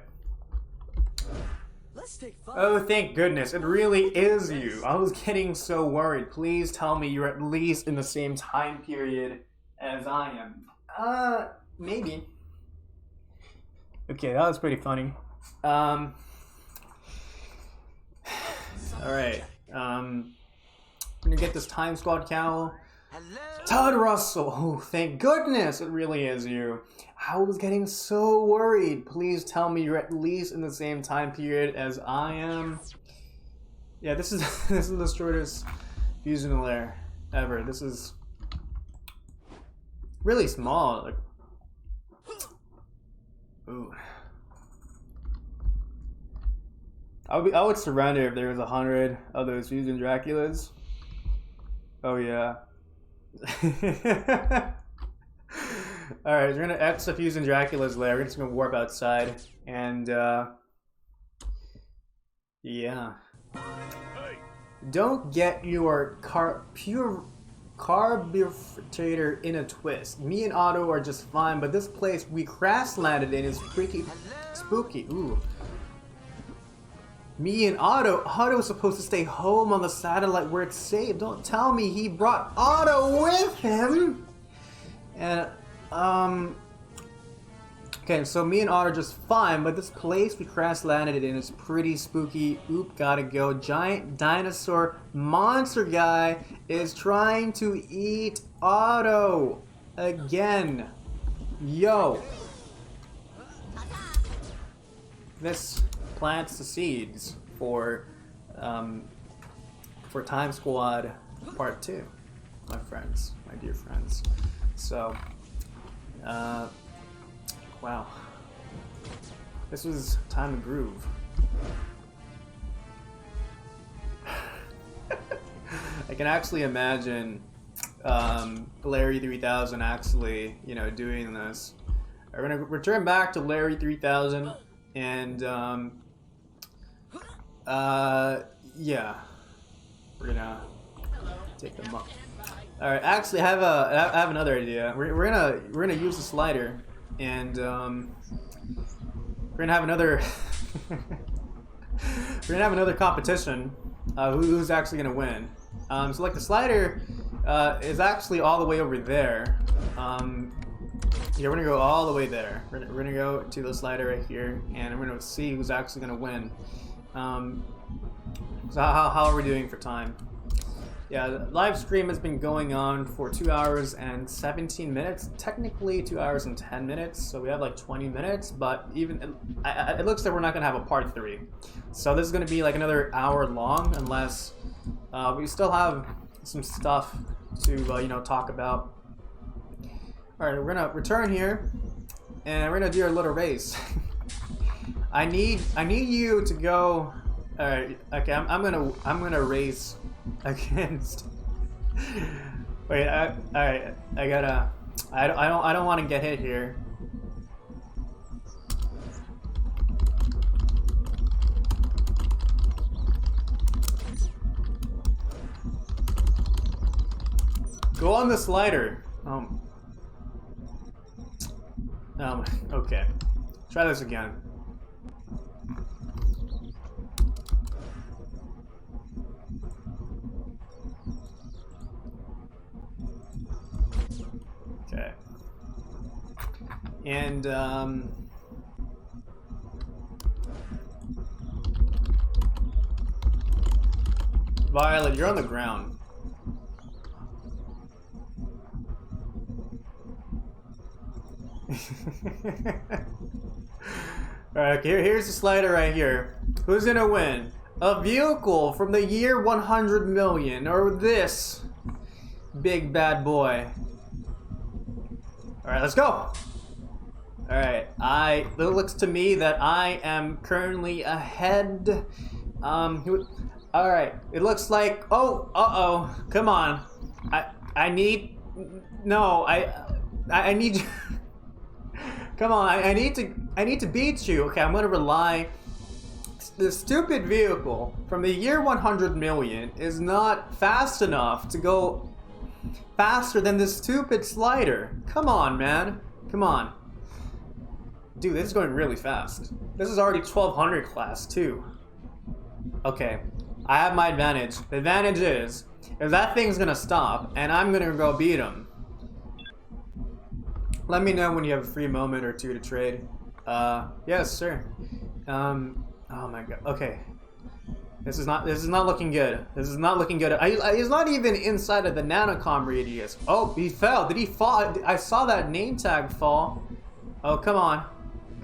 Let's take fun. Oh, thank goodness. It really is you. I was getting so worried. Please tell me you're at least in the same time period as I am. Maybe. Okay, that was pretty funny. Alright. I'm gonna get this Time Squad cowl. Hello. Todd Russell! Oh, thank goodness it really is you. I was getting so worried. Please tell me you're at least in the same time period as I am. Yeah, this is this is the shortest fusion layer ever. This is really small. Like, ooh. I would surrender if there was 100 of those Yujin Draculas. Oh yeah. Alright, we're gonna X the Yujin Dracula's lair. We're just gonna warp outside and yeah. Don't get your carburetor in a twist. Me and Otto are just fine, but this place we crash landed in is freaky spooky. Ooh. Me and Otto was supposed to stay home on the satellite where it's safe. Don't tell me he brought Otto with him. And okay, so me and Otto are just fine, but this place we crash landed in is pretty spooky. Oop, gotta go. Giant dinosaur monster guy is trying to eat Otto again. Yo. This plants the seeds for Time Squad Part 2, my friends, my dear friends. So, wow. This was time to groove. I can actually imagine Larry 3000 actually, you know, doing this. We're gonna return back to Larry 3000 and yeah, we're gonna take them up. All right, actually, I have another idea. We're gonna use the slider, and we're gonna have another competition. Who's actually gonna win? So like the slider is actually all the way over there. Yeah, we're gonna go all the way there. We're gonna go to the slider right here, and we're gonna see who's actually gonna win. So how are we doing for time? Yeah, the live stream has been going on for 2 hours and 17 minutes. Technically 2 hours and 10 minutes, so we have like 20 minutes, but even it looks like we're not gonna have a part 3. So this is gonna be like another hour long, unless we still have some stuff to you know, talk about. All right, we're gonna return here, and we're gonna do our little race. I need you to go. All right, okay, I'm gonna race against. Wait, all right, I gotta. I don't want to get hit here. Go on the slider. Okay. Try this again. Okay. And Violet, you're on the ground. Alright, here's the slider right here. Who's gonna win? A vehicle from the year 100 million, or this big bad boy? Alright, let's go! Alright, it looks to me that I am currently ahead. Alright, it looks like, uh-oh, come on. I need you. Come on, I need to beat you. Okay, I'm gonna rely. The stupid vehicle from the year 100 million is not fast enough to go faster than this stupid slider. Come on, man. Come on. Dude, this is going really fast. This is already 1200 class, too. Okay, I have my advantage. The advantage is that thing's gonna stop, and I'm gonna go beat him. Let me know when you have a free moment or two to trade. Yes, sir. Oh my god. Okay. This is not looking good. This is not looking good. He's not even inside of the nanocom radius. Oh, he fell. Did he fall? I saw that name tag fall. Oh, come on.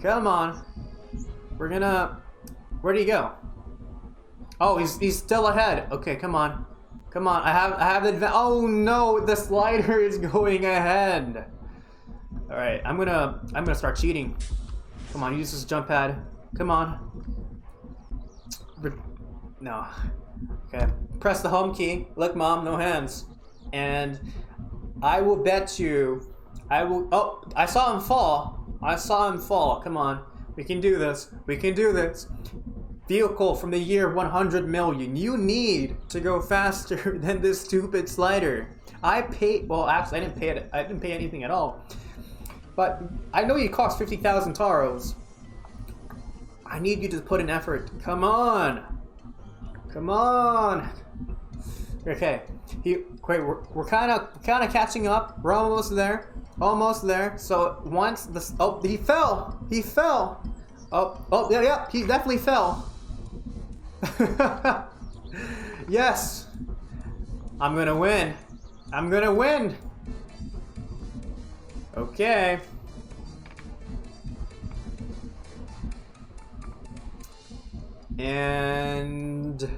Come on. We're gonna... Where'd he go? Oh, he's still ahead. Okay, come on. Come on. I have the... Oh no, the slider is going ahead. Alright, I'm gonna start cheating. Come on, use this jump pad. Come on. No. Okay. Press the home key. Look, Mom, no hands. And I will bet you... Oh, I saw him fall. I saw him fall. Come on. We can do this. We can do this. Vehicle from the year 100 million. You need to go faster than this stupid slider. I paid... Well, actually, I didn't pay it. I didn't pay anything at all. But I know you cost 50,000 taros. I need you to put in effort. Come on. Come on. Okay. Wait, we're kind of catching up. We're almost there. Almost there. So once the... Oh, he fell. He fell. Oh, yeah, he definitely fell. Yes. I'm gonna win. I'm gonna win. Okay. And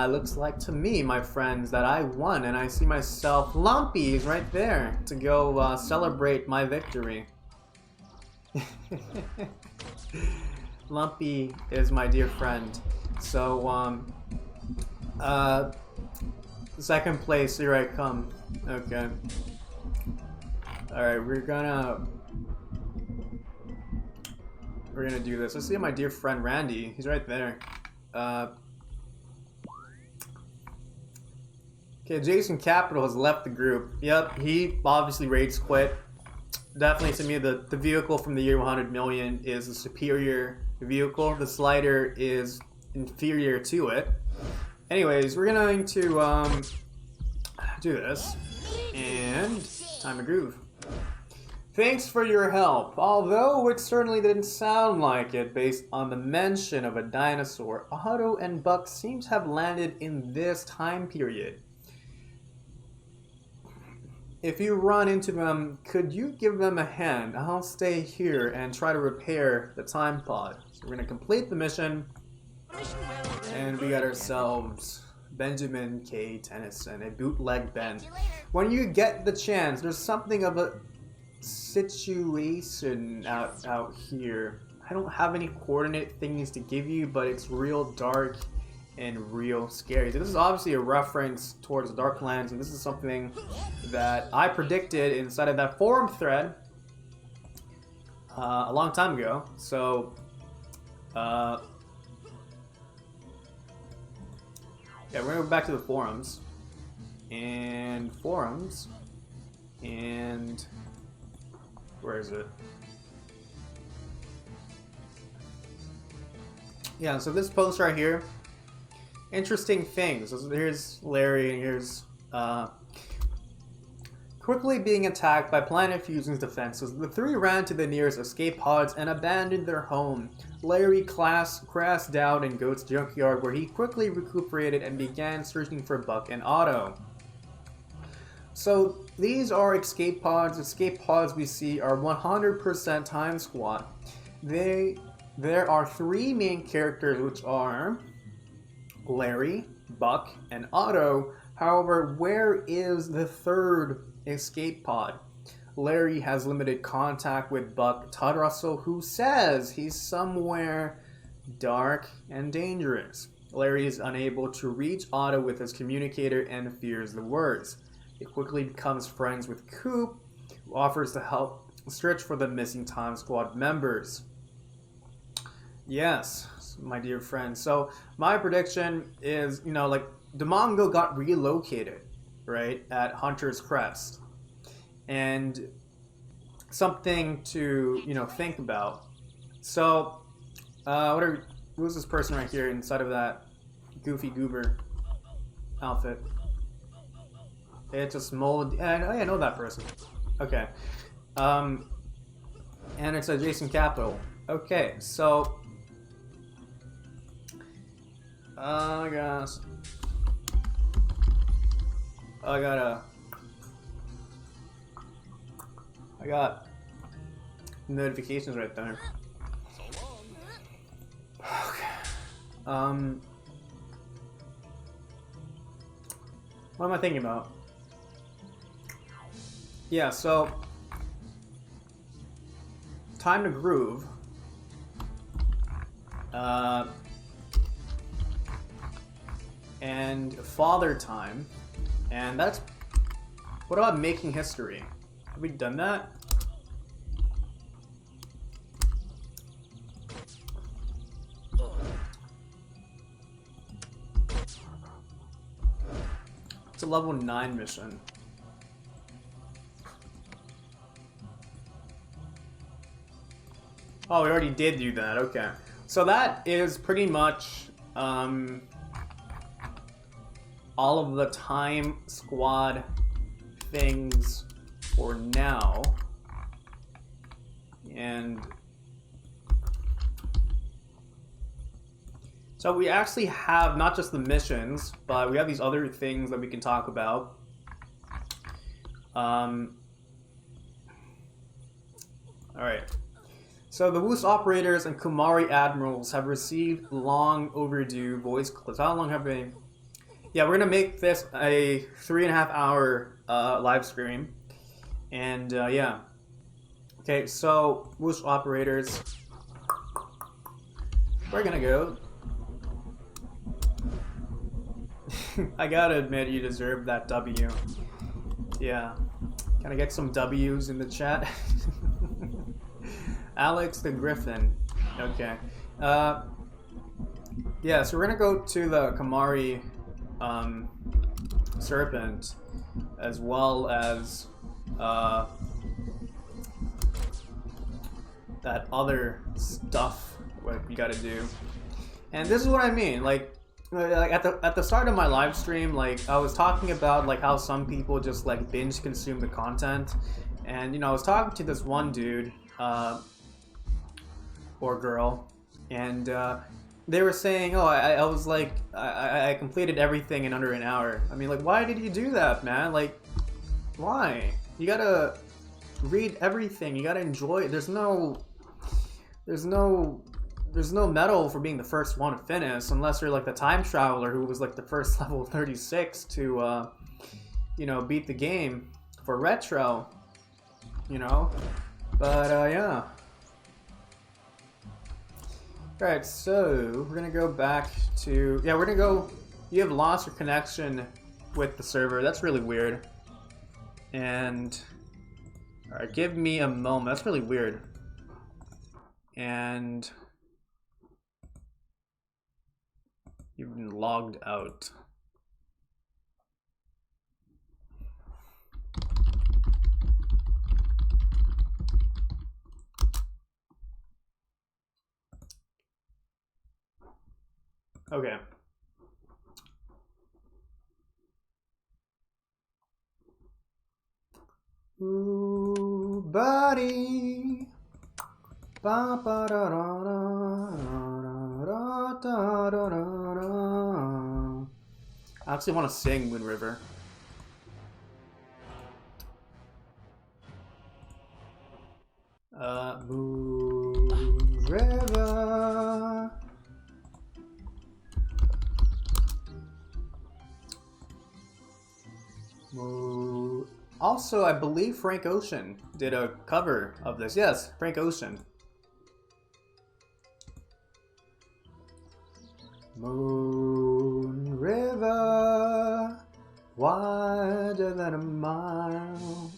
looks like to me, my friends, that I won, and I see myself. Lumpy is right there to go celebrate my victory. Lumpy is my dear friend. So second place, here I come. Okay. Alright, we're gonna do this. Let's see my dear friend Randy. He's right there. Okay, Jason Capital has left the group. Yep, he obviously rage quit. Definitely to me, the vehicle from the year 100 million is a superior vehicle. The slider is inferior to it. Anyways, we're going to do this. And time to groove. Thanks for your help, although it certainly didn't sound like it based on the mention of a dinosaur. Otto and Buck seem to have landed in this time period. If you run into them, could you give them a hand? I'll stay here and try to repair the time pod. So we're going to complete the mission, and we got ourselves Benjamin K. Tennyson, a bootleg Ben. When you get the chance, there's something of a situation out here. I don't have any coordinate things to give you, but it's real dark and real scary. So this is obviously a reference towards the Darklands, and this is something that I predicted inside of that forum thread a long time ago. So yeah, we're gonna go back to the forums and where is it? Yeah, so this post right here, interesting things. Here's Larry and here's Quickly being attacked by Planet Fusion's defenses, the three ran to the nearest escape pods and abandoned their home. Larry crashed down in Goat's junkyard, where he quickly recuperated and began searching for Buck and Otto. So these are escape pods. Escape pods we see are 100% Time Squad. There are three main characters, which are Larry, Buck, and Otto. However, where is the third escape pod? Larry has limited contact with Buck Todd Russell, who says he's somewhere dark and dangerous. Larry is unable to reach Otto with his communicator and fears the worst. He quickly becomes friends with Coop, who offers to help search for the missing Time Squad members. Yes, my dear friend. So my prediction is, like Demongo got relocated, right, at Hunter's Crest. And something to, think about. So, who's this person right here inside of that goofy goober outfit? It's just mold. I know that person. Okay. And it's a Jason Capital. Okay, so I guess I got notifications right there. Okay. What am I thinking about? Yeah, so Time to Groove. And Father Time. And that's... What about Making History? Have we done that? It's a level 9 mission. Oh, we already did do that, okay. So that is pretty much all of the Time Squad things for now. And so we actually have not just the missions, but we have these other things that we can talk about. Alright. So the Woos operators and Kumari admirals have received long overdue voice clips. How long have they? Yeah, we're gonna make this a 3.5 hour live stream, and yeah. Okay, so Woos operators, we're gonna go. I gotta admit, you deserve that W. Yeah, can I get some W's in the chat? Alex the Griffin. Okay. Yeah, so we're gonna go to the Kamari Serpent, as well as that other stuff what we gotta do. And this is what I mean, like at the start of my live stream, like I was talking about like how some people just like binge consume the content, and I was talking to this one dude or girl, and they were saying, oh, I was like, I completed everything in under an hour. I mean, like, why did you do that, man? Like, why? You gotta read everything. You gotta enjoy it. There's no medal for being the first one to finish, unless you're like the time traveler who was like the first level 36 to, beat the game for retro, But, yeah. Alright, so we're gonna go back to... Yeah, we're gonna go... You have lost your connection with the server. That's really weird. And... Alright, give me a moment. That's really weird. And... You've been logged out. Okay. Ooh, buddy. Ba ba da da da da da da da. I actually want to sing Moon River. Moon River. Moon. Also, I believe Frank Ocean did a cover of this. Yes, Frank Ocean. Moon River, wider than a mile.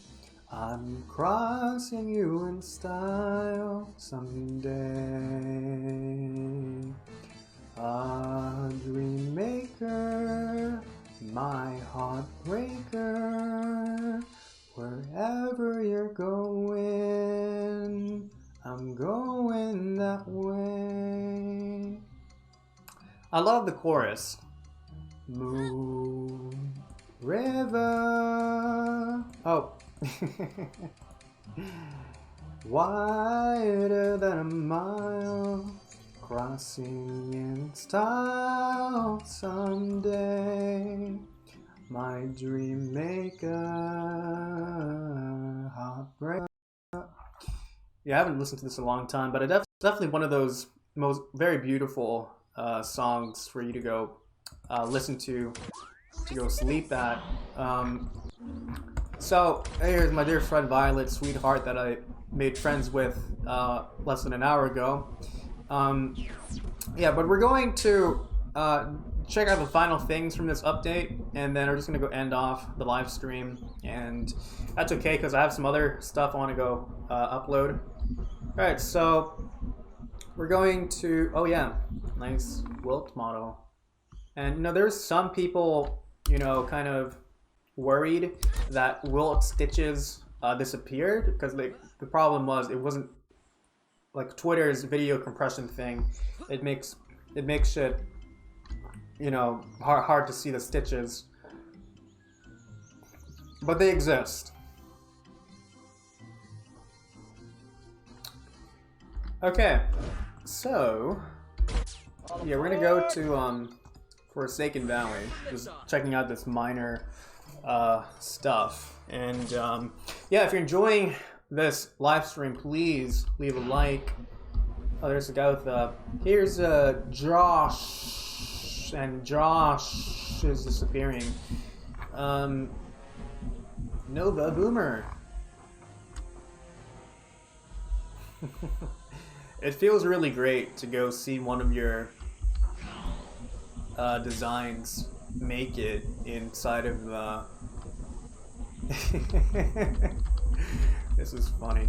I'm crossing you in style someday. A dream maker, my heartbreaker. Wherever you're going, I'm going that way. I love the chorus. Moon River. Oh. Wider than a mile, crossing in style someday. My dream maker, heartbreaker. Yeah, I haven't listened to this in a long time, but it's definitely one of those very beautiful songs for you to go listen to go sleep at. So here's my dear friend Violet, sweetheart, that I made friends with less than an hour ago. Yeah, but we're going to check out the final things from this update, and then we're just going to go end off the live stream, and that's okay because I have some other stuff I want to go upload. Alright, so we're going to, oh yeah, nice Wilt model. And, you know, there's some people, you know, kind of worried that Wilt stitches disappeared, because the problem was it wasn't like Twitter's video compression thing. It makes it, you know, hard to see the stitches, but they exist. Okay, so yeah, we're gonna go to Forsaken Valley, just checking out this minor stuff. And yeah, if you're enjoying this live stream, please leave a like. Oh, there's a guy with here's Josh, and Josh is disappearing. Nova Boomer. It feels really great to go see one of your designs make it inside of the this is funny.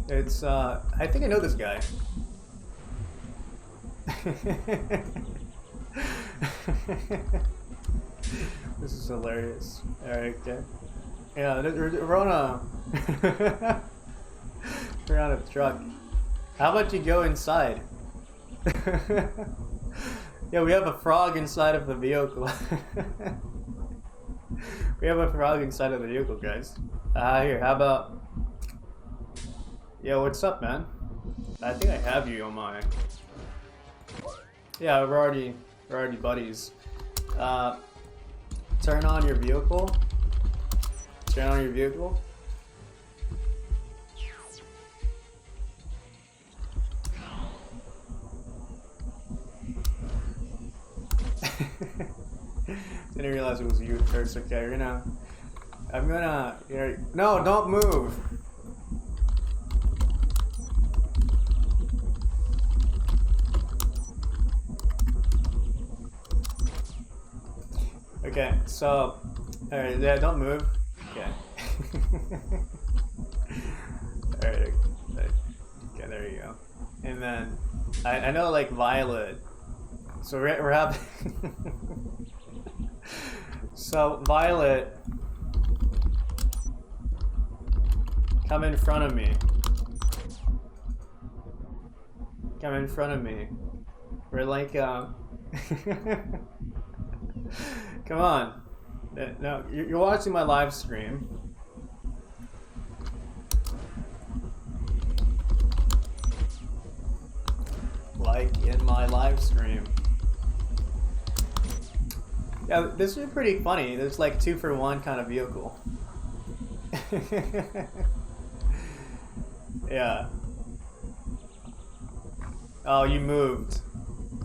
It's I think I know this guy. This is hilarious. Alright, okay. Yeah, we're on a we're on a truck. How about you go inside? Yeah, we have a frog inside of the vehicle. We have a frog inside of the vehicle, guys. Here, how about... Yo, what's up, man? I think I have you on my... Yeah, we're already buddies. Turn on your vehicle. Turn on your vehicle. Didn't realize it was you at first. Okay, I'm gonna, no, don't move. Okay, so, alright, yeah, don't move. Okay. Alright, okay, there you go. And then, I know, like, Violet. So we're having... So, Violet, come in front of me. Come in front of me. We're like, come on. No, you're watching my live stream. in my live stream. Yeah, this is pretty funny. There's like 2-for-1 kind of vehicle. Yeah. Oh, you moved.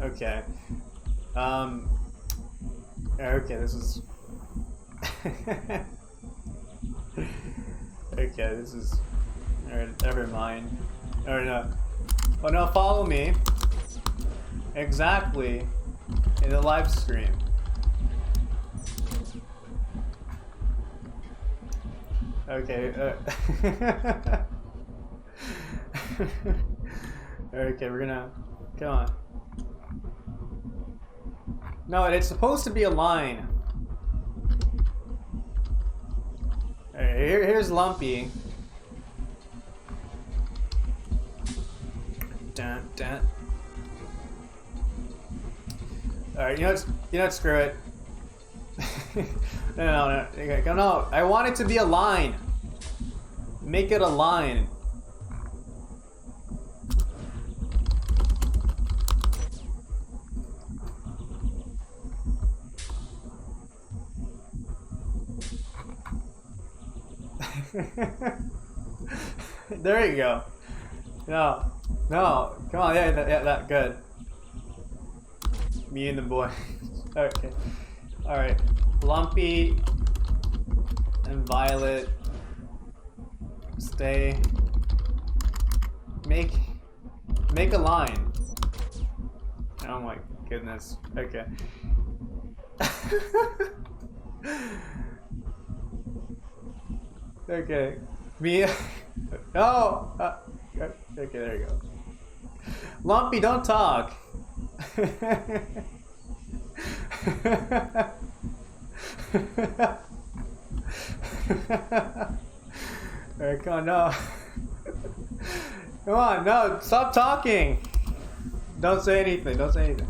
Okay. Okay, this is... Okay, this is... Alright, never mind. Or no. Oh no, follow me. Exactly. In the live stream. Okay, okay, we're gonna... Come on. No, it's supposed to be a line. Alright, here's Lumpy. Dun, dun. Alright, you know what, screw it. No, I want it to be a line. Make it a line. There you go. No, come on, yeah, that good. Me and the boy. Okay, all right. Lumpy and Violet, stay. Make a line. Oh my goodness. Okay. Okay. Me. No. Okay, there you go. Lumpy, don't talk. Alright, come on, no. Come on, no, stop talking. Don't say anything, don't say anything.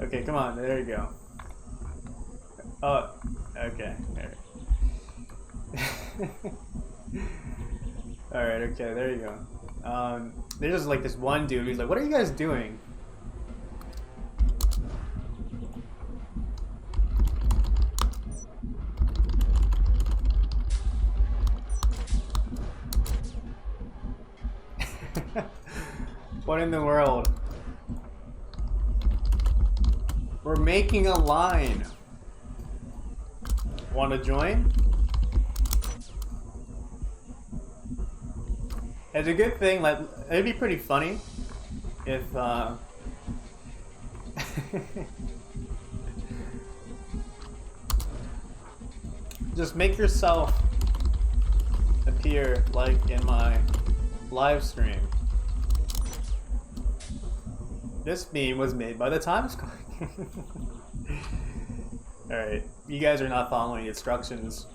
Okay, come on, there you go. Oh, okay, there. Alright, okay, there you go. There's just like this one dude who's like, what are you guys doing? What in the world? We're making a line. Want to join? It's a good thing, like, it'd be pretty funny if, just make yourself appear, like, in my live stream. This meme was made by the Times. Alright, you guys are not following instructions.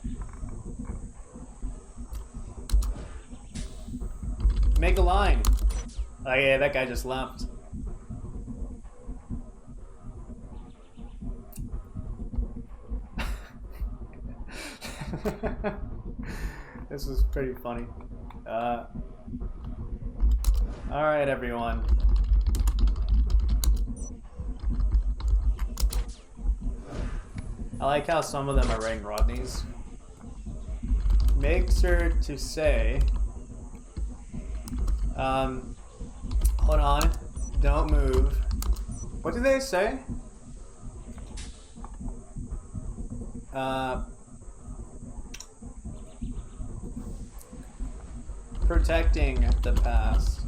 Make a line. Oh yeah, that guy just left. This was pretty funny. Alright, everyone. I like how some of them are wearing Rodneys. Make sure to say, hold on, don't move. What do they say? Protecting the past.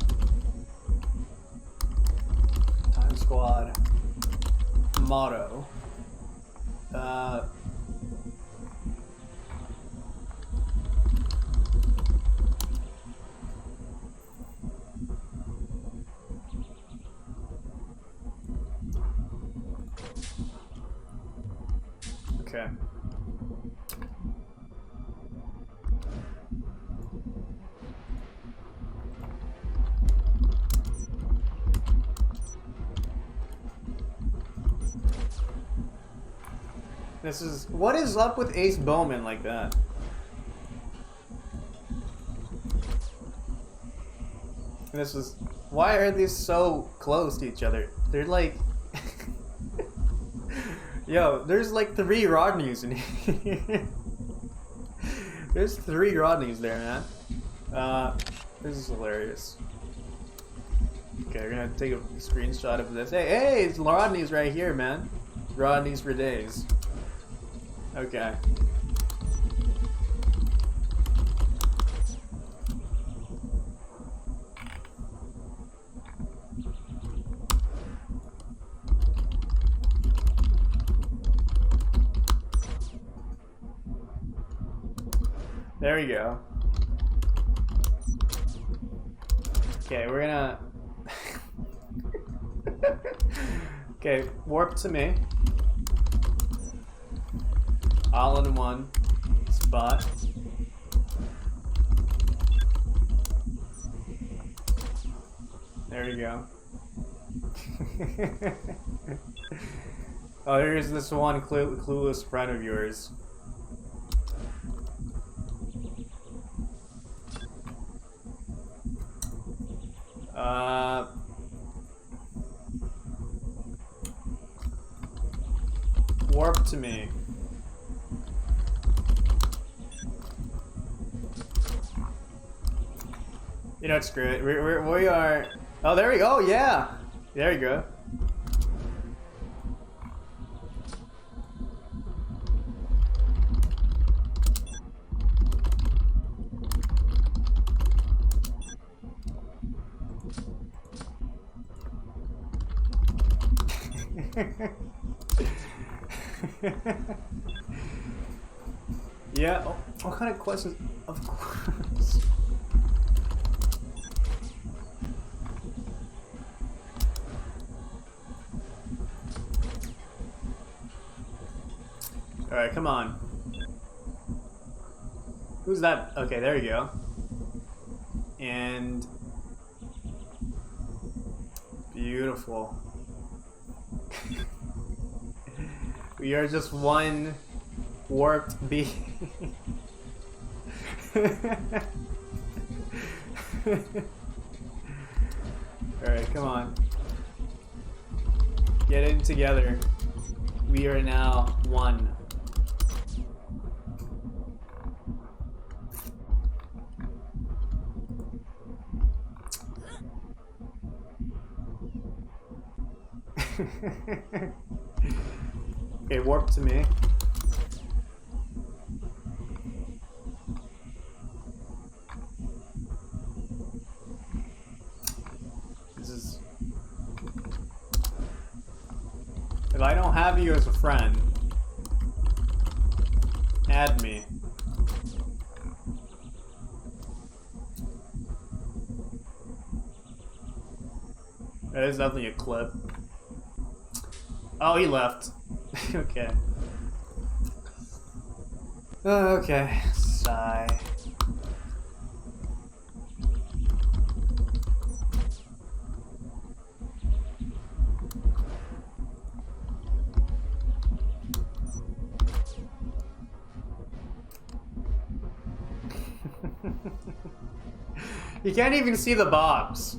Time Squad motto. Okay. This is... What is up with Ace Bowman like that? And this was... Why are these so close to each other? They're like... Yo, there's like 3 Rodneys in here. There's 3 Rodneys there, man. This is hilarious. Okay, we're gonna take a screenshot of this. Hey, it's Rodney's right here, man. Rodney's for days. Okay. There we go. Okay, we're gonna... Okay, warp to me. All in one spot. There you go. Oh, here's this one clueless friend of yours. Warp to me. You know, screw it. We are. Oh, there we go. Yeah, there you go. Yeah. Oh, what kind of questions? Of course. All right, come on. Who's that? Okay, there you go. And beautiful. We are just one warped being. Alright, come on. Get it together. We are now one. Okay, warp to me. This is... If I don't have you as a friend, add me. That is definitely a clip. Oh, he left. Okay. Okay. Sigh. You can't even see the bobs.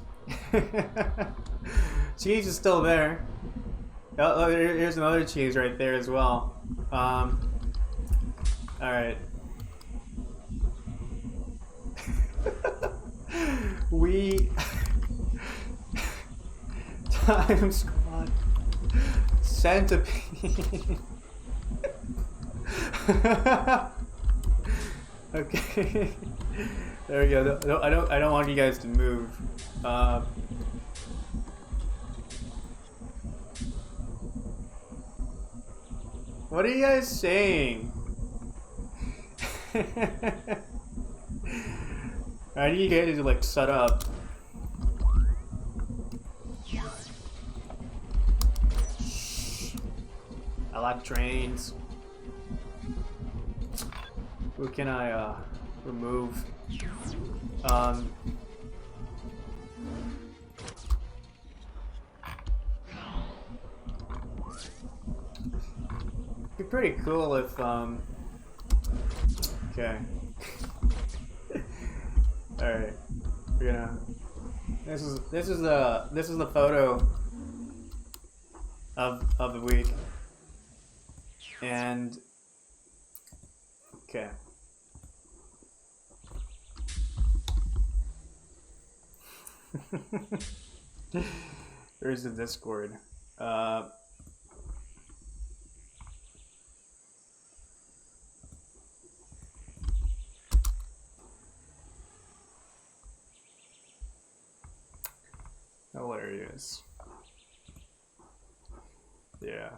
Cheese is still there. Oh, here's another cheese right there as well. Alright. We... Time Squad. Centipede. Okay. There we go. I don't want you guys to move. What are you guys saying? I need you guys to like shut up. I like trains. Who can I remove? It'd be pretty cool if okay. Alright. We're gonna This is the photo of the week. And okay. There's the Discord. Hilarious. Yeah.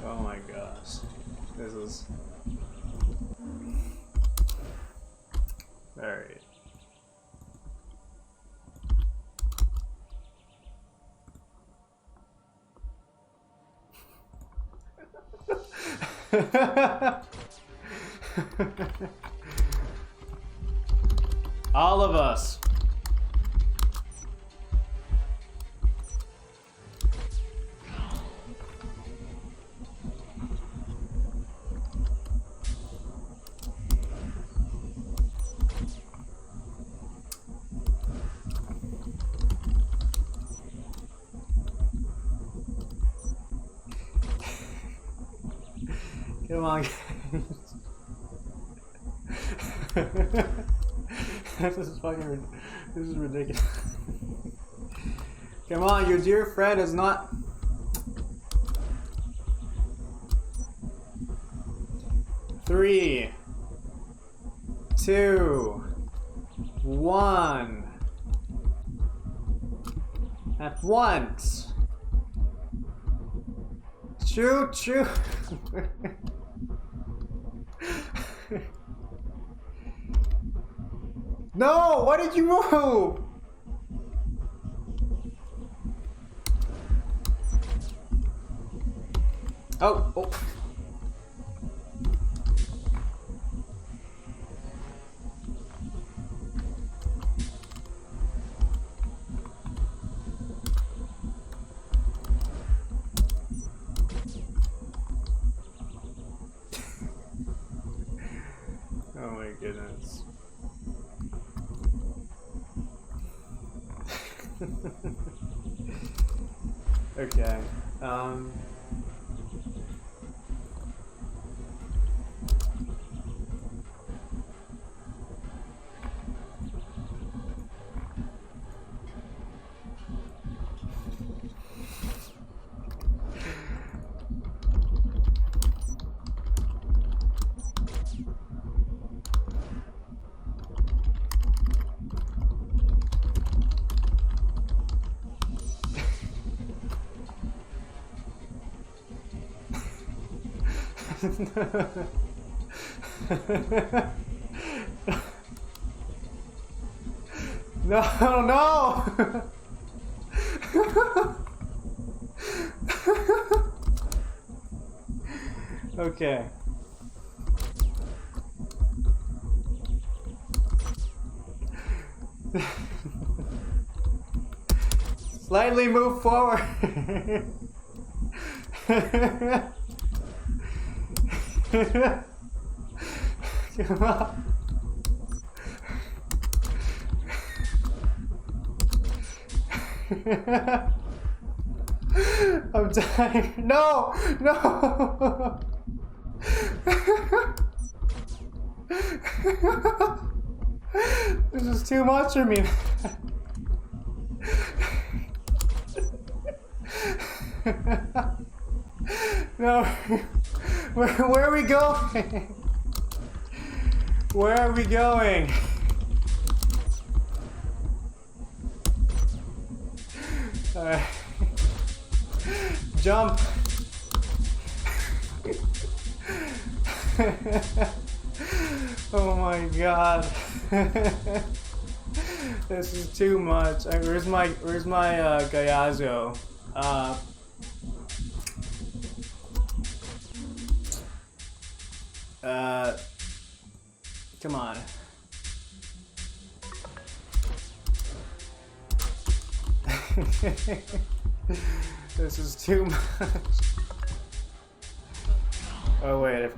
Oh my gosh. This is... Alright. All of us. Come on, guys. This is ridiculous. Come on, your dear friend is not... Three, two, one. At once. Choo choo. No, why did you move? Oh, oh. Oh my goodness. Okay. No, no! Okay. Slightly move forward. Come on. I'm dying. No! No! This is too much for me. No. Where are we going? Where are we going? Alright. Jump! Oh my god. This is too much. Where's my Gayazo? Come on. This is too much. Oh wait.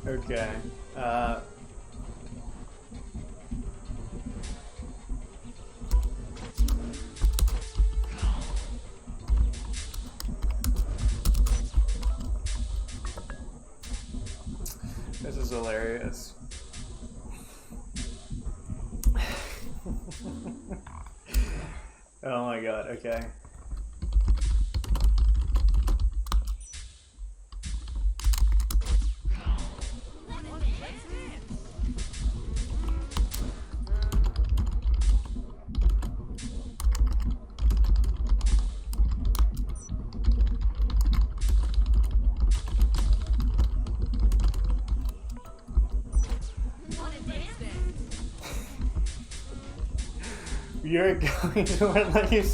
Okay. This is hilarious. Oh my god, okay. You're going to let you.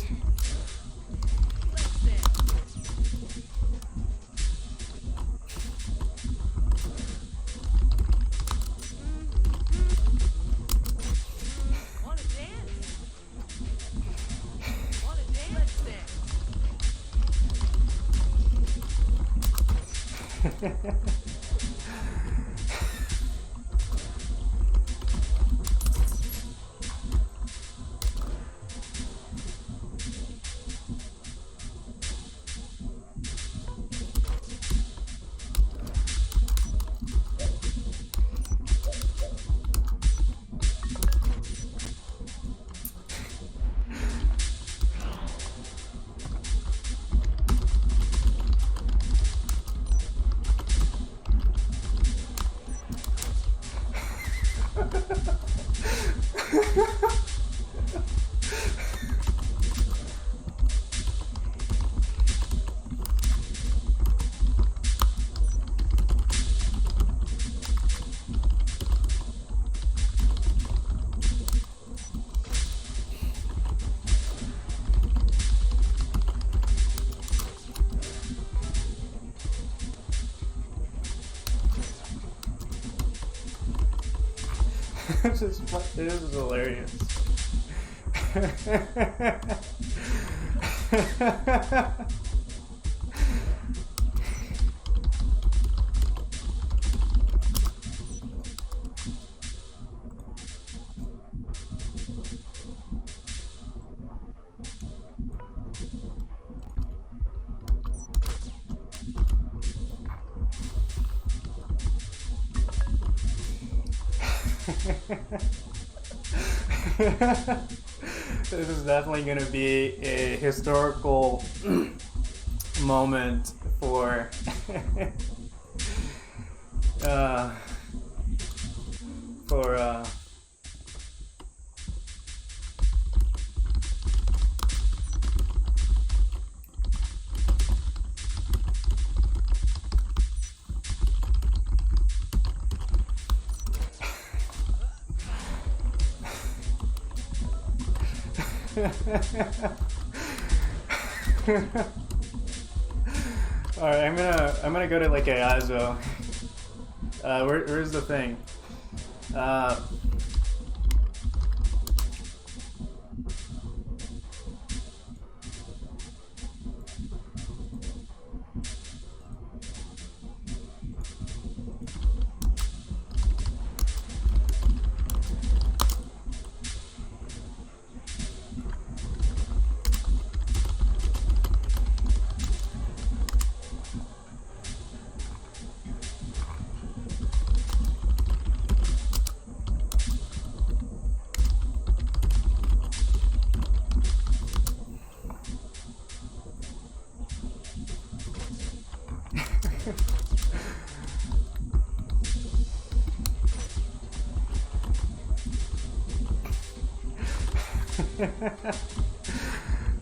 This is hilarious. This is definitely going to be a historical moment for Alright, I'm gonna go to like Ayazo. Where's the thing?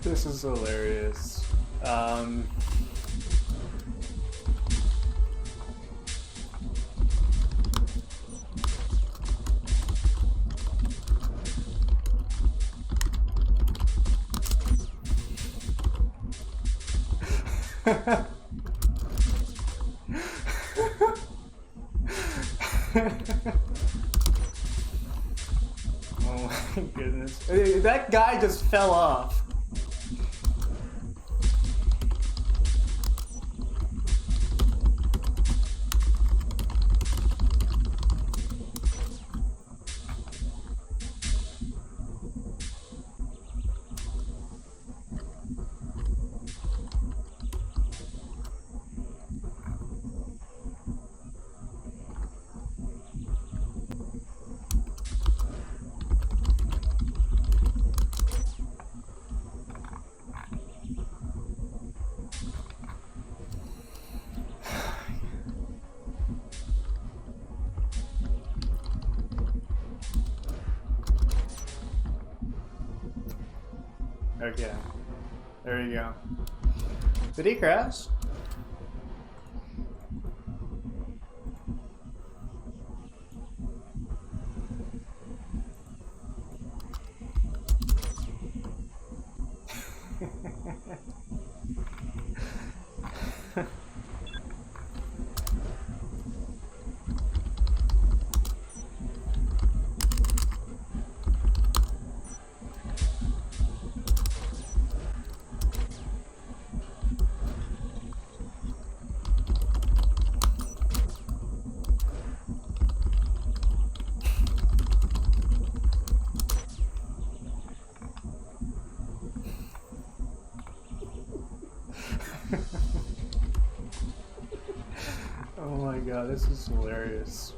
This is hilarious. Oh my goodness. That guy just fell off. Okay. There you go. Did he crash? Oh my god, this is hilarious.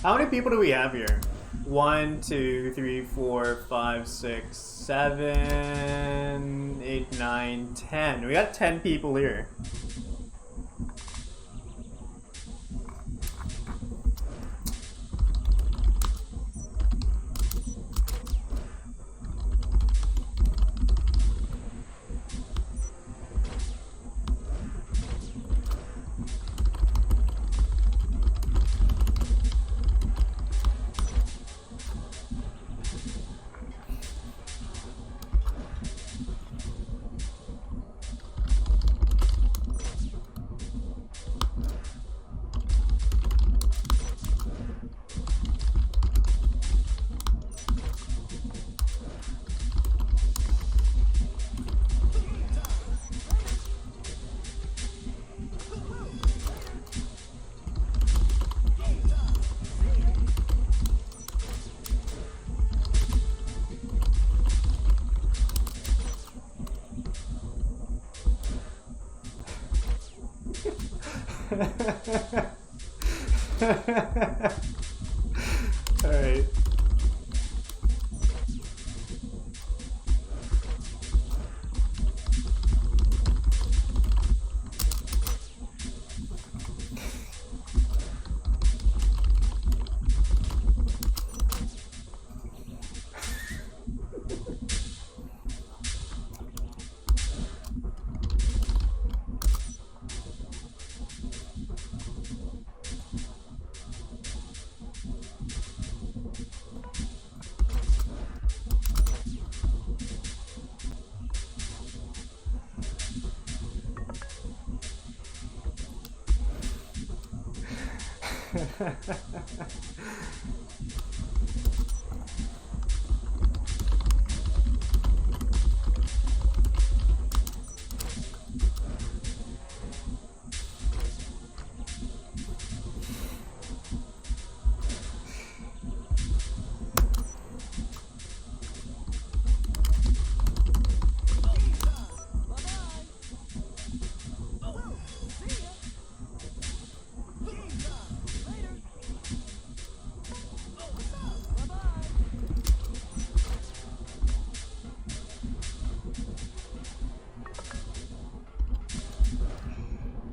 How many people do we have here? 1, 2, 3, 4, 5, 6, 7, 8, 9, 10. We got 10 people here. Alright.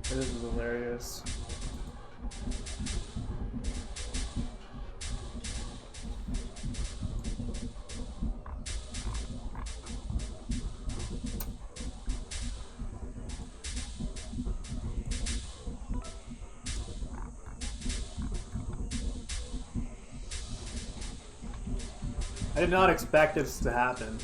This is hilarious. I did not expect this to happen.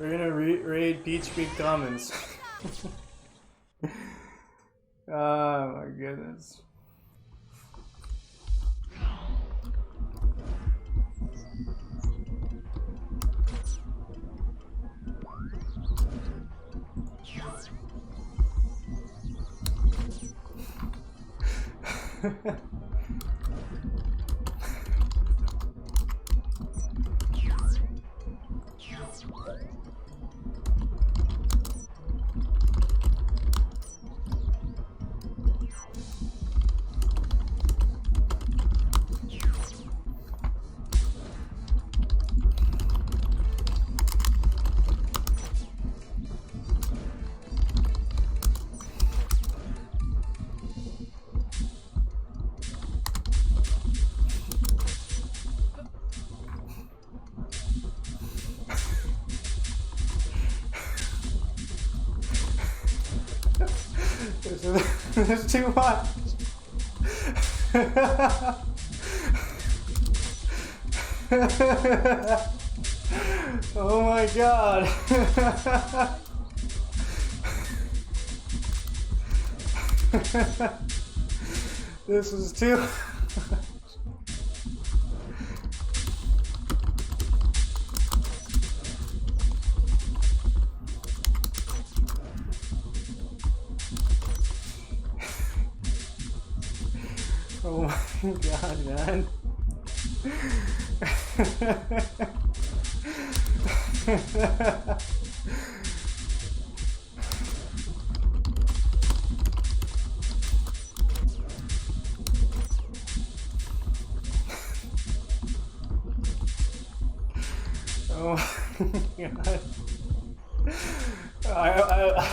We're gonna raid Peach Creek Commons. Oh my goodness. This is too much. Oh my god. This is too much. Oh my god, man. Oh my god.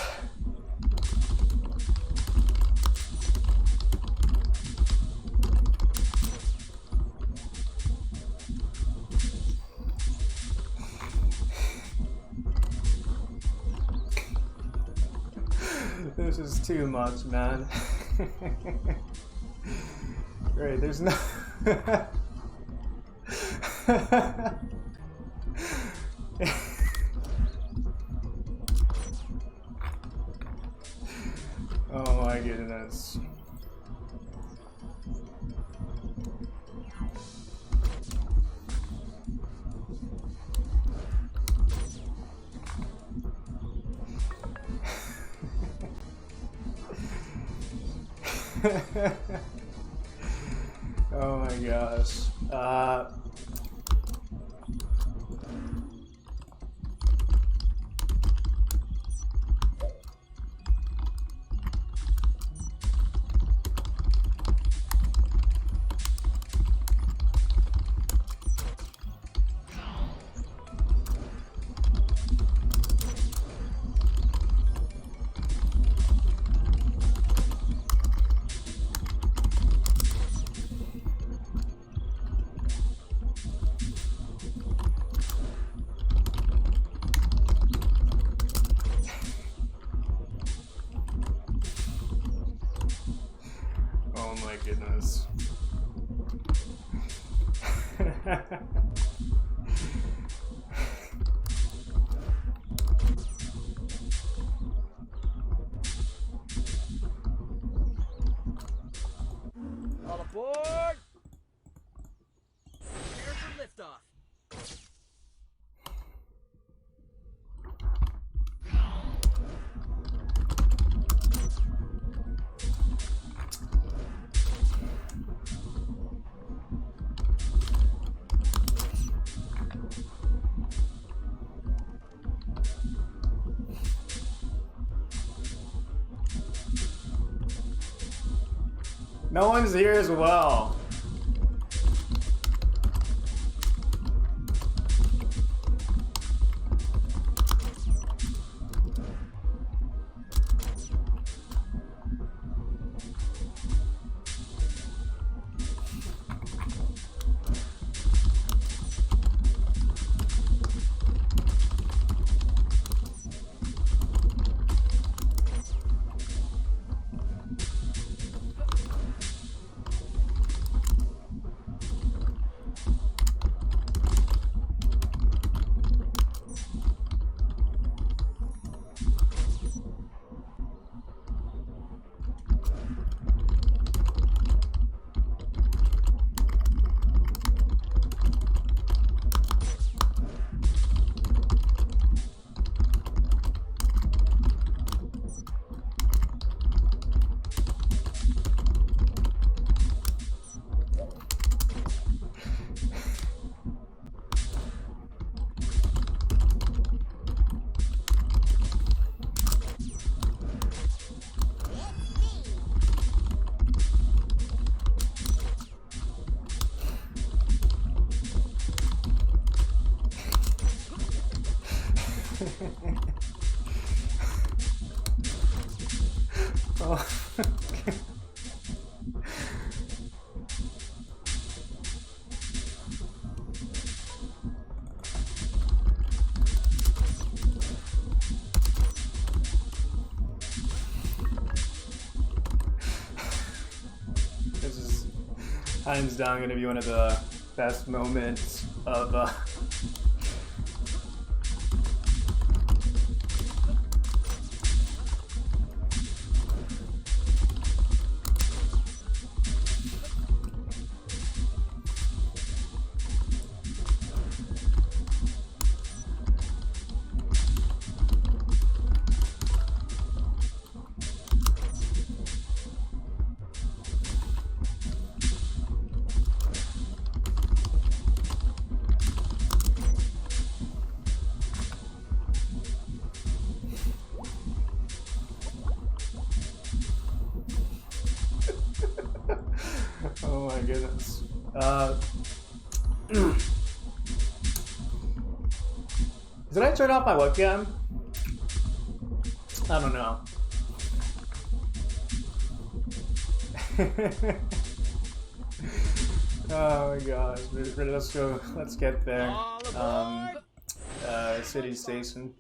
This is too much, man. Great, there's no... Oh my goodness. Oh my gosh. Oh my goodness. All aboard! Prepare for liftoff. No one's here as well. Oh. This is hands down gonna be one of the best moments of oh my goodness. Did I turn off my webcam? I don't know. Oh my gosh. Let's go. Let's get there. City station.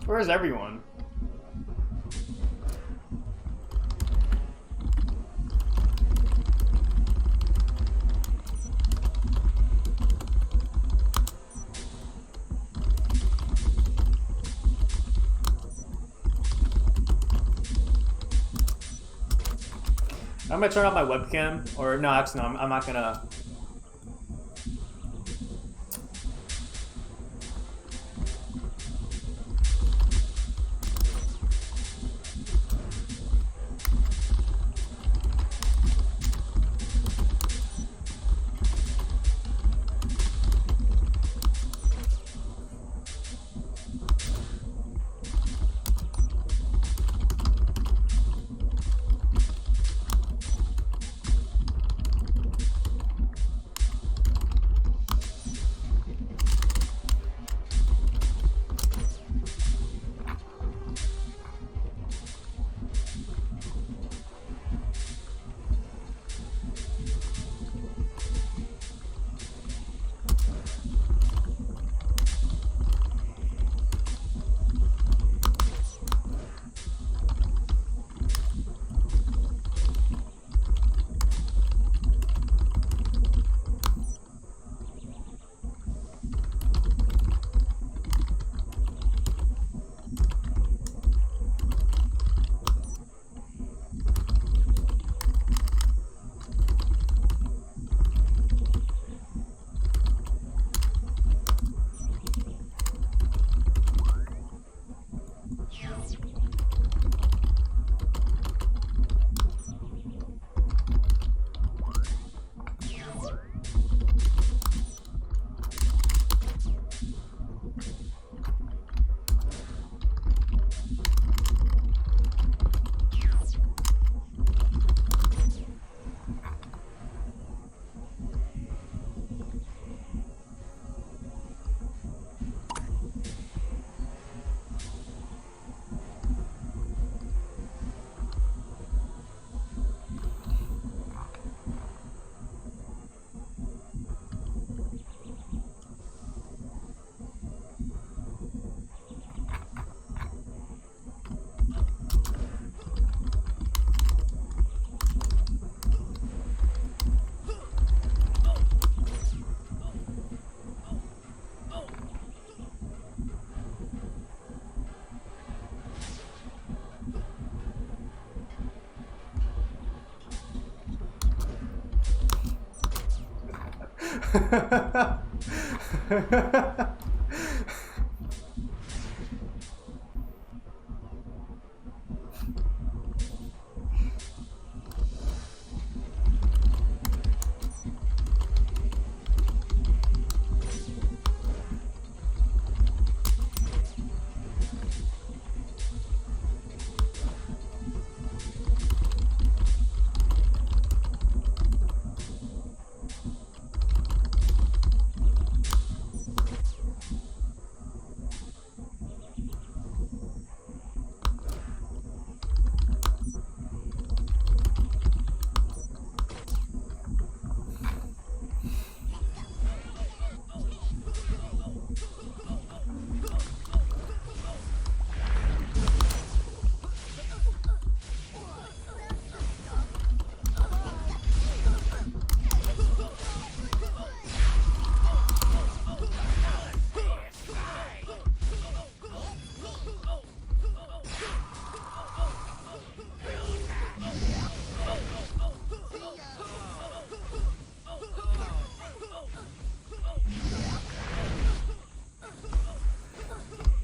Where's everyone? I'm gonna turn off my webcam, or no, actually, no, I'm not gonna.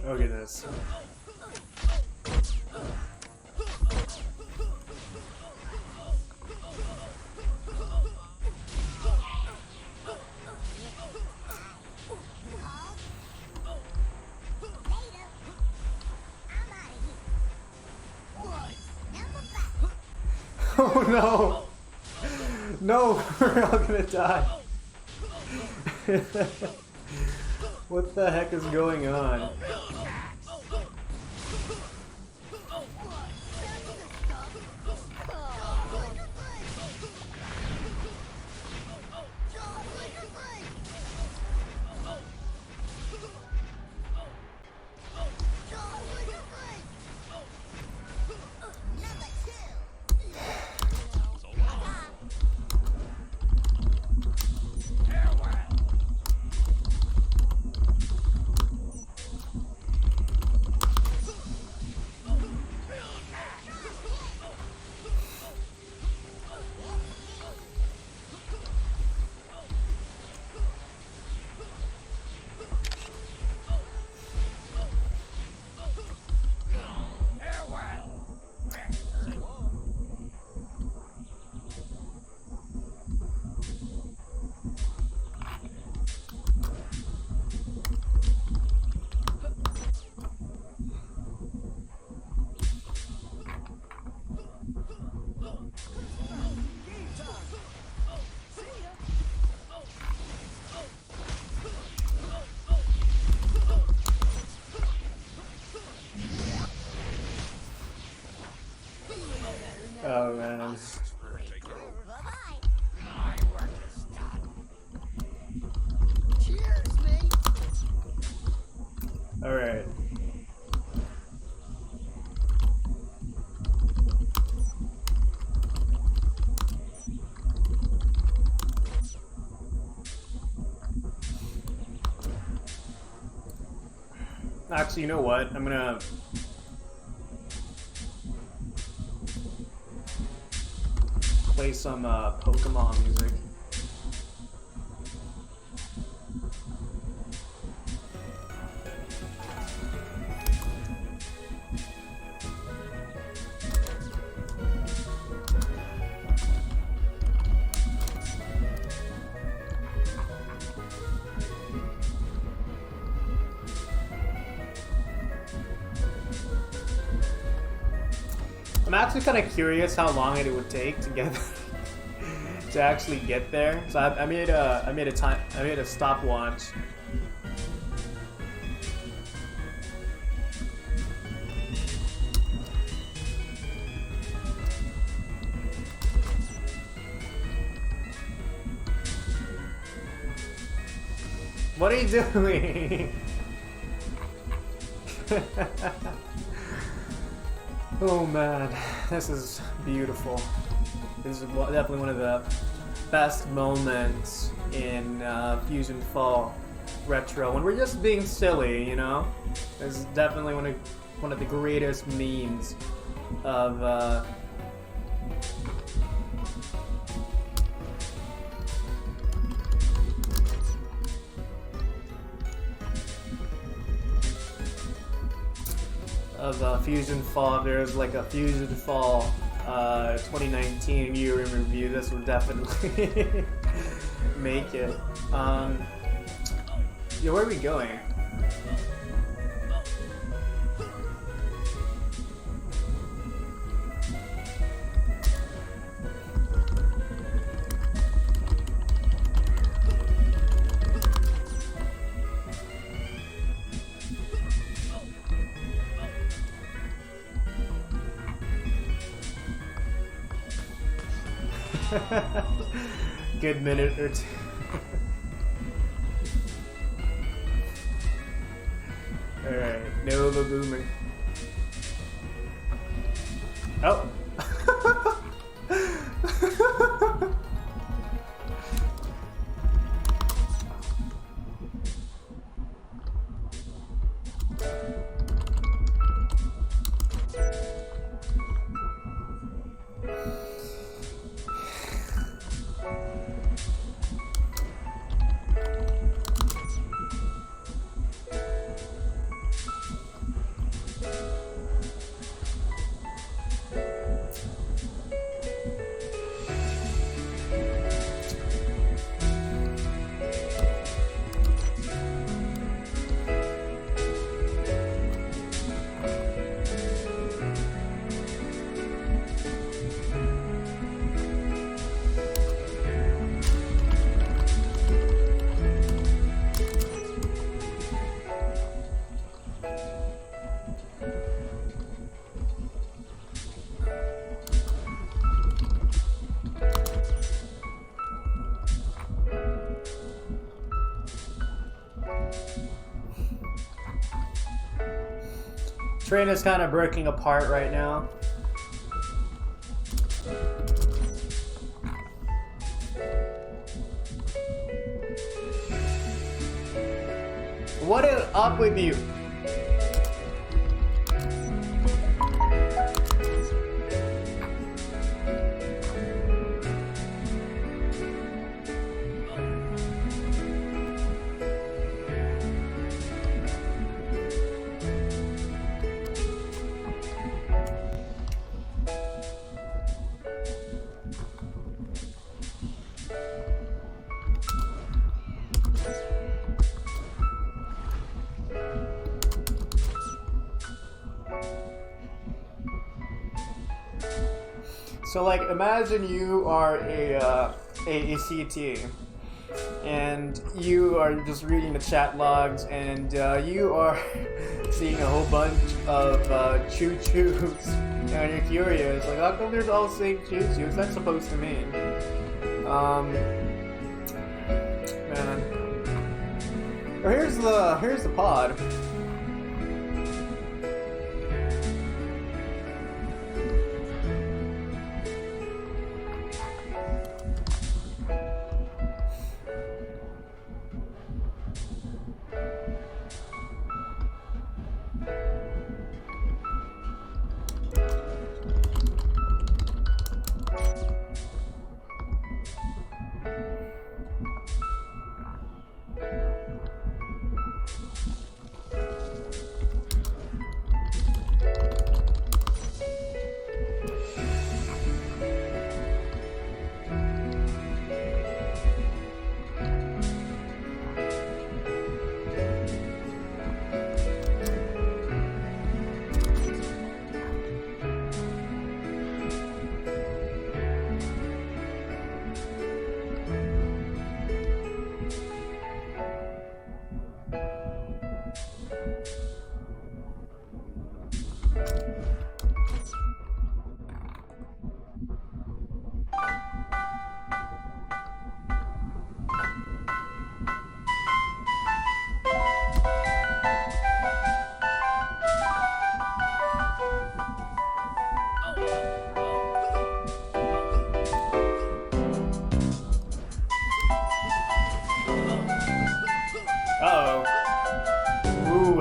Look at this. Oh no! No, we're all gonna die. What the heck is going on? Oh man. Cheers, mate. Alright. Actually, you know what? I'm gonna play some Pokemon music. I'm actually kind of curious how long it would take to get to actually get there. So I made a stopwatch. What are you doing? Oh man, this is beautiful. This is definitely one of the best moments in FusionFall Retro when we're just being silly, you know. This is definitely one of the greatest memes of. of FusionFall. If there's like a FusionFall 2019 year in review, this would definitely make it. Yeah, where are we going? Good minute or two. Alright, Nova Boomer. Oh! Train is kind of breaking apart right now. What is up with you? So like, imagine you are a CT, and you are just reading the chat logs, and you are seeing a whole bunch of choo-choos, and you're curious, like, how come there's all saying choo-choos? What's that supposed to mean? Man. Or here's the pod.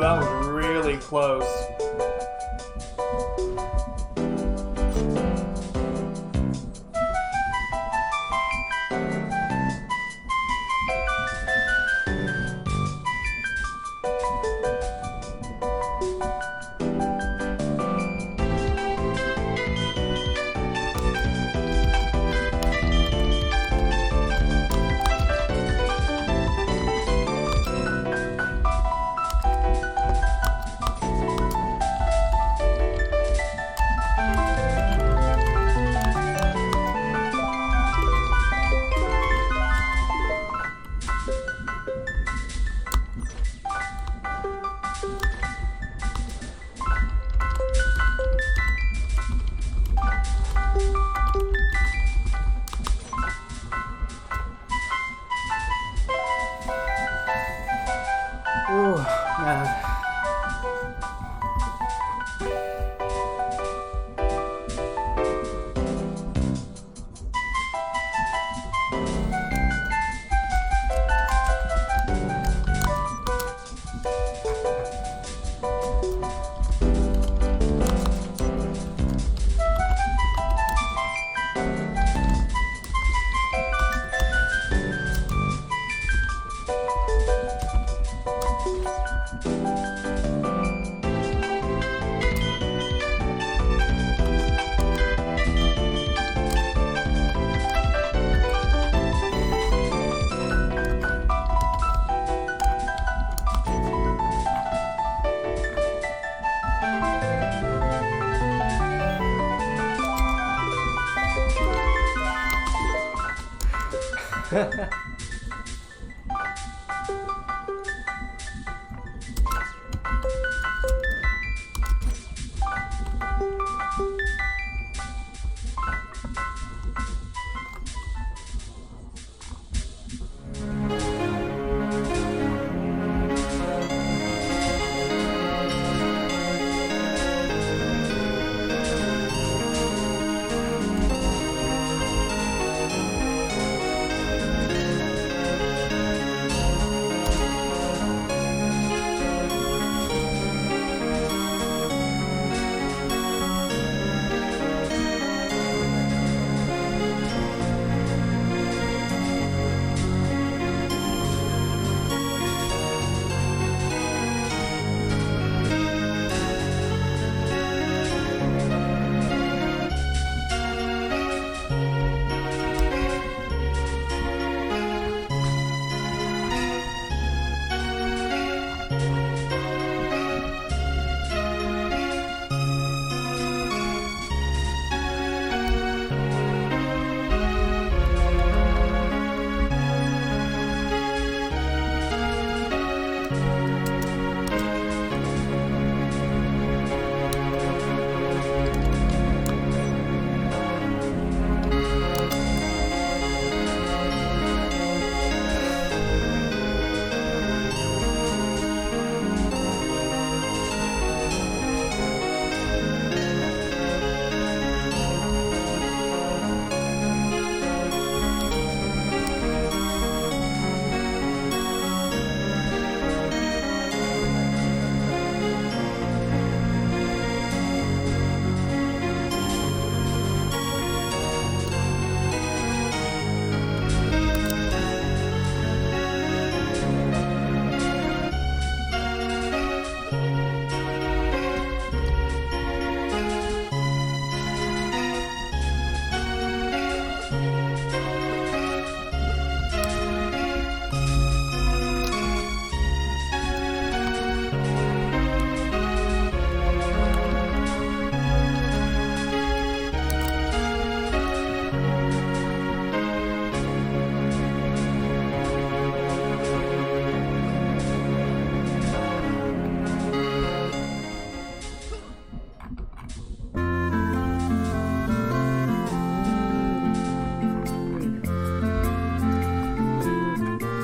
That was really close.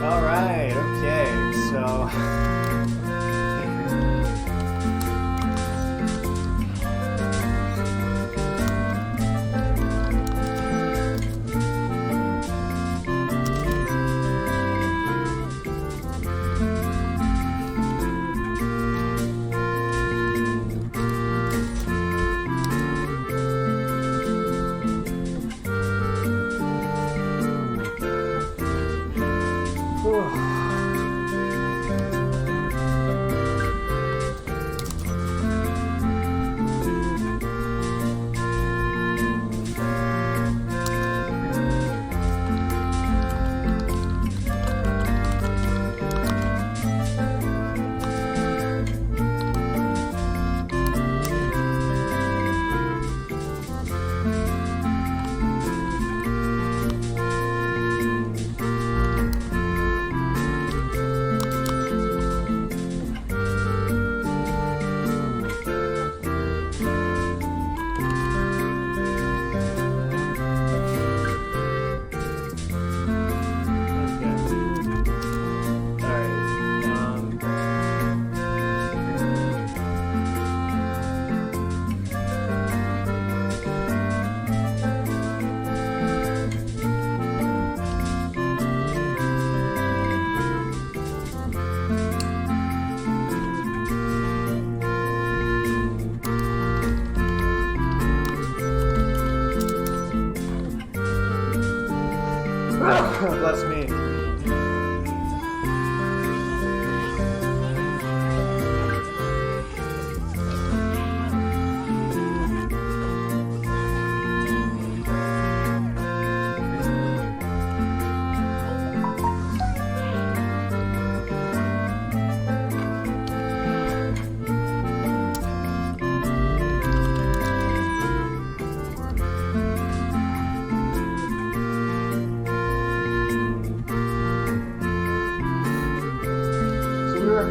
Alright, okay, so...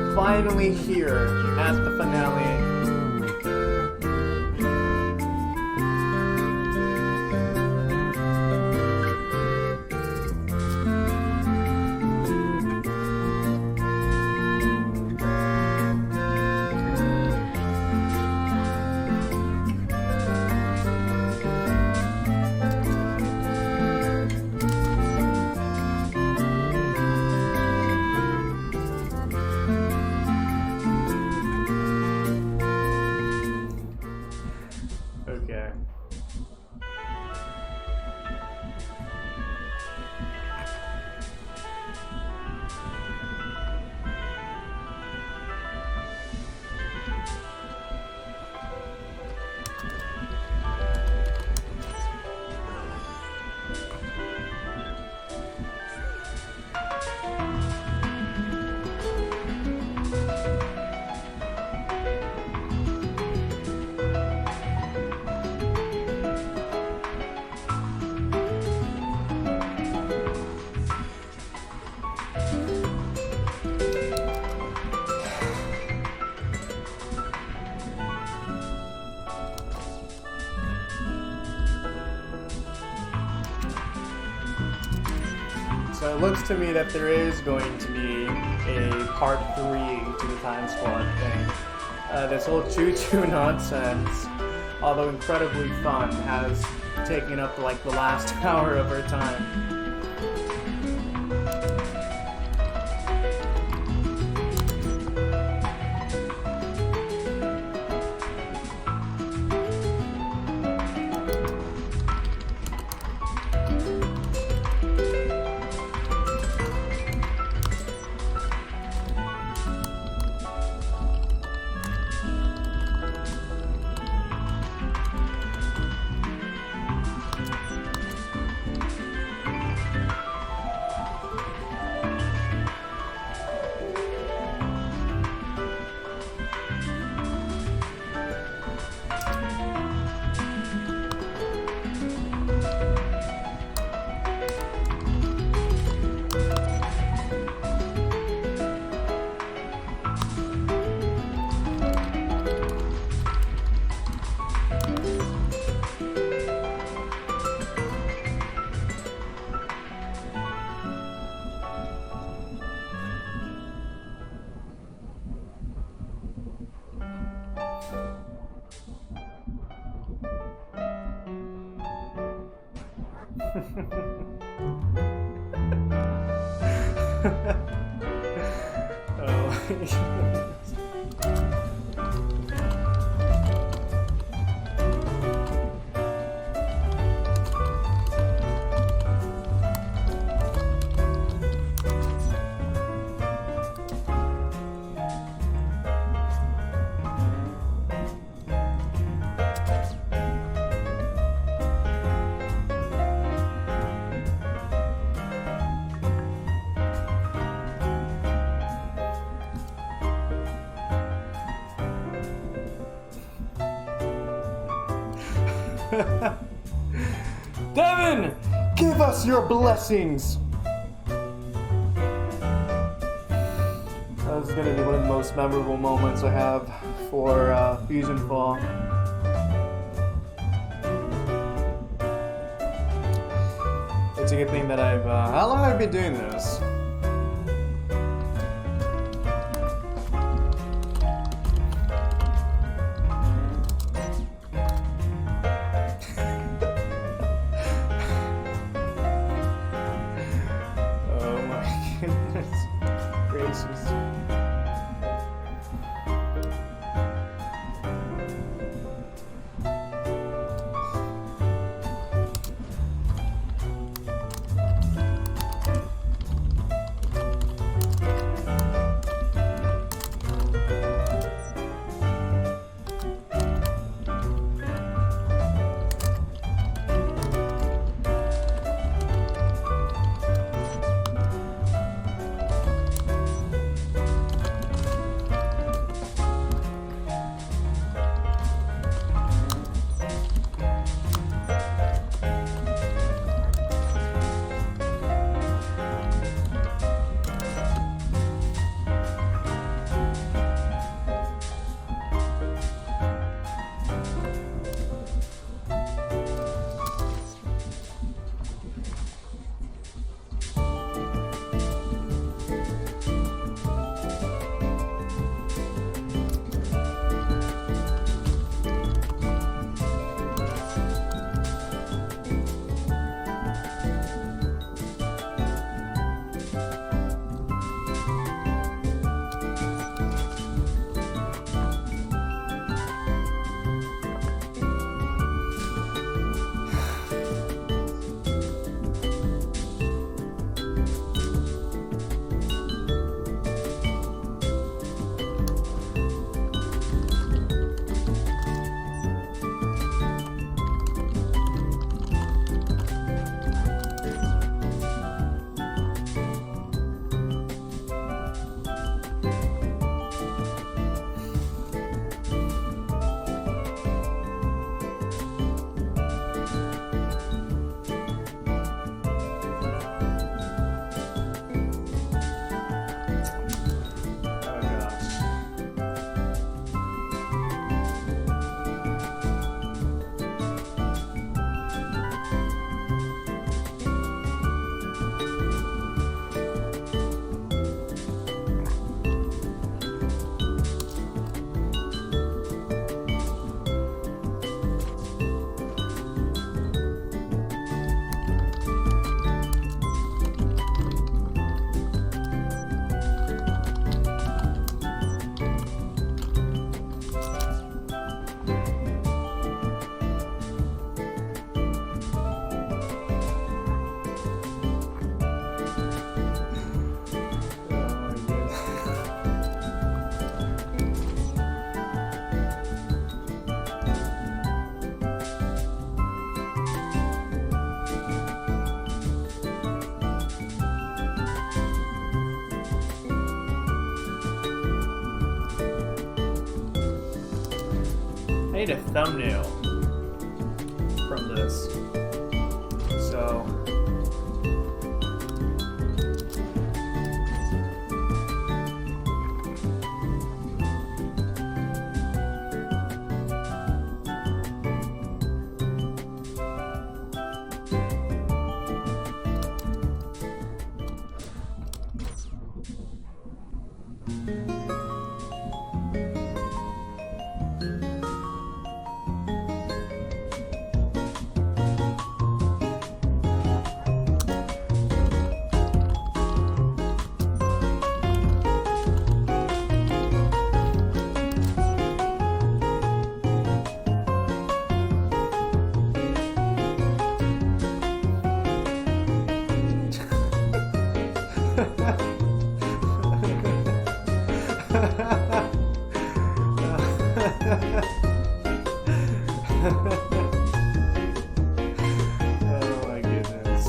we're finally here at the finale. Okay. So it looks to me that there is going to be a part 3 to the Time Squad thing. This whole choo-choo nonsense, although incredibly fun, has taken up like the last hour of our time. Devin, give us your blessings. That was gonna be one of the most memorable moments I have for FusionFall. It's a good thing that I've. How long have I been doing this? made a thumbnail from this. So oh my goodness.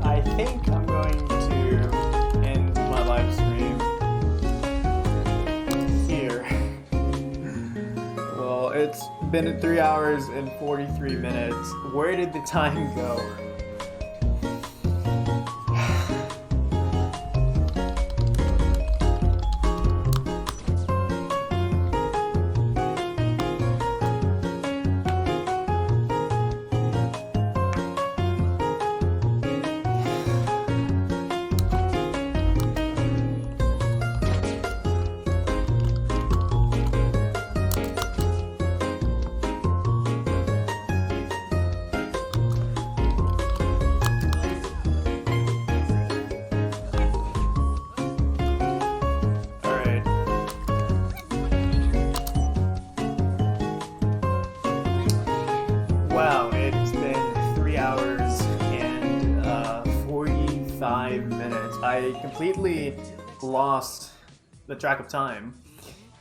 I think I'm going to end my live stream here. Well, it's been 3 hours and 43 minutes. Where did the time go? Alright. Wow, it's been 3 hours and 45 minutes. I completely lost the track of time.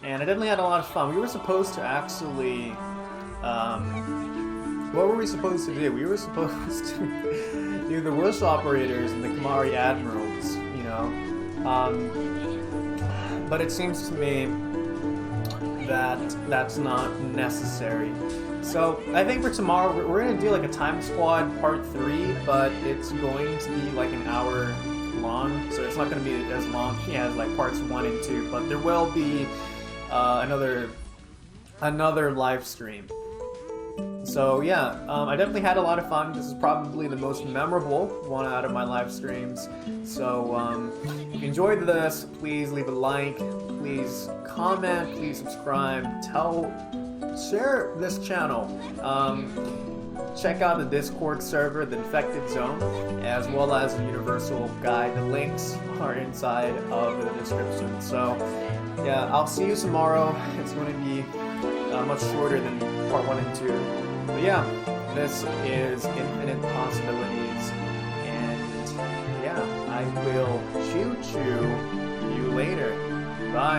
And I definitely had a lot of fun. We were supposed to actually... what were we supposed to do? We were supposed to do the Wish Operators and the Kamari Admirals, you know? But it seems to me that that's not necessary. So I think for tomorrow we're gonna do like a Time Squad Part 3, but it's going to be like an hour long, so it's not gonna be as long as like parts 1 and 2. But there will be another live stream. So yeah, I definitely had a lot of fun. This is probably the most memorable one out of my live streams. So if you enjoyed this, please leave a like, please comment, please subscribe, share this channel. Check out the Discord server, the Infected Zone, as well as the Universal Guide. The links are inside of the description. So yeah, I'll see you tomorrow. It's going to be much shorter than part 1 and 2. But yeah, this is Infinite Possibilities, and yeah, I will choo-choo you later. Bye.